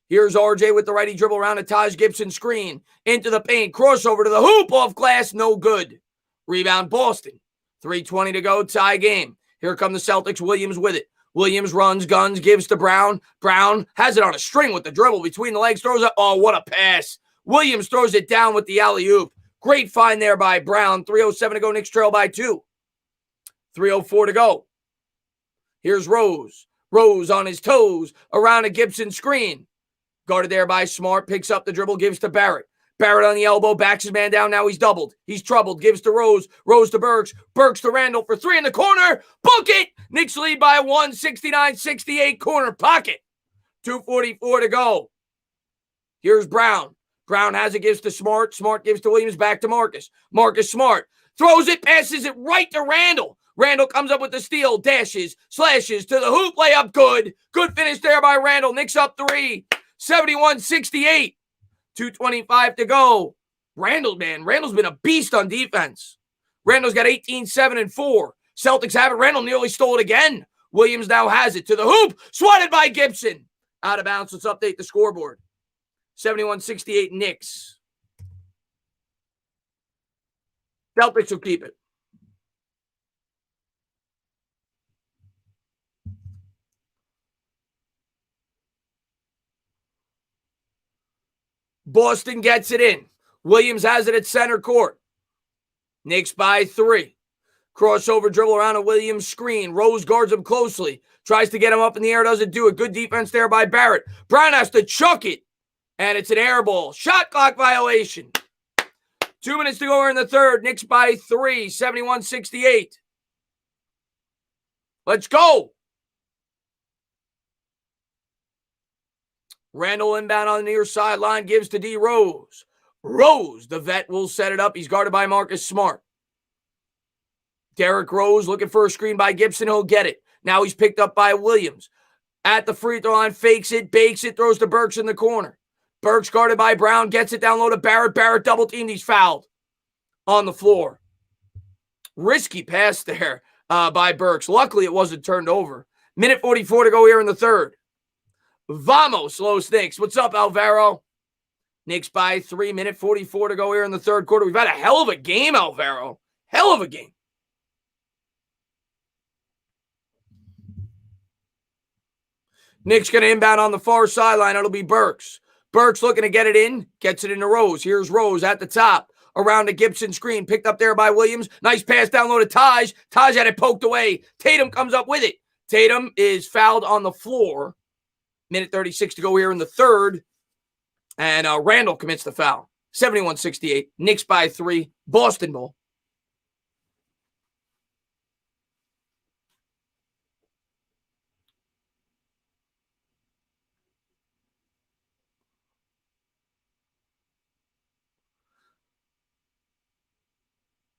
Here's RJ with the righty dribble around a Taj Gibson screen. Into the paint. Crossover to the hoop. Off glass. No good. Rebound Boston. 3:20 to go. Tie game. Here come the Celtics. Williams with it. Williams runs, guns, gives to Brown. Brown has it on a string with the dribble between the legs. Throws it. Oh, what a pass. Williams throws it down with the alley-oop. Great find there by Brown. 3:07 to go. Knicks trail by 2. 3:04 to go. Here's Rose. Rose on his toes. Around a Gibson screen. Guarded there by Smart. Picks up the dribble. Gives to Barrett. Barrett on the elbow. Backs his man down. Now he's doubled. He's troubled. Gives to Rose. Rose to Burks. Burks to Randall for 3 in the corner. Book it. Knicks lead by 1. 69-68. Corner pocket. 2:44 to go. Here's Brown. Brown has it, gives to Smart. Smart gives to Williams, back to Marcus. Marcus Smart throws it, passes it right to Randall. Randall comes up with the steal, dashes, slashes to the hoop, layup good. Good finish there by Randall. Knicks up 3, 71-68. 2:25 to go. Randall's been a beast on defense. Randall's got 18, 7, and 4. Celtics have it. Randall nearly stole it again. Williams now has it to the hoop. Swatted by Gibson. Out of bounds. Let's update the scoreboard. 71-68 Knicks. Celtics will keep it. Boston gets it in. Williams has it at center court. Knicks by 3. Crossover dribble around a Williams screen. Rose guards him closely. Tries to get him up in the air. Doesn't do it. Good defense there by Barrett. Brown has to chuck it. And it's an air ball. Shot clock violation. 2 minutes to go in the third. Knicks by 3. 71-68. Let's go. Randall inbound on the near sideline. Gives to D. Rose. Rose, the vet, will set it up. He's guarded by Marcus Smart. Derrick Rose looking for a screen by Gibson. He'll get it. Now he's picked up by Williams. At the free throw line, fakes it, bakes it, throws to Burks in the corner. Burks guarded by Brown, gets it down low to Barrett. Barrett double teamed. He's fouled on the floor. Risky pass there by Burks. Luckily, it wasn't turned over. Minute 44 to go here in the third. Vamos, Los Knicks. What's up, Alvaro? Knicks by 3. Minute 44 to go here in the third quarter. We've had a hell of a game, Alvaro. Hell of a game. Knicks going to inbound on the far sideline. It'll be Burks. Burks looking to get it in. Gets it into Rose. Here's Rose at the top. Around the Gibson screen. Picked up there by Williams. Nice pass down low to Taj. Taj had it poked away. Tatum comes up with it. Tatum is fouled on the floor. Minute 36 to go here in the third. And Randall commits the foul. 71-68. Knicks by 3. Boston ball.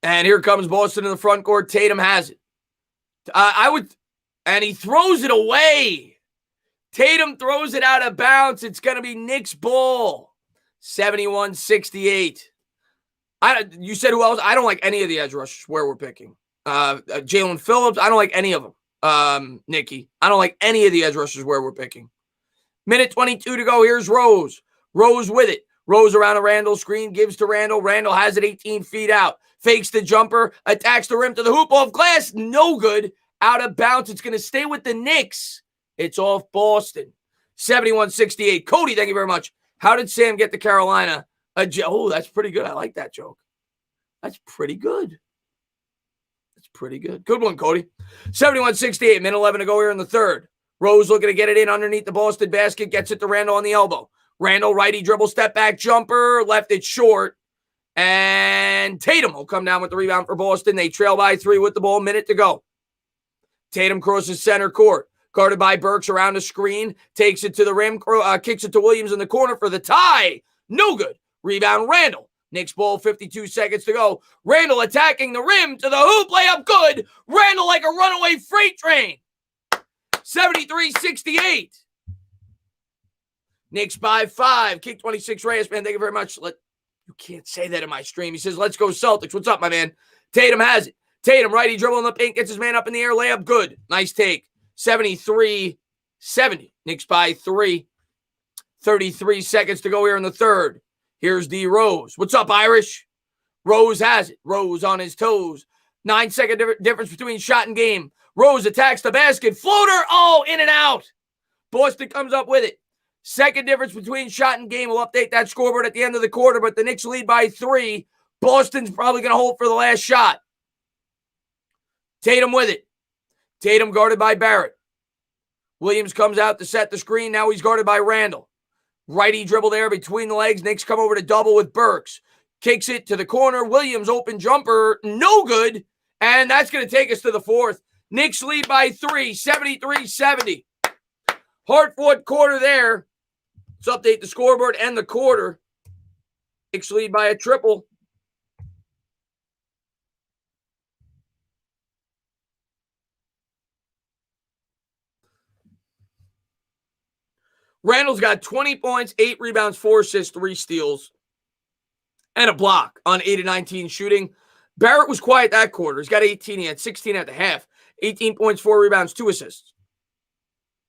And here comes Boston in the front court. Tatum has it. And he throws it away. Tatum throws it out of bounds. It's going to be Knicks ball. 71-68. You said who else? I don't like any of the edge rushers where we're picking. Jalen Phillips, I don't like any of them. Nikki, I don't like any of the edge rushers where we're picking. Minute 22 to go. Here's Rose. Rose with it. Rose around a Randall screen, gives to Randall. Randall has it 18 feet out. Fakes the jumper, attacks the rim to the hoop, off glass. No good. Out of bounds. It's going to stay with the Knicks. It's off Boston. 71-68. Cody, thank you very much. How did Sam get to Carolina? Oh, that's pretty good. I like that joke. That's pretty good. That's pretty good. Good one, Cody. 71-68, minute 11 to go here in the third. Rose looking to get it in underneath the Boston basket, gets it to Randall on the elbow. Randall, righty dribble, step back jumper, left it short. And Tatum will come down with the rebound for Boston. They trail by 3 with the ball, minute to go. Tatum crosses center court. Guarded by Burks around the screen. Takes it to the rim, kicks it to Williams in the corner for the tie. No good. Rebound, Randall. Knicks ball, 52 seconds to go. Randall attacking the rim to the hoop, layup good. Randall like a runaway freight train. 73-68. Knicks by 5. Kick 26, Reyes, man. Thank you very much. You can't say that in my stream. He says, let's go Celtics. What's up, my man? Tatum has it. Tatum, righty, dribble in the paint, gets his man up in the air, layup good. Nice take. 73-70. Knicks by 3. 33 seconds to go here in the third. Here's D. Rose. What's up, Irish? Rose has it. Rose on his toes. 9-second difference between shot and game. Rose attacks the basket. Floater. Oh, in and out. Boston comes up with it. Second difference between shot and game. We'll update that scoreboard at the end of the quarter, but the Knicks lead by 3. Boston's probably going to hold for the last shot. Tatum with it. Tatum guarded by Barrett. Williams comes out to set the screen. Now he's guarded by Randall. Righty dribble there between the legs. Knicks come over to double with Burks. Kicks it to the corner. Williams open jumper. No good. And that's going to take us to the fourth. Knicks lead by 3. 73-70. Hard-fought quarter there. Let's update the scoreboard and the quarter. Knicks lead by a triple. Randall's got 20 points, 8 rebounds, 4 assists, 3 steals, and a block on 8 of 19 shooting. Barrett was quiet that quarter. He's got 18. He had 16 at the half. 18 points, 4 rebounds, 2 assists.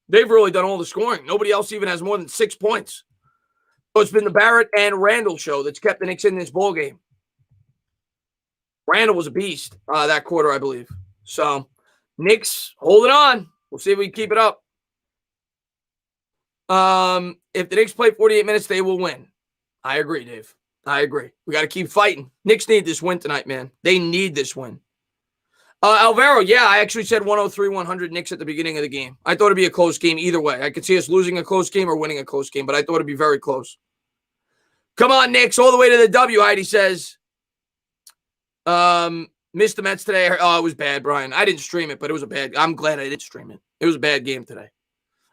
They've really done all the scoring. Nobody else even has more than 6 points. So it's been the Barrett and Randall show that's kept the Knicks in this ball game. Randall was a beast that quarter, I believe. So Knicks holding on. We'll see if we can keep it up. If the Knicks play 48 minutes, they will win. I agree, Dave. I agree. We got to keep fighting. Knicks need this win tonight, man. They need this win. Alvaro, yeah, I actually said 103-100 Knicks at the beginning of the game. I thought it'd be a close game either way. I could see us losing a close game or winning a close game, but I thought it'd be very close. Come on, Knicks, all the way to the W, Heidi says. Missed the Mets today. Oh, it was bad, Brian. I didn't stream it, but it was a bad. I'm glad I didn't stream it. It was a bad game today.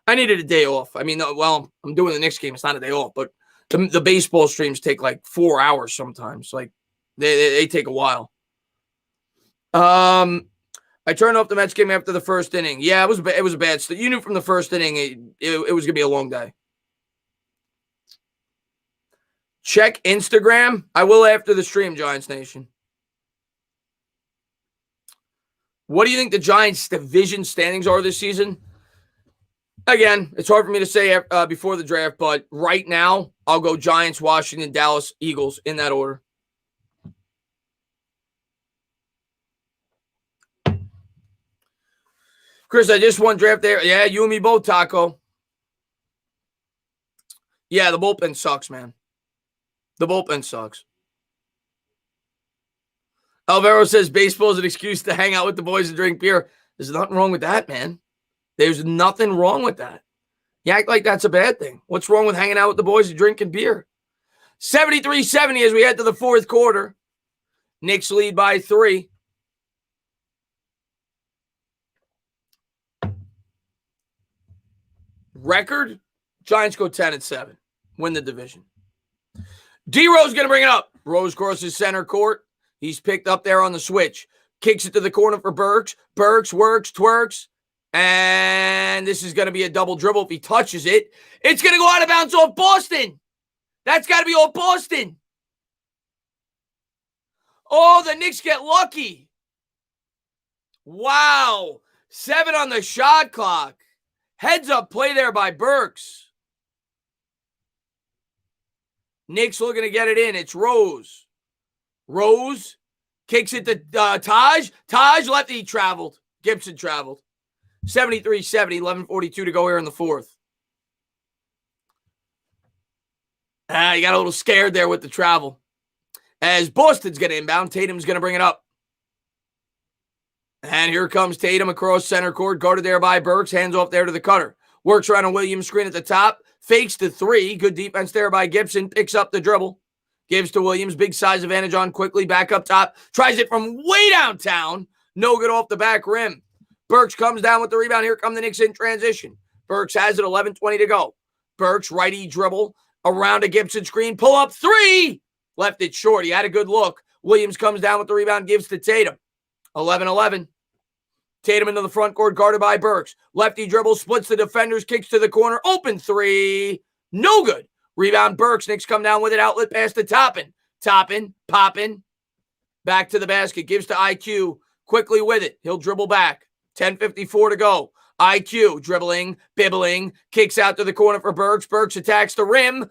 I needed a day off. I mean, well, I'm doing the Knicks game. It's not a day off, but the baseball streams take like 4 hours sometimes. Like they take a while. I turned off the Mets game after the first inning. Yeah, it was a bad. You knew from the first inning it was gonna be a long day. Check Instagram. I will after the stream, Giants Nation. What do you think the Giants' division standings are this season? Again, it's hard for me to say before the draft, but right now, I'll go Giants, Washington, Dallas, Eagles in that order. Chris, I just won draft there. Yeah, you and me both, Taco. Yeah, the bullpen sucks, man. The bullpen sucks. Alvaro says baseball is an excuse to hang out with the boys and drink beer. There's nothing wrong with that, man. There's nothing wrong with that. You act like that's a bad thing. What's wrong with hanging out with the boys and drinking beer? 73-70 as we head to the fourth quarter. Knicks lead by 3. Record, Giants go 10-7. Win the division. D-Rose going to bring it up. Rose crosses center court. He's picked up there on the switch. Kicks it to the corner for Burks. Burks works, twerks. And this is going to be a double dribble if he touches it. It's going to go out of bounds off Boston. That's got to be off Boston. Oh, the Knicks get lucky. Wow. 7 on the shot clock. Heads up play there by Burks. Knicks looking to get it in. It's Rose. Rose kicks it to Taj. Taj lefty traveled. Gibson traveled. 73-70, 11:42 to go here in the fourth. You got a little scared there with the travel. As Boston's going to inbound, Tatum's going to bring it up. And here comes Tatum across center court, guarded there by Burks, hands off there to the cutter. Works around a Williams screen at the top, fakes the three. Good defense there by Gibson, picks up the dribble. Gives to Williams, big size advantage on quickly, back up top. Tries it from way downtown. No good off the back rim. Burks comes down with the rebound. Here come the Knicks in transition. Burks has it, 11:20 to go. Burks, righty dribble, around a Gibson screen. Pull up three. Left it short. He had a good look. Williams comes down with the rebound, gives to Tatum. 11-11. Tatum into the front court, guarded by Burks. Lefty dribble, splits the defenders, kicks to the corner. Open three. No good. Rebound Burks. Knicks come down with it. Outlet pass to Toppin. Toppin, poppin. Back to the basket. Gives to IQ. Quickly with it. He'll dribble back. 10:54 to go. IQ dribbling, bibbling. Kicks out to the corner for Burks. Burks attacks the rim.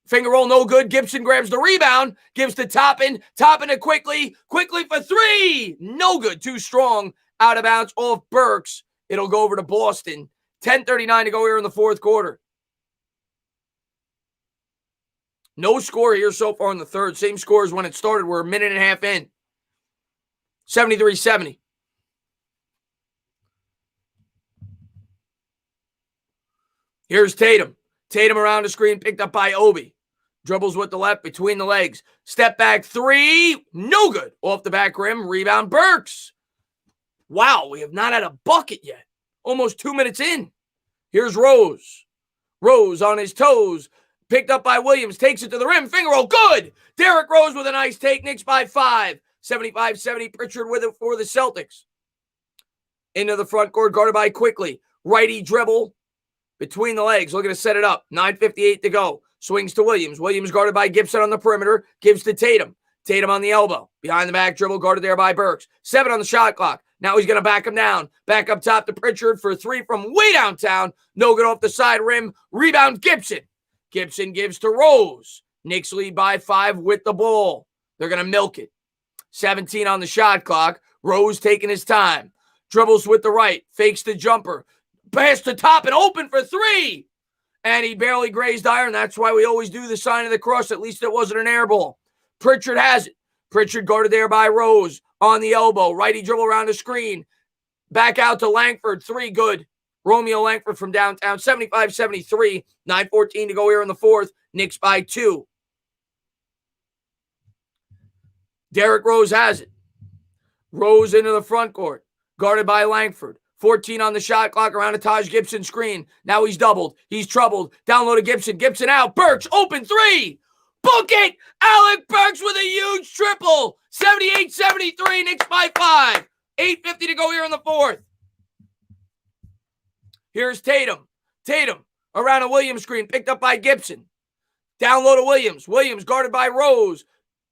Finger roll, no good. Gibson grabs the rebound. Gives to Toppin. Toppin it quickly. Quickly for three. No good. Too strong. Out of bounds off Burks. It'll go over to Boston. 10:39 to go here in the fourth quarter. No score here so far in the third. Same score as when it started. We're a minute and a half in. 73-70. Here's Tatum. Tatum around the screen, picked up by Obi. Dribbles with the left, between the legs. Step back three. No good. Off the back rim. Rebound Burks. Wow, we have not had a bucket yet. Almost 2 minutes in. Here's Rose. Rose on his toes. Picked up by Williams. Takes it to the rim. Finger roll. Good. Derrick Rose with a nice take. Knicks by 5. 75-70. Pritchard with it for the Celtics. Into the front court. Guarded by Quickly. Righty dribble. Between the legs. Looking to set it up. 9:58 to go. Swings to Williams. Williams guarded by Gibson on the perimeter. Gives to Tatum. Tatum on the elbow. Behind the back dribble. Guarded there by Burks. 7 on the shot clock. Now he's going to back him down. Back up top to Pritchard for three from way downtown. No good off the side rim. Rebound Gibson. Gibson gives to Rose. Knicks lead by 5 with the ball. They're going to milk it. 17 on the shot clock. Rose taking his time. Dribbles with the right. Fakes the jumper. Pass to top and open for three. And he barely grazed iron. That's why we always do the sign of the cross. At least it wasn't an air ball. Pritchard has it. Pritchard guarded there by Rose. On the elbow. Righty dribble around the screen. Back out to Langford. Three good. Romeo Langford from downtown. 75-73. 9:14 to go here in the fourth. Knicks by 2. Derrick Rose has it. Rose into the front court. Guarded by Langford. 14 on the shot clock around a Taj Gibson screen. Now he's doubled. He's troubled. Down low to Gibson. Gibson out. Burks. Open three. Book it. Alec Burks with a huge triple. 78-73. Knicks by 5. 8:50 to go here in the fourth. Here's Tatum. Tatum around a Williams screen. Picked up by Gibson. Down low to Williams. Williams guarded by Rose.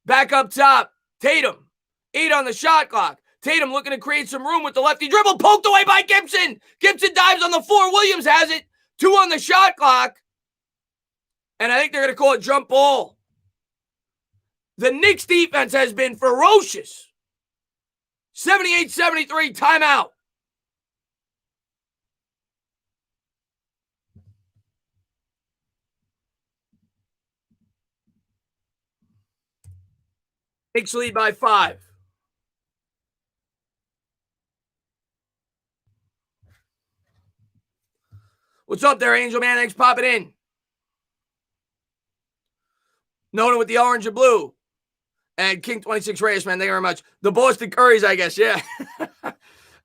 Back up top. Tatum. 8 on the shot clock. Tatum looking to create some room with the lefty dribble. Poked away by Gibson. Gibson dives on the floor. Williams has it. 2 on the shot clock. And I think they're going to call it jump ball. The Knicks defense has been ferocious. 78-73, timeout. Knicks lead by 5. What's up there, Angel Man? Thanks for popping in. Nolan with the orange and blue. And King 26 Reyes, man, thank you very much. The Boston Curries, I guess, yeah.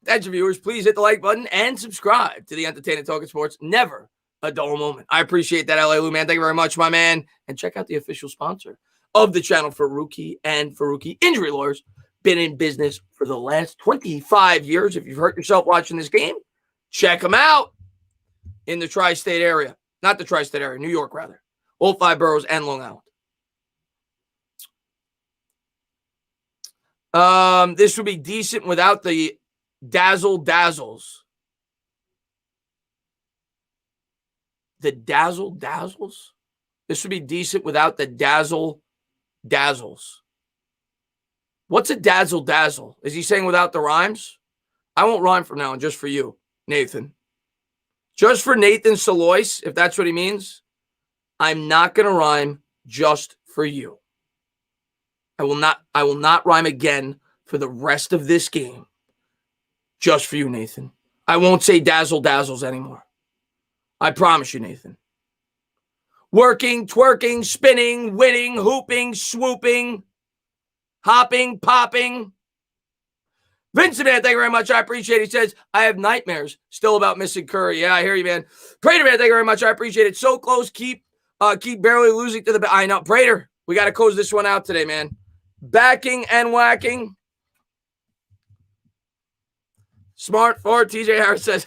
Attention viewers, please hit the like button and subscribe to the Entertainment Talking Sports. Never a dull moment. I appreciate that, LA Lou, man. Thank you very much, my man. And check out the official sponsor of the channel, Faruqi and Faruqi Injury Lawyers. Been in business for the last 25 years. If you've hurt yourself watching this game, check them out in the tri-state area. Not the tri-state area, New York, rather. All 5 boroughs and Long Island. This would be decent without the dazzle dazzles. The dazzle dazzles? This would be decent without the dazzle dazzles. What's a dazzle dazzle? Is he saying without the rhymes? I won't rhyme from now on, just for you, Nathan. Just for Nathan Salois, if that's what he means. I'm not going to rhyme just for you. I will not rhyme again for the rest of this game. just for you, Nathan. I won't say dazzle dazzles anymore. I promise you, Nathan. Working, twerking, spinning, winning, hooping, swooping, hopping, popping. Vincent, man, thank you very much. I appreciate it. He says, I have nightmares still about missing Curry. Yeah, I hear you, man. Prater, man, thank you very much. I appreciate it. So close. Keep barely losing to the... I know. Prater, we got to close this one out today, man. Backing and whacking. Smart forward. TJ Harris says...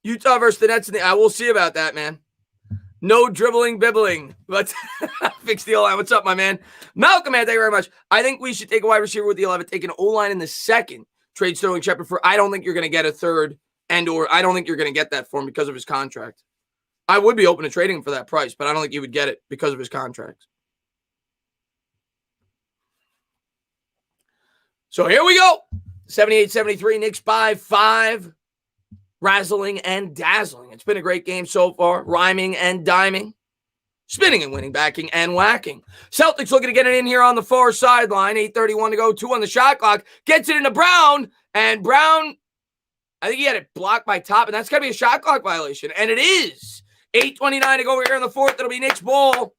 Utah versus the Nets. I will see about that, man. No dribbling, bibbling. But fix the O-line. What's up, my man? Malcolm, man, thank you very much. I think we should take a wide receiver with the 11, take an O-line in the second. Trade Sterling Shepard for. I don't think you're going to get a third, or I don't think you're going to get that for him because of his contract. I would be open to trading him for that price, but I don't think you would get it because of his contract. So here we go. 78-73, Knicks by 5. Razzling and dazzling. It's been a great game so far. Rhyming and diming. Spinning and winning, backing and whacking. Celtics looking to get it in here on the far sideline. 8:31 to go. 2 on the shot clock. Gets it into Brown. And Brown, I think he had it blocked by Top. And that's going to be a shot clock violation. And it is. 8:29 to go here in the fourth. It'll be Knicks ball.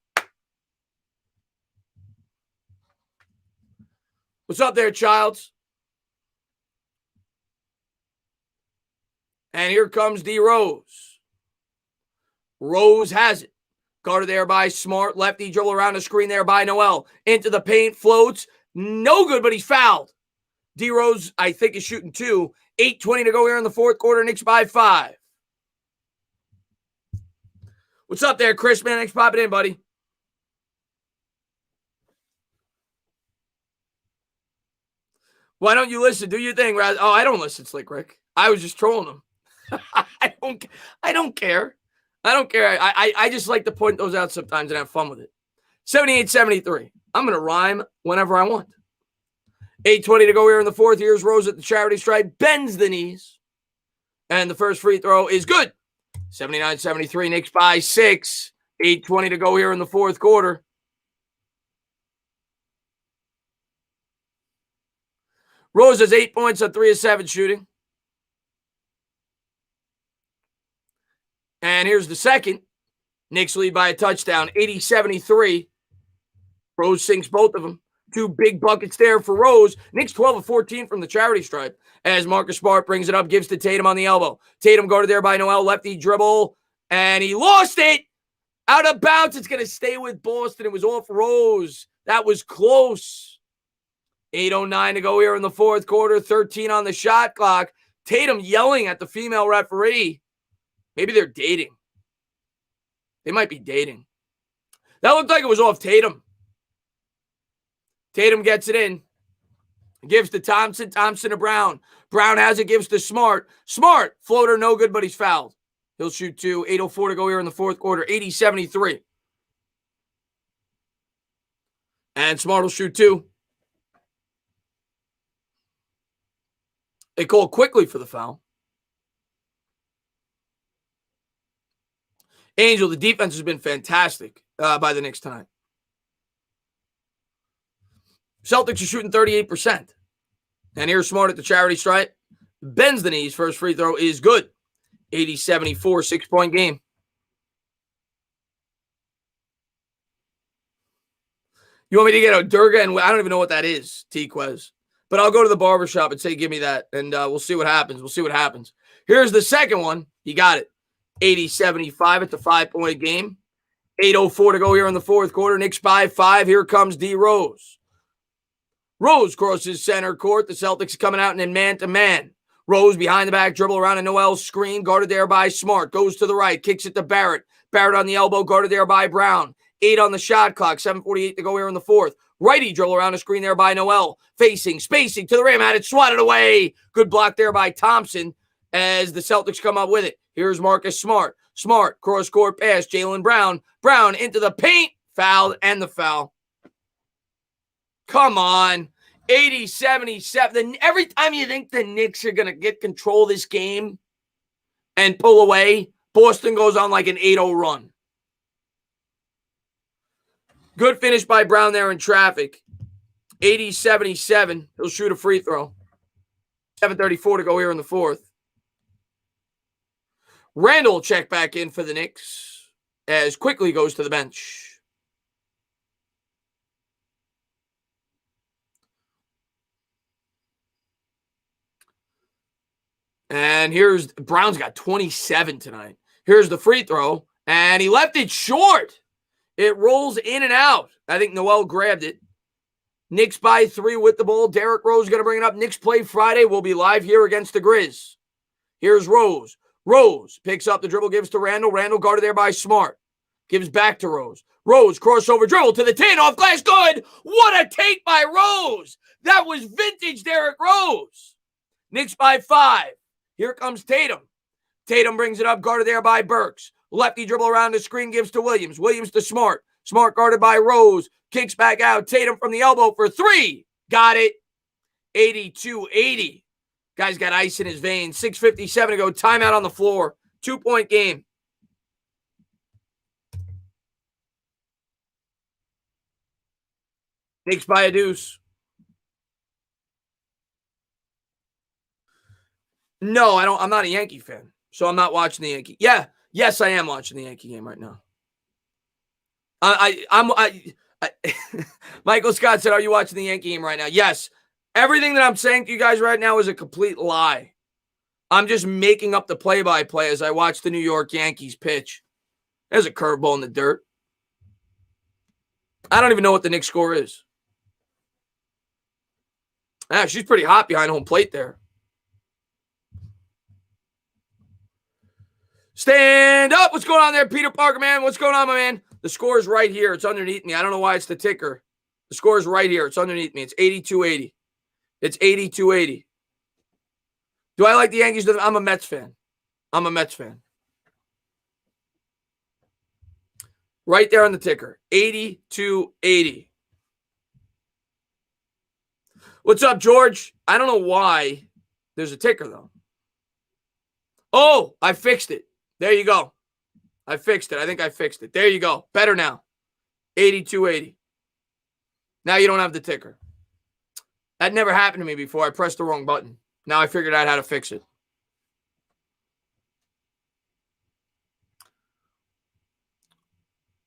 What's up there, Childs? And here comes D. Rose. Rose has it. Guarded there by Smart. Lefty dribble around the screen there by Noel. Into the paint. Floats. No good, but he's fouled. D. Rose, I think, is shooting 2. 8:20 to go here in the fourth quarter. Knicks by 5. What's up there, Chris, man? Thanks for popping in, buddy. Why don't you listen? Do your thing, Raz. Oh, I don't listen, Slick Rick. I was just trolling him. I don't care. I don't care. I just like to point those out sometimes and have fun with it. 78-73. I'm going to rhyme whenever I want. 8:20 to go here in the fourth. Here's Rose at the charity stripe. Bends the knees. And the first free throw is good. 79-73. Knicks by 6. 8:20 to go here in the fourth quarter. Rose has 8 points on 3 of 7 shooting. And here's the second. Knicks lead by a touchdown, 80-73. Rose sinks both of them. 2 big buckets there for Rose. Knicks 12 of 14 from the charity stripe. As Marcus Smart brings it up, gives to Tatum on the elbow. Tatum guarded there by Noel. Lefty dribble. And he lost it. Out of bounds. It's going to stay with Boston. It was off Rose. That was close. 8:09 to go here in the fourth quarter. 13 on the shot clock. Tatum yelling at the female referee. Maybe they're dating. They might be dating. That looked like it was off Tatum. Tatum gets it in. Gives to Thompson. Thompson to Brown. Brown has it. Gives to Smart. Smart. Floater, no good, but he's fouled. He'll shoot 2. 8:04 to go here in the fourth quarter. 80-73. And Smart will shoot 2. They call quickly for the foul. Angel, the defense has been fantastic by the Knicks tonight. Celtics are shooting 38%. And here's Smart at the charity stripe. Bends the knees. First free throw is good. 80-74, 6-point game. You want me to get a Durga? And I don't even know what that is, T-Quez. But I'll go to the barbershop and say, give me that. And we'll see what happens. We'll see what happens. Here's the second one. He got it. 80-75. It's a 5-point game. 8:04 to go here in the fourth quarter. Knicks by 5. Here comes D. Rose. Rose crosses center court. The Celtics are coming out and then man-to-man. Rose behind the back, dribble around a Noel's screen. Guarded there by Smart. Goes to the right. Kicks it to Barrett. Barrett on the elbow. Guarded there by Brown. 8 on the shot clock. 7:48 to go here in the fourth. Righty dribble around the screen there by Noel. Facing, spacing to the rim. Had it swatted away. Good block there by Thompson as the Celtics come up with it. Here's Marcus Smart. Smart, cross-court pass. Jaylen Brown. Brown into the paint. Fouled and the foul. Come on. 80-77. Every time you think the Knicks are going to get control of this game and pull away, Boston goes on like an 8-0 run. Good finish by Brown there in traffic. 80-77. He'll shoot a free throw. 7:34 to go here in the fourth. Randall will check back in for the Knicks as Quickly goes to the bench. And here's Brown's got 27 tonight. Here's the free throw, and he left it short. It rolls in and out. I think Noel grabbed it. Knicks by 3 with the ball. Derrick Rose going to bring it up. Knicks play Friday. We'll be live here against the Grizz. Here's Rose. Rose picks up the dribble, gives to Randall. Randall guarded there by Smart. Gives back to Rose. Rose crossover dribble to the 10 off glass. Good. What a take by Rose. That was vintage Derrick Rose. Knicks by 5. Here comes Tatum. Tatum brings it up, guarded there by Burks. Lefty dribble around the screen, gives to Williams. Williams to Smart. Smart guarded by Rose. Kicks back out. Tatum from the elbow for 3. Got it. 82-80. Guy's got ice in his veins. 6:57 to go. Timeout on the floor. 2-point game. Knicks by a deuce. No, I don't. I'm not a Yankee fan, so I'm not watching the Yankee. Yes, I am watching the Yankee game right now. Michael Scott said, "Are you watching the Yankee game right now?" Yes. Everything that I'm saying to you guys right now is a complete lie. I'm just making up the play-by-play as I watch the New York Yankees pitch. There's a curveball in the dirt. I don't even know what the Knicks score is. She's pretty hot behind home plate there. Stand up. What's going on there, Peter Parker, man? What's going on, my man? The score is right here. It's underneath me. I don't know why it's the ticker. The score is right here. It's underneath me. It's 82-80. It's 82-80. Do I like the Yankees? I'm a Mets fan. I'm a Mets fan. Right there on the ticker. 82-80. What's up, George? I don't know why there's a ticker, though. Oh, I fixed it. There you go. I fixed it. I think I fixed it. There you go. Better now. 82-80. Now you don't have the ticker. That never happened to me before. I pressed the wrong button. Now I figured out how to fix it.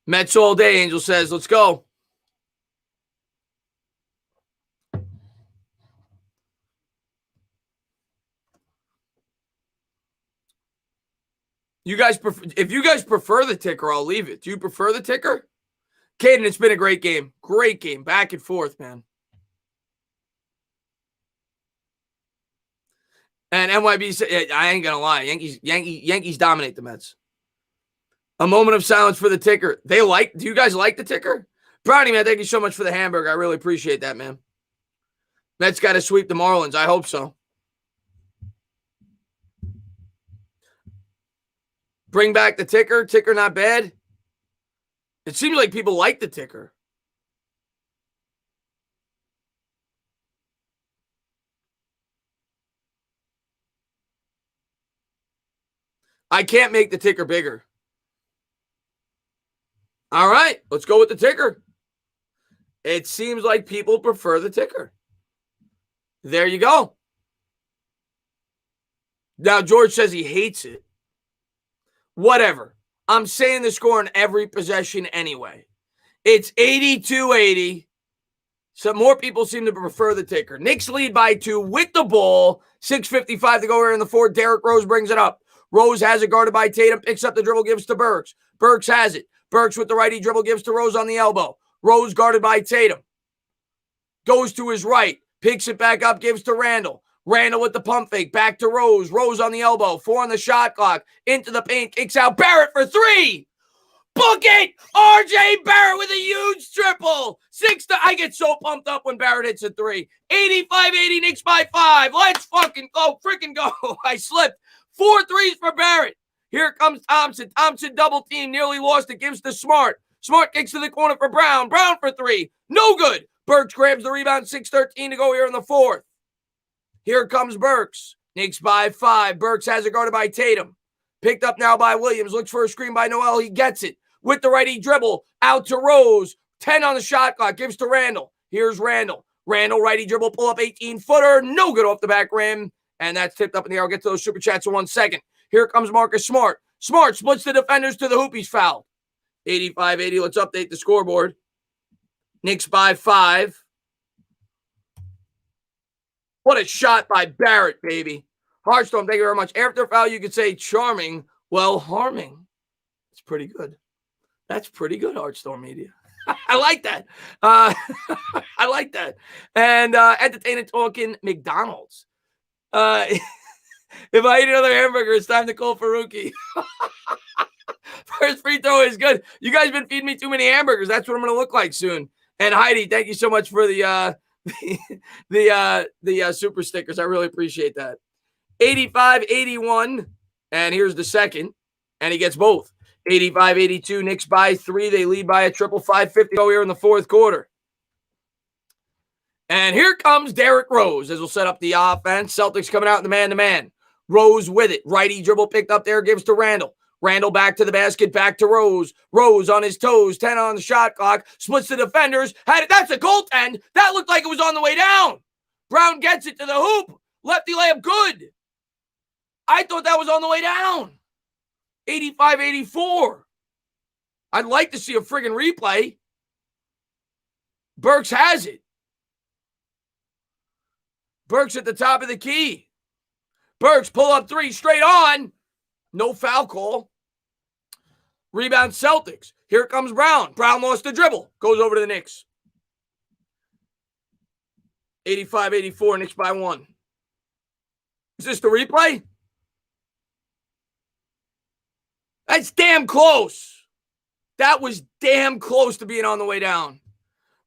Mets all day, Angel says. Let's go. You guys, if you guys prefer the ticker, I'll leave it. Do you prefer the ticker? Caden, it's been a great game. Great game. Back and forth, man. And NYB said, I ain't going to lie. Yankees dominate the Mets. A moment of silence for the ticker. Do you guys like the ticker? Brownie, man, thank you so much for the hamburger. I really appreciate that, man. Mets got to sweep the Marlins. I hope so. Bring back the ticker. Ticker not bad. It seems like people like the ticker. I can't make the ticker bigger. All right, let's go with the ticker. It seems like people prefer the ticker. There you go. Now, George says he hates it. Whatever. I'm saying the score in every possession anyway. It's 82-80. So more people seem to prefer the ticker. Knicks lead by 2 with the ball. 6:55 to go here in the fourth. Derrick Rose brings it up. Rose has it guarded by Tatum. Picks up the dribble, gives to Burks. Burks has it. Burks with the righty dribble, gives to Rose on the elbow. Rose guarded by Tatum. Goes to his right. Picks it back up, gives to Randall. Randall with the pump fake. Back to Rose. Rose on the elbow. 4 on the shot clock. Into the paint. Kicks out. Barrett for 3. Book it! RJ Barrett with a huge triple. I get so pumped up when Barrett hits a 3. 85-80, Knicks by 5. Let's fucking go. Freaking go. I slipped. 4 threes for Barrett. Here comes Thompson. Thompson double team. Nearly lost it. Gives to Smart. Smart kicks to the corner for Brown. Brown for 3. No good. Burks grabs the rebound. 6:13 to go here in the fourth. Here comes Burks. Knicks by 5. Burks has it guarded by Tatum. Picked up now by Williams. Looks for a screen by Noel. He gets it. With the righty dribble. Out to Rose. 10 on the shot clock. Gives to Randall. Here's Randall. Randall, righty dribble, pull up 18-footer. No good off the back rim. And that's tipped up in the air. I'll get to those super chats in 1 second. Here comes Marcus Smart. Smart splits the defenders to the hoop. He's fouled. 85-80. Let's update the scoreboard. Knicks by 5. What a shot by Barrett, baby. Heartstorm, thank you very much. After foul, you could say charming, well, harming. It's pretty good. That's pretty good, Heartstorm Media. I like that. I like that. And entertaining talking McDonald's. If I eat another hamburger, it's time to call Faruqi. First free throw is good. You guys been feeding me too many hamburgers. That's what I'm going to look like soon. And Heidi, thank you so much for the super stickers. I really appreciate that. 85-81. And here's the second. And he gets both. 85-82. Knicks by 3. They lead by a triple 5:50 go here in the fourth quarter. And here comes Derrick Rose as we'll set up the offense. Celtics coming out in the man-to-man. Rose with it. Righty dribble picked up there. Gives to Randall. Randall back to the basket. Back to Rose. Rose on his toes. 10 on the shot clock. Splits the defenders. Had it. That's a goaltend. That looked like it was on the way down. Brown gets it to the hoop. Lefty layup good. I thought that was on the way down. 85-84. I'd like to see a friggin' replay. Burks has it. Burks at the top of the key. Burks pull up 3 straight on. No foul call. Rebound Celtics. Here comes Brown. Brown lost the dribble. Goes over to the Knicks. 85-84. Knicks by 1. Is this the replay? That's damn close. That was damn close to being on the way down.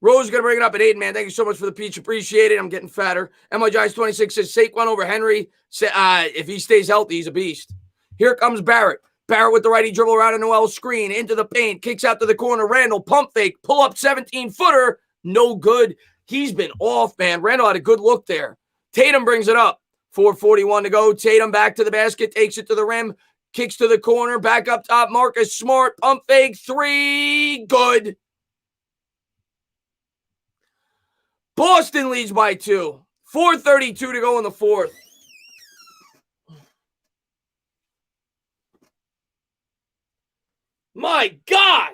Rose is going to bring it up at 8, man. Thank you so much for the peach. Appreciate it. I'm getting fatter. MY Giants 26 says Saquon over Henry. If he stays healthy, he's a beast. Here comes Barrett. Barrett with the righty dribble around a Noel screen. Into the paint. Kicks out to the corner. Randall, pump fake. Pull up 17-footer. No good. He's been off, man. Randall had a good look there. Tatum brings it up. 4:41 to go. Tatum back to the basket. Takes it to the rim. Kicks to the corner. Back up top. Marcus Smart. Pump fake. 3. Good. Boston leads by 2. 4:32 to go in the fourth. My God.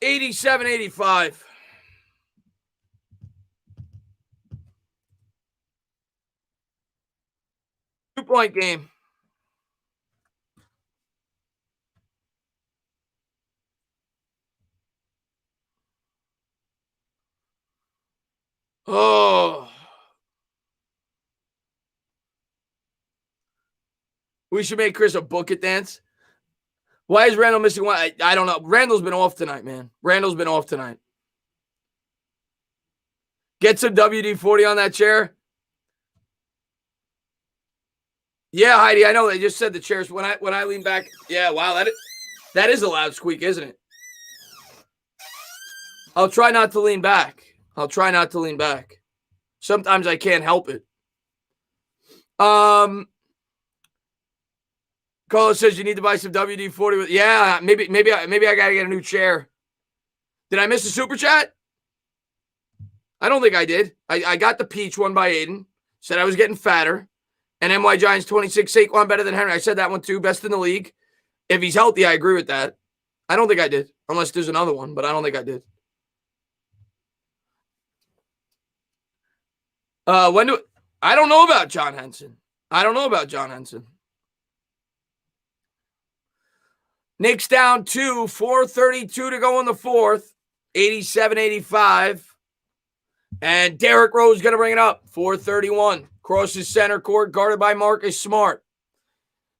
$87-85. Two-point game. Oh. We should make Chris a book it dance. Why is Randall missing one? I don't know. Randall's been off tonight, man. Randall's been off tonight. Get some WD-40 on that chair. Yeah, Heidi, I know they just said the chairs when I lean back. Yeah, wow, that is a loud squeak, isn't it? I'll try not to lean back. Sometimes I can't help it. Carlos says you need to buy some WD-40. Yeah, maybe I gotta get a new chair. Did I miss a super chat? I don't think I did. I got the peach one by Aiden. Said I was getting fatter. And MY Giants 26, Saquon better than Henry. I said that one too. Best in the league. If he's healthy, I agree with that. I don't think I did. Unless there's another one, but I don't think I did. I don't know about John Henson. Knicks down 2, 4:32 to go in the fourth, 87-85. And Derrick Rose going to bring it up, 4:31. Crosses center court, guarded by Marcus Smart.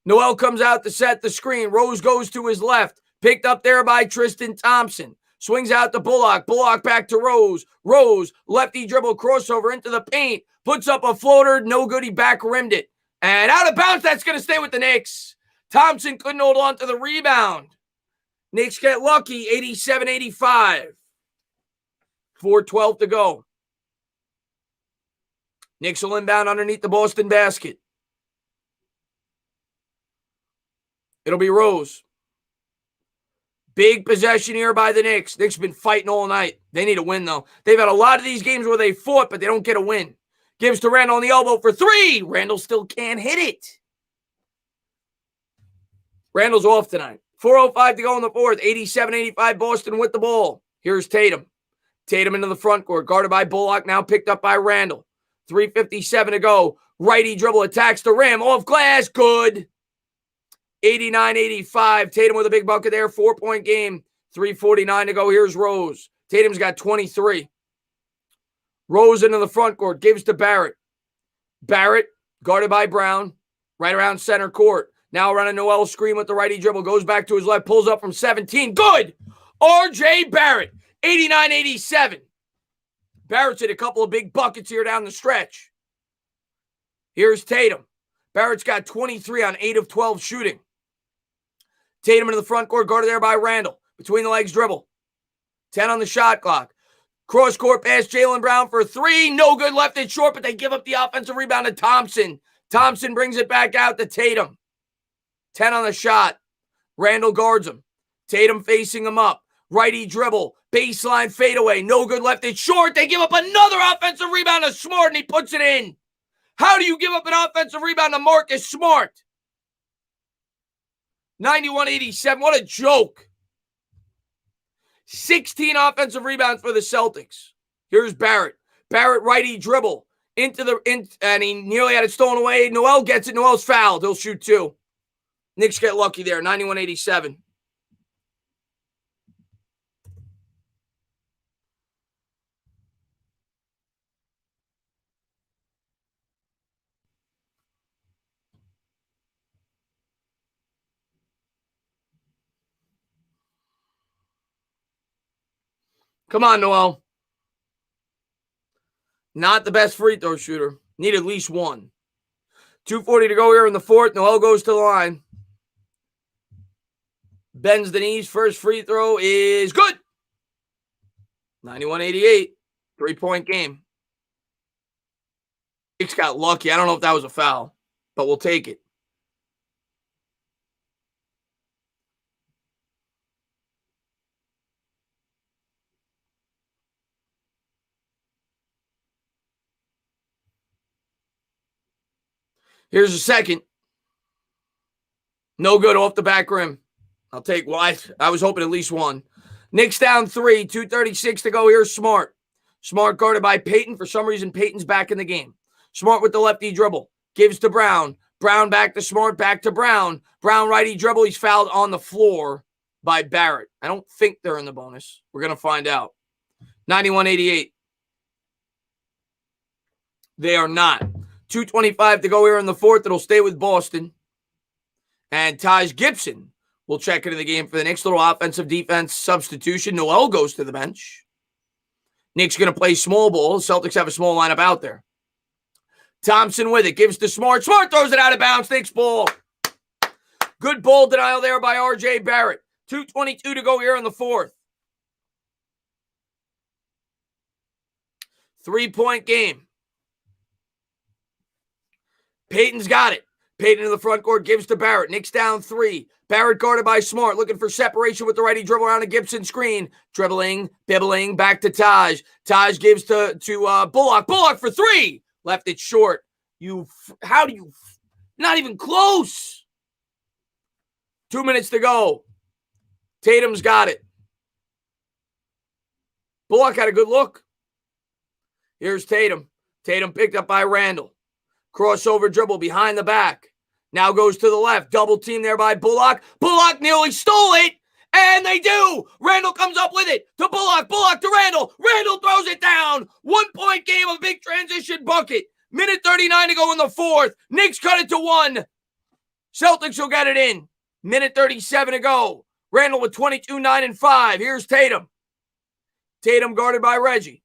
Noel comes out to set the screen. Rose goes to his left, picked up there by Tristan Thompson. Swings out to Bullock. Bullock back to Rose. Rose, lefty dribble crossover into the paint. Puts up a floater. No good. He back rimmed it. And out of bounds. That's going to stay with the Knicks. Thompson couldn't hold on to the rebound. Knicks get lucky. 87-85. 4:12 to go. Knicks will inbound underneath the Boston basket. It'll be Rose. Big possession here by the Knicks. Knicks have been fighting all night. They need a win, though. They've had a lot of these games where they fought, but they don't get a win. Gives to Randall on the elbow for three. Randall still can't hit it. Randall's off tonight. 4:05 to go in the fourth. 87-85 Boston with the ball. Here's Tatum. Tatum into the front court. Guarded by Bullock. Now picked up by Randall. 3:57 to go. Righty dribble attacks the rim. Off glass. Good. 89-85. Tatum with a big bucket there. 4-point game. 3:49 to go. Here's Rose. Tatum's got 23. Rose into the front court. Gives to Barrett. Barrett, guarded by Brown. Right around center court. Now running Noel screen with the righty dribble. Goes back to his left. Pulls up from 17. Good. R.J. Barrett. 89-87. Barrett's hit a couple of big buckets here down the stretch. Here's Tatum. Barrett's got 23 on 8 of 12 shooting. Tatum into the front court, guarded there by Randall. Between the legs dribble. 10 on the shot clock. Cross court pass Jaylen Brown for three. No good, left it short, but they give up the offensive rebound to Thompson. Thompson brings it back out to Tatum. 10 on the shot. Randall guards him. Tatum facing him up. Righty dribble. Baseline fadeaway. No good, left it short. They give up another offensive rebound to Smart, and he puts it in. How do you give up an offensive rebound to Marcus Smart? 91-87. What a joke. 16 offensive rebounds for the Celtics. Here's Barrett. Barrett righty dribble. And he nearly had it stolen away. Noel gets it. Noel's fouled. He'll shoot two. Knicks get lucky there. 91-87. Come on, Noel. Not the best free throw shooter. Need at least one. 2:40 to go here in the fourth. Noel goes to the line. Bends the knees. First free throw is good. 91-88. 3-point game. Knicks got lucky. I don't know if that was a foul, but we'll take it. Here's a second. No good off the back rim. I'll take one. I was hoping at least one. Knicks down 3. 2:36 to go. Here's Smart. Smart guarded by Payton. For some reason, Payton's back in the game. Smart with the lefty dribble. Gives to Brown. Brown back to Smart. Back to Brown. Brown righty dribble. He's fouled on the floor by Barrett. I don't think they're in the bonus. We're going to find out. 91-88. They are not. 2:25 to go here in the fourth. It'll stay with Boston. And Taj Gibson will check into the game for the Knicks. Little offensive defense substitution. Noel goes to the bench. Knicks going to play small ball. Celtics have a small lineup out there. Thompson with it. Gives to Smart. Smart throws it out of bounds. Knicks ball. Good ball denial there by R.J. Barrett. 2:22 to go here in the fourth. 3-point game. Payton's got it. Payton in the front court gives to Barrett. Knicks down 3. Barrett guarded by Smart, looking for separation with the righty dribble around a Gibson screen. Dribbling, bibbling, back to Taj. Taj gives to Bullock. Bullock for 3. Left it short. How do you? Not even close. 2 minutes to go. Tatum's got it. Bullock had a good look. Here's Tatum. Tatum picked up by Randall. Crossover dribble behind the back. Now goes to the left. Double team there by Bullock. Bullock nearly stole it. And they do. Randall comes up with it to Bullock. Bullock to Randall. Randall throws it down. 1-point game, a big transition bucket. Minute 39 to go in the fourth. Knicks cut it to 1. Celtics will get it in. Minute 37 to go. Randall with 22, 9, and 5. Here's Tatum. Tatum guarded by Reggie.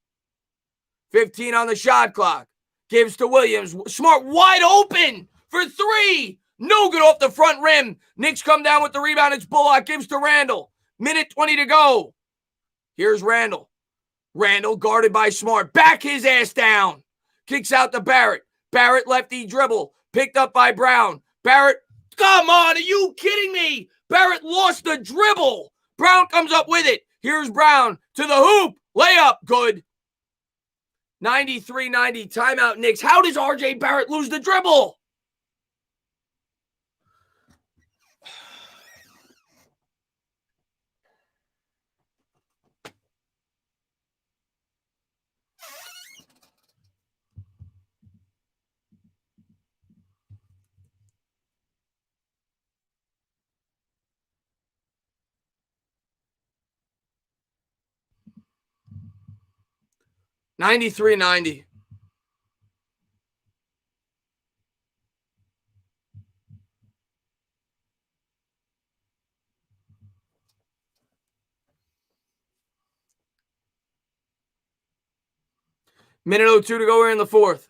15 on the shot clock. Gives to Williams. Smart wide open for 3. No good off the front rim. Knicks come down with the rebound. It's Bullock. Gives to Randall. Minute 20 to go. Here's Randall. Randall guarded by Smart. Back his ass down. Kicks out to Barrett. Barrett lefty dribble. Picked up by Brown. Barrett, come on, are you kidding me? Barrett lost the dribble. Brown comes up with it. Here's Brown to the hoop. Layup, good. 93-90, timeout Knicks. How does RJ Barrett lose the dribble? $93-90. Minute 02 to go here in the fourth.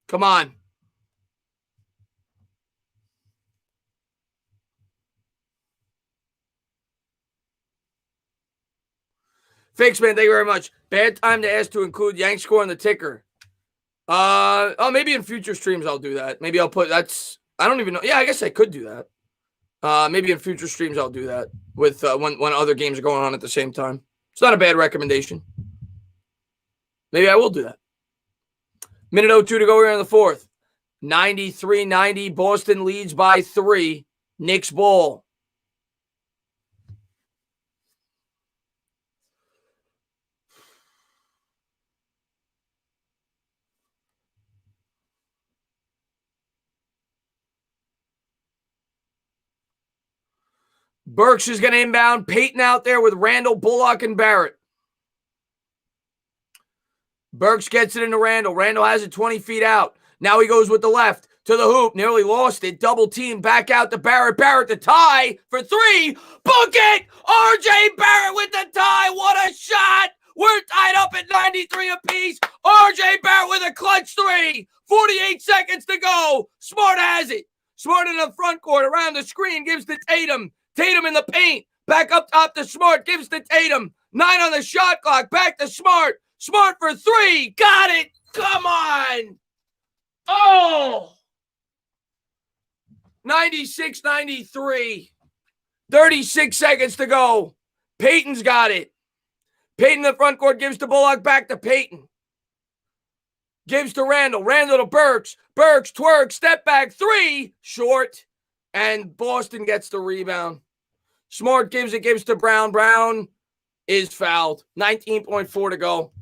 Come on. Fakes, man, thank you very much. Bad time to ask to include Yank score on the ticker. Maybe in future streams I'll do that. Maybe I'll put I don't even know. Yeah, I guess I could do that. Maybe in future streams I'll do that with when other games are going on at the same time. It's not a bad recommendation. Maybe I will do that. Minute 02 to go here in the fourth. 93-90. Boston leads by 3. Knicks ball. Burks is going to inbound. Payton out there with Randall, Bullock, and Barrett. Burks gets it into Randall. Randall has it 20 feet out. Now he goes with the left to the hoop. Nearly lost it. Double team. Back out to Barrett. Barrett the tie for 3. Book it! RJ Barrett with the tie. What a shot! We're tied up at 93 apiece. RJ Barrett with a clutch 3. 48 seconds to go. Smart has it. Smart in the front court. Around the screen. Gives to Tatum. Tatum in the paint. Back up top to Smart. Gives to Tatum. 9 on the shot clock. Back to Smart. Smart for 3. Got it. Come on. Oh. 96-93. 36 seconds to go. Payton's got it. Payton in the front court gives to Bullock. Back to Payton. Gives to Randall. Randall to Burks. Burks twerk. Step back. 3. Short. And Boston gets the rebound. Smart gives it. Gives to Brown. Brown is fouled. 19.4 to go.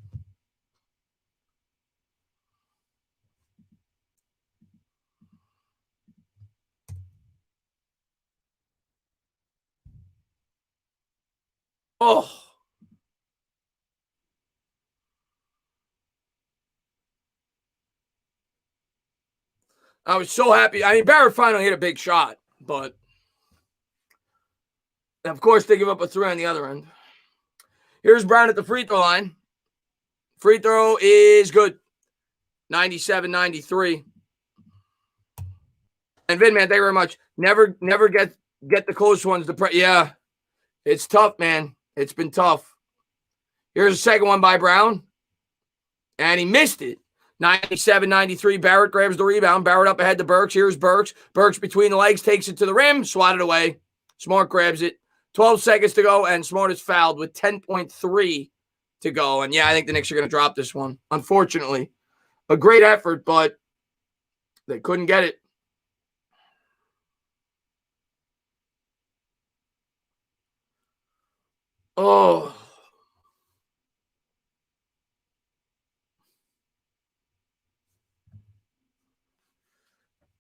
Oh. I was so happy. I mean, Barrett finally hit a big shot, but of course they give up a 3 on the other end. Here's Brown at the free throw line. Free throw is good. 97-93. And Vin, man, thank you very much. Never get the close ones. Yeah, it's tough, man. It's been tough. Here's the second one by Brown. And he missed it. 97-93. Barrett grabs the rebound. Barrett up ahead to Burks. Here's Burks. Burks between the legs takes it to the rim. Swatted away. Smart grabs it. 12 seconds to go, and Smart is fouled with 10.3 to go. And, yeah, I think the Knicks are going to drop this one, unfortunately. A great effort, but they couldn't get it. Oh.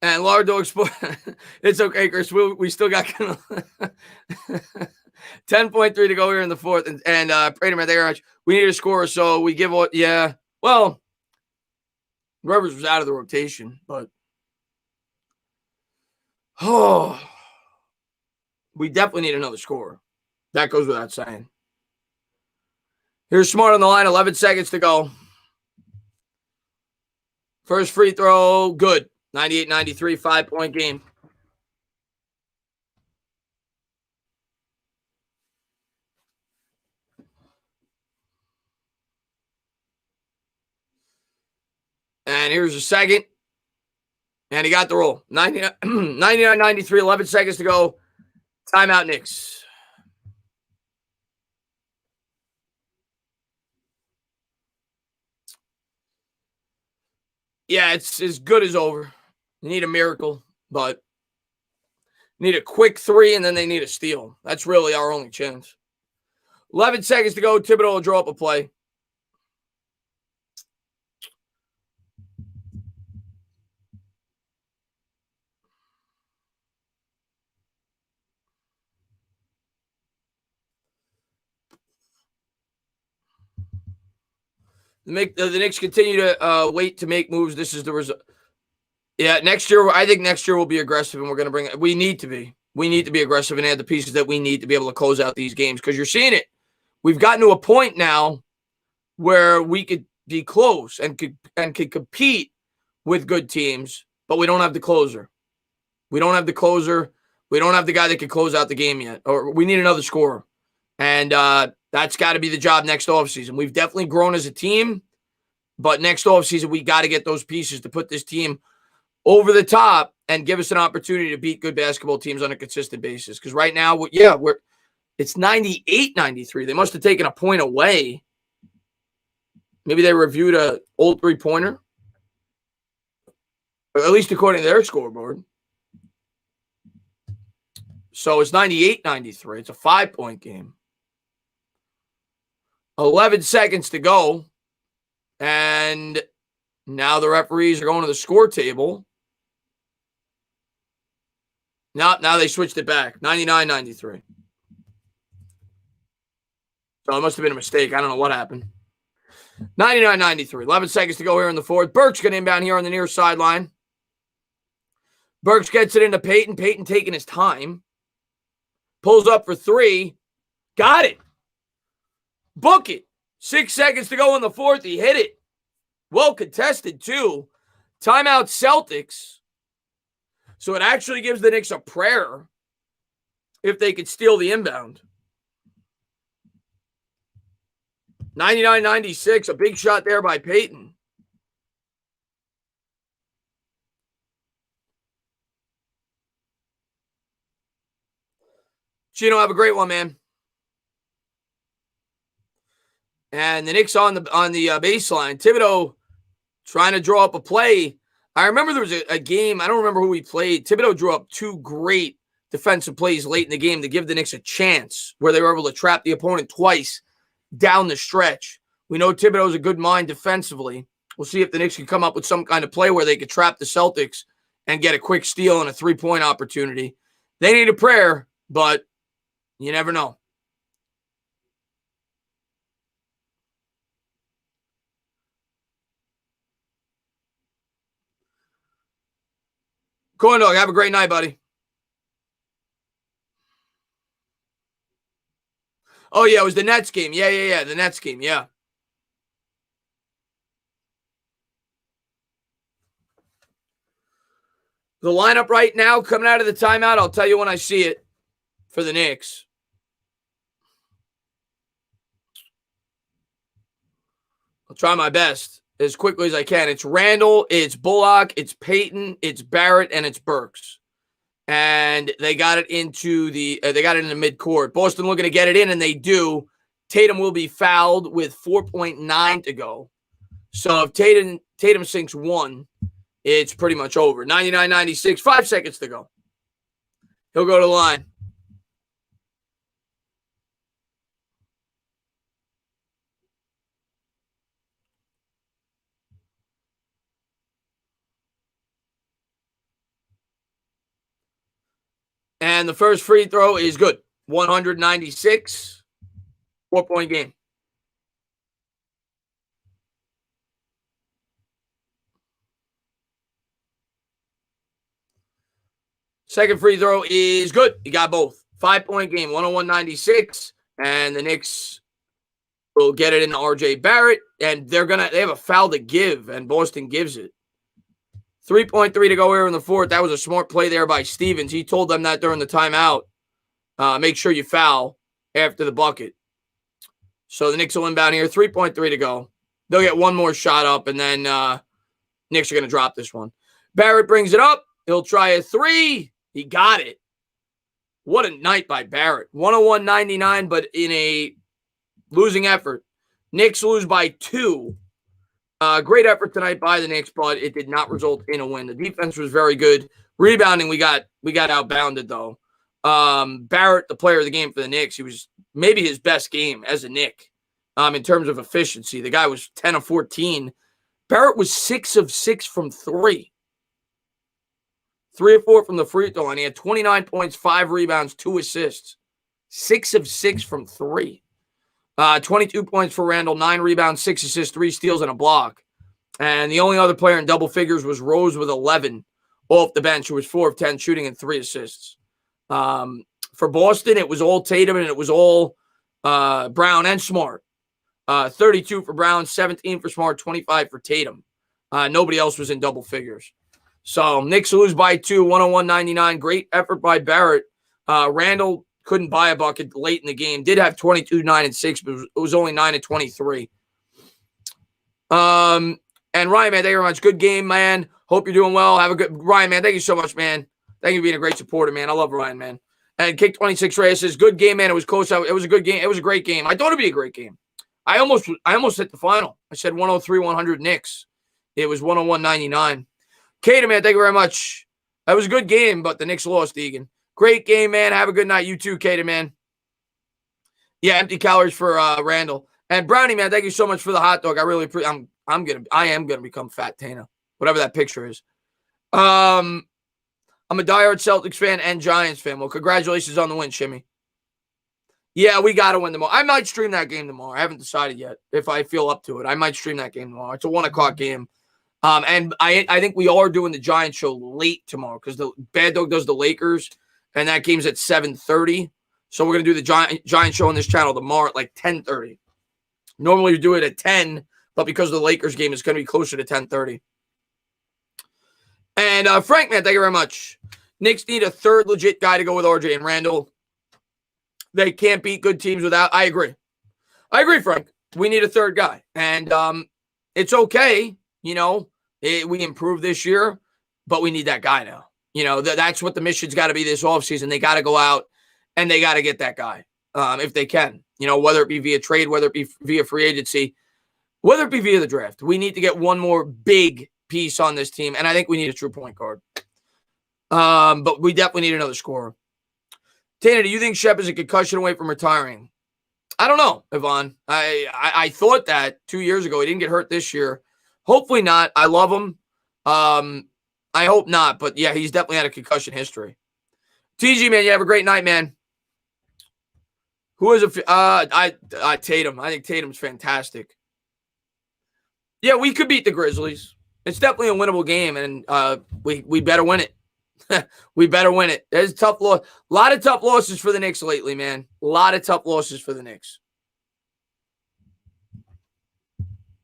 And Lardo explored. It's okay, Chris. We still got 10.3 to go here in the fourth. And Prater, man, thank you very much. We need a score, so we give what? Yeah. Well, Rivers was out of the rotation, but we definitely need another score. That goes without saying. Here's Smart on the line. 11 seconds to go. First free throw, good. 98-93, 5-point game. And here's a second. And he got the roll. 99-93, 11 seconds to go. Timeout, Knicks. Yeah, it's as good as over. You need a miracle, but need a quick three, and then they need a steal. That's really our only chance. 11 seconds to go. Thibodeau will draw up a play. The Knicks continue to wait to make moves. This is the result. Yeah, next year, I think next year we'll be aggressive, and we're going to bring it. We need to be. We need to be aggressive and add the pieces that we need to be able to close out these games because you're seeing it. We've gotten to a point now where we could be close and could compete with good teams, but we don't have the closer. We don't have the closer. We don't have the guy that could close out the game yet, or we need another scorer. And that's got to be the job next offseason. We've definitely grown as a team, but next offseason, we got to get those pieces to put this team over the top and give us an opportunity to beat good basketball teams on a consistent basis. Because right now, it's 98-93. They must have taken a point away. Maybe they reviewed an old three-pointer, or at least according to their scoreboard. So it's 98-93. It's a 5-point game. 11 seconds to go. And now the referees are going to the score table. Now they switched it back. 99-93. So it must have been a mistake. I don't know what happened. 99-93. 11 seconds to go here in the fourth. Burks going inbound here on the near sideline. Burks gets it into Payton. Payton taking his time. Pulls up for three. Got it. Book it. 6 seconds to go in the fourth. He hit it. Well contested, too. Timeout, Celtics. So it actually gives the Knicks a prayer if they could steal the inbound. 99-96. A big shot there by Payton. Chino, have a great one, man. And the Knicks on the baseline. Thibodeau trying to draw up a play. I remember there was a game. I don't remember who we played. Thibodeau drew up two great defensive plays late in the game to give the Knicks a chance where they were able to trap the opponent twice down the stretch. We know Thibodeau's a good mind defensively. We'll see if the Knicks can come up with some kind of play where they could trap the Celtics and get a quick steal and a three-point opportunity. They need a prayer, but you never know. Corn Dog, have a great night, buddy. Oh, yeah, it was the Nets game. Yeah, the Nets game, yeah. The lineup right now coming out of the timeout, I'll tell you when I see it for the Knicks. I'll try my best as quickly as I can. It's Randall, it's Bullock, it's Payton, it's Barrett, and it's Burks. And they got it into the midcourt. Boston looking to get it in, and they do. Tatum will be fouled with 4.9 to go. So if Tatum sinks one, it's pretty much over. 99-96, 5 seconds to go. He'll go to the line. And the first free throw is good. 196, 4-point game. Second free throw is good. You got both. 5-point game, 101-96. And the Knicks will get it into RJ Barrett. And they have a foul to give, and Boston gives it. 3.3 to go here in the fourth. That was a smart play there by Stevens. He told them that during the timeout. Make sure you foul after the bucket. So the Knicks will inbound here. 3.3 to go. They'll get one more shot up, and then Knicks are going to drop this one. Barrett brings it up. He'll try a three. He got it. What a night by Barrett. 101-99, but in a losing effort. Knicks lose by 2. Great effort tonight by the Knicks, but it did not result in a win. The defense was very good. Rebounding, we got outbounded, though. Barrett, the player of the game for the Knicks, he was maybe his best game as a Knick in terms of efficiency. The guy was 10 of 14. Barrett was 6 of 6 from 3. 3 of 4 from the free throw line. He had 29 points, 5 rebounds, 2 assists. 6 of 6 from 3. 22 points for Randall, 9 rebounds, 6 assists, 3 steals, and a block. And the only other player in double figures was Rose with 11 off the bench, who was 4 of 10 shooting and 3 assists. For Boston, it was all Tatum and it was all Brown and Smart. 32 for Brown, 17 for Smart, 25 for Tatum. Nobody else was in double figures. So Knicks lose by 2, 101-99. Great effort by Barrett. Randall couldn't buy a bucket late in the game. Did have 22, 9, and 6, but it was only 9 and 23. And Ryan, man, thank you very much. Good game, man. Hope you're doing well. Have a good Ryan, man. Thank you so much, man. Thank you for being a great supporter, man. I love Ryan, man. And Kick 26 Reyes says, good game, man. It was close. It was a good game. It was a great game. I thought it'd be a great game. I almost hit the final. I said 103-100 Knicks. It was 101-99. Kato, man, thank you very much. That was a good game, but the Knicks lost, Egan. Great game, man. Have a good night. You too, Kato, man. Yeah, empty calories for Randall. And Brownie, man, thank you so much for the hot dog. I really appreciate. I am gonna become Fat Tana, whatever that picture is. I'm a diehard Celtics fan and Giants fan. Well, congratulations on the win, Shimmy. Yeah, we got to win tomorrow. I might stream that game tomorrow. I haven't decided yet if I feel up to it. I might stream that game tomorrow. It's a 1 o'clock game. And I think we are doing the Giants show late tomorrow because the Bad Dog does the Lakers, and that game's at 7:30. So we're going to do the Giant show on this channel tomorrow at like 10:30. Normally we do it at 10, but because of the Lakers game, it's going to be closer to 10:30. And Frank, man, thank you very much. Knicks need a third legit guy to go with RJ and Randall. They can't beat good teams without. I agree, Frank. We need a third guy. And it's okay. You know, we improved this year, but we need that guy now. You know, that's what the mission's got to be this offseason. They got to go out and they got to get that guy if they can. You know, whether it be via trade, whether it be via free agency, whether it be via the draft. We need to get one more big piece on this team, and I think we need a true point guard. But we definitely need another scorer. Tana, do you think Shep is a concussion away from retiring? I don't know, Yvonne. I thought that 2 years ago. He didn't get hurt this year. Hopefully not. I love him. I hope not. But, yeah, he's definitely had a concussion history. TG, man, you have a great night, man. Who is Tatum. I think Tatum's fantastic. Yeah, we could beat the Grizzlies. It's definitely a winnable game, and we better win it. We better win it. There's a tough loss. A lot of tough losses for the Knicks lately, man. A lot of tough losses for the Knicks.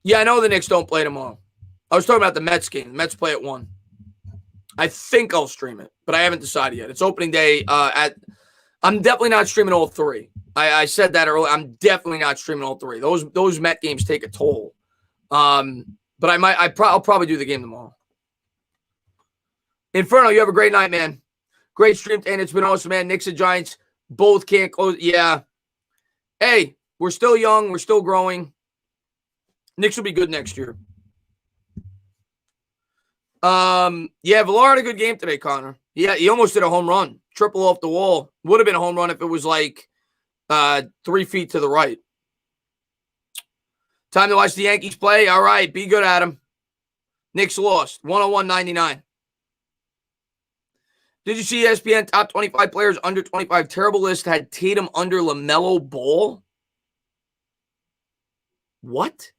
Yeah, I know the Knicks don't play tomorrow. I was talking about the Mets game. The Mets play at 1. I think I'll stream it, but I haven't decided yet. It's opening day I'm definitely not streaming all 3. I said that earlier. I'm definitely not streaming all 3. Those Met games take a toll. But I'll probably do the game tomorrow. Inferno, you have a great night, man. Great stream, and it's been awesome, man. Knicks and Giants both can't close. Yeah. Hey, we're still young. We're still growing. Knicks will be good next year. Yeah, Villar had a good game today, Connor. Yeah, he almost did a home run. Triple off the wall. Would have been a home run if it was like 3 feet to the right. Time to watch the Yankees play. All right, be good, Adam. Knicks lost, 101-99. Did you see ESPN top 25 players under 25 terrible list had Tatum under LaMelo Ball? What?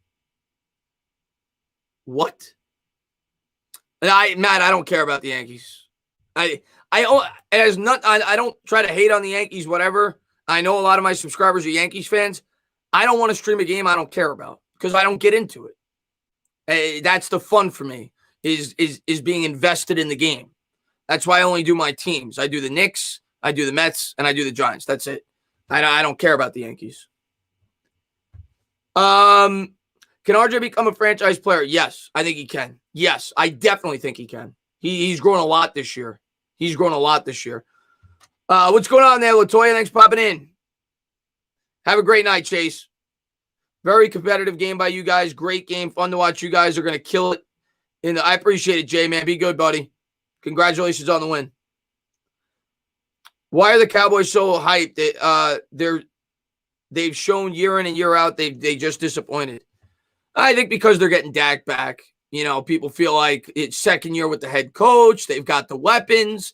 Matt, I don't care about the Yankees. I don't try to hate on the Yankees, whatever. I know a lot of my subscribers are Yankees fans. I don't want to stream a game I don't care about because I don't get into it. That's the fun for me is being invested in the game. That's why I only do my teams. I do the Knicks, I do the Mets, and I do the Giants. That's it. I don't care about the Yankees. Can RJ become a franchise player? Yes, I think he can. Yes, I definitely think he can. He's grown a lot this year. He's grown a lot this year. What's going on there, Latoya? Thanks for popping in. Have a great night, Chase. Very competitive game by you guys. Great game. Fun to watch. You guys are going to kill it. I appreciate it, Jay, man. Be good, buddy. Congratulations on the win. Why are the Cowboys so hyped? They've shown year in and year out they just disappointed. I think because they're getting Dak back. People feel like it's second year with the head coach. They've got the weapons.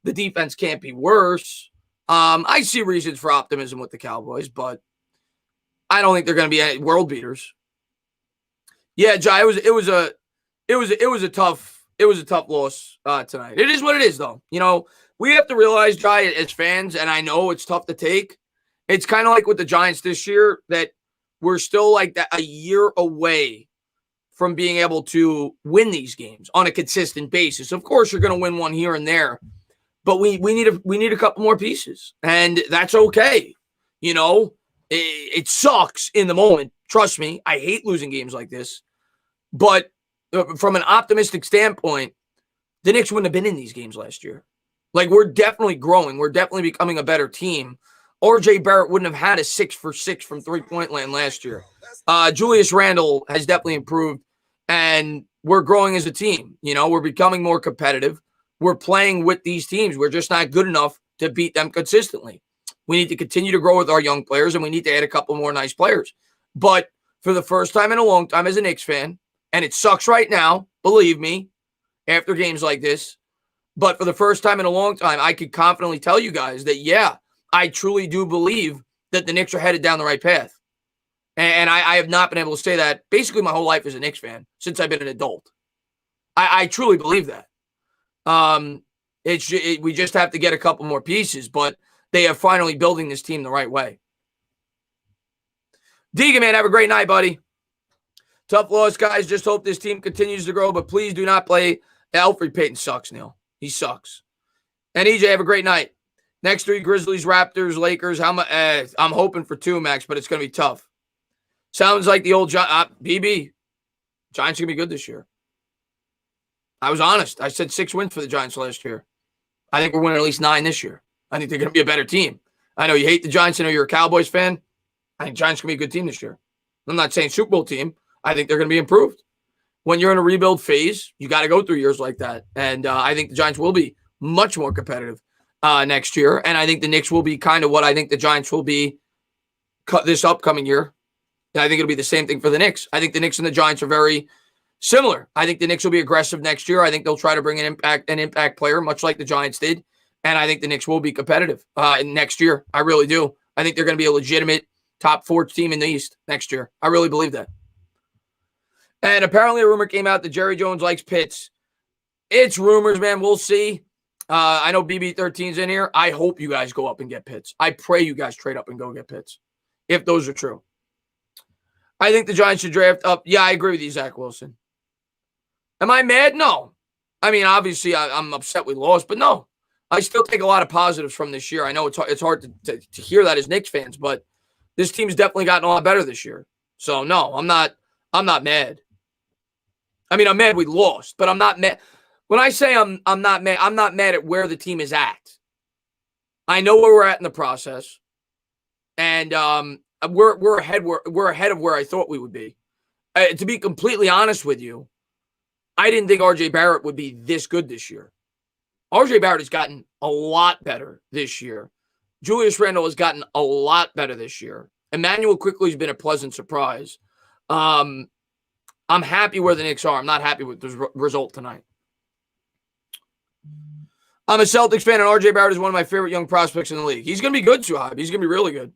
The defense can't be worse. I see reasons for optimism with the Cowboys, but I don't think they're going to be world beaters. Yeah, Jai, it was a tough loss tonight. It is what it is, though. We have to realize, Jai, as fans, and I know it's tough to take. It's kind of like with the Giants this year that we're still like that a year away from being able to win these games on a consistent basis. Of course, you're going to win one here and there, but we need a couple more pieces, and that's okay. It sucks in the moment. Trust me, I hate losing games like this. But from an optimistic standpoint, the Knicks wouldn't have been in these games last year. Like, we're definitely growing. We're definitely becoming a better team. R.J. Barrett wouldn't have had a 6-for-6 from three-point land last year. Julius Randle has definitely improved, and we're growing as a team. We're becoming more competitive. We're playing with these teams. We're just not good enough to beat them consistently. We need to continue to grow with our young players, and we need to add a couple more nice players. But for the first time in a long time as a Knicks fan, and it sucks right now, believe me, after games like this, but for the first time in a long time, I could confidently tell you guys that, yeah, I truly do believe that the Knicks are headed down the right path. And I have not been able to say that basically my whole life as a Knicks fan since I've been an adult. I truly believe that. We just have to get a couple more pieces, but they are finally building this team the right way. Deegan, man, have a great night, buddy. Tough loss, guys. Just hope this team continues to grow, but please do not play. Elfrid Payton sucks, Neil. He sucks. And EJ, have a great night. Next three, Grizzlies, Raptors, Lakers. I'm hoping for 2, Max, but it's going to be tough. Sounds like the old BB. Giants are going to be good this year. I was honest. I said 6 wins for the Giants last year. I think we're winning at least 9 this year. I think they're going to be a better team. I know you hate the Giants. I know you're a Cowboys fan. I think Giants are going to be a good team this year. I'm not saying Super Bowl team. I think they're going to be improved. When you're in a rebuild phase, you got to go through years like that. And I think the Giants will be much more competitive next year. And I think the Knicks will be kind of what I think the Giants will be this upcoming year. And I think it'll be the same thing for the Knicks. I think the Knicks and the Giants are very similar. I think the Knicks will be aggressive next year. I think they'll try to bring an impact player, much like the Giants did. And I think the Knicks will be competitive next year. I really do. I think they're going to be a legitimate top 4 team in the East next year. I really believe that. And apparently a rumor came out that Jerry Jones likes Pitts. It's rumors, man. We'll see. I know BB13's in here. I hope you guys go up and get Pitts. I pray you guys trade up and go get Pitts, if those are true. I think the Giants should draft up. Yeah, I agree with you, Zach Wilson. Am I mad? No. I mean, obviously, I'm upset we lost, but no. I still take a lot of positives from this year. I know it's hard to hear that as Knicks fans, but this team's definitely gotten a lot better this year. So, no, I'm not mad. I mean, I'm mad we lost, but I'm not mad. When I say I'm not mad, I'm not mad at where the team is at. I know where we're at in the process, and we're ahead of where I thought we would be. To be completely honest with you, I didn't think R.J. Barrett would be this good this year. R.J. Barrett has gotten a lot better this year. Julius Randle has gotten a lot better this year. Emmanuel quickly has been a pleasant surprise. I'm happy where the Knicks are. I'm not happy with the result tonight. I'm a Celtics fan, and R.J. Barrett is one of my favorite young prospects in the league. He's going to be good, Suhaib. He's going to be really good.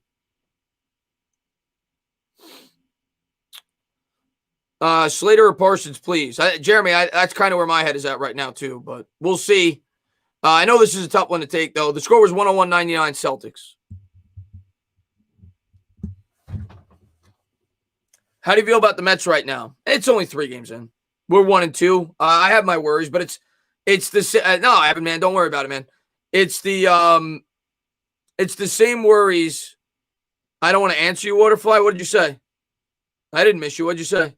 Slater or Parsons, please. Jeremy, that's kind of where my head is at right now, too, but we'll see. I know this is a tough one to take, though. The score was 101-99 Celtics. How do you feel about the Mets right now? It's only 3 games in. We're 1-2. I have my worries, but it's the no, Evan, man, don't worry about it, man. It's the same worries. I don't want to answer you, Waterfly. What did you say? I didn't miss you. What'd you say?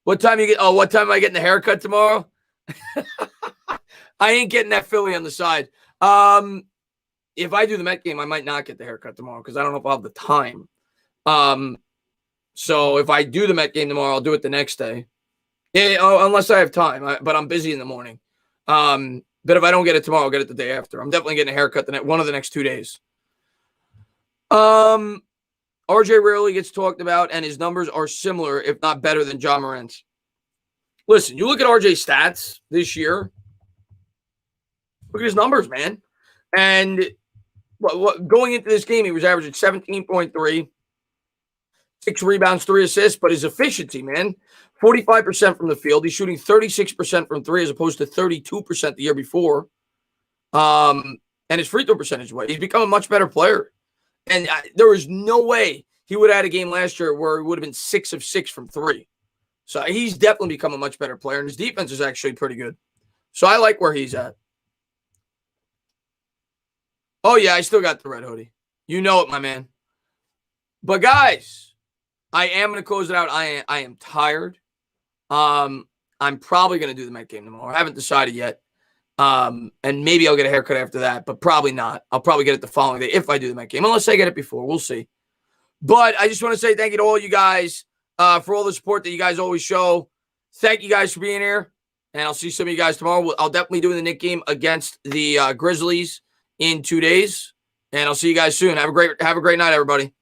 What time you get? Oh, what time am I getting the haircut tomorrow? I ain't getting that Philly on the side. If I do the Met game, I might not get the haircut tomorrow because I don't know if I'll have the time. So if I do the Met game tomorrow, I'll do it the next day. Yeah, unless I have time. But I'm busy in the morning. But if I don't get it tomorrow, I'll get it the day after. I'm definitely getting a haircut one of the next 2 days. RJ rarely gets talked about, and his numbers are similar, if not better, than Ja Morant's. Listen, you look at RJ's stats this year. Look at his numbers, man. And going into this game, he was averaging 17.3, 6 rebounds, 3 assists, but his efficiency, man, 45% from the field. He's shooting 36% from 3 as opposed to 32% the year before. And his free throw percentage, he's become a much better player. And there was no way he would have had a game last year where he would have been 6 of 6 from 3. So he's definitely become a much better player, and his defense is actually pretty good. So I like where he's at. Oh, yeah, I still got the red hoodie. You know it, my man. But, guys, I am going to close it out. I am tired. I'm probably going to do the Met game tomorrow. I haven't decided yet. And maybe I'll get a haircut after that, but probably not. I'll probably get it the following day if I do the Met game, unless I get it before. We'll see. But I just want to say thank you to all you guys for all the support that you guys always show. Thank you guys for being here, and I'll see some of you guys tomorrow. I'll definitely do the Knicks game against the Grizzlies in 2 days, and I'll see you guys soon. Have a great night, everybody.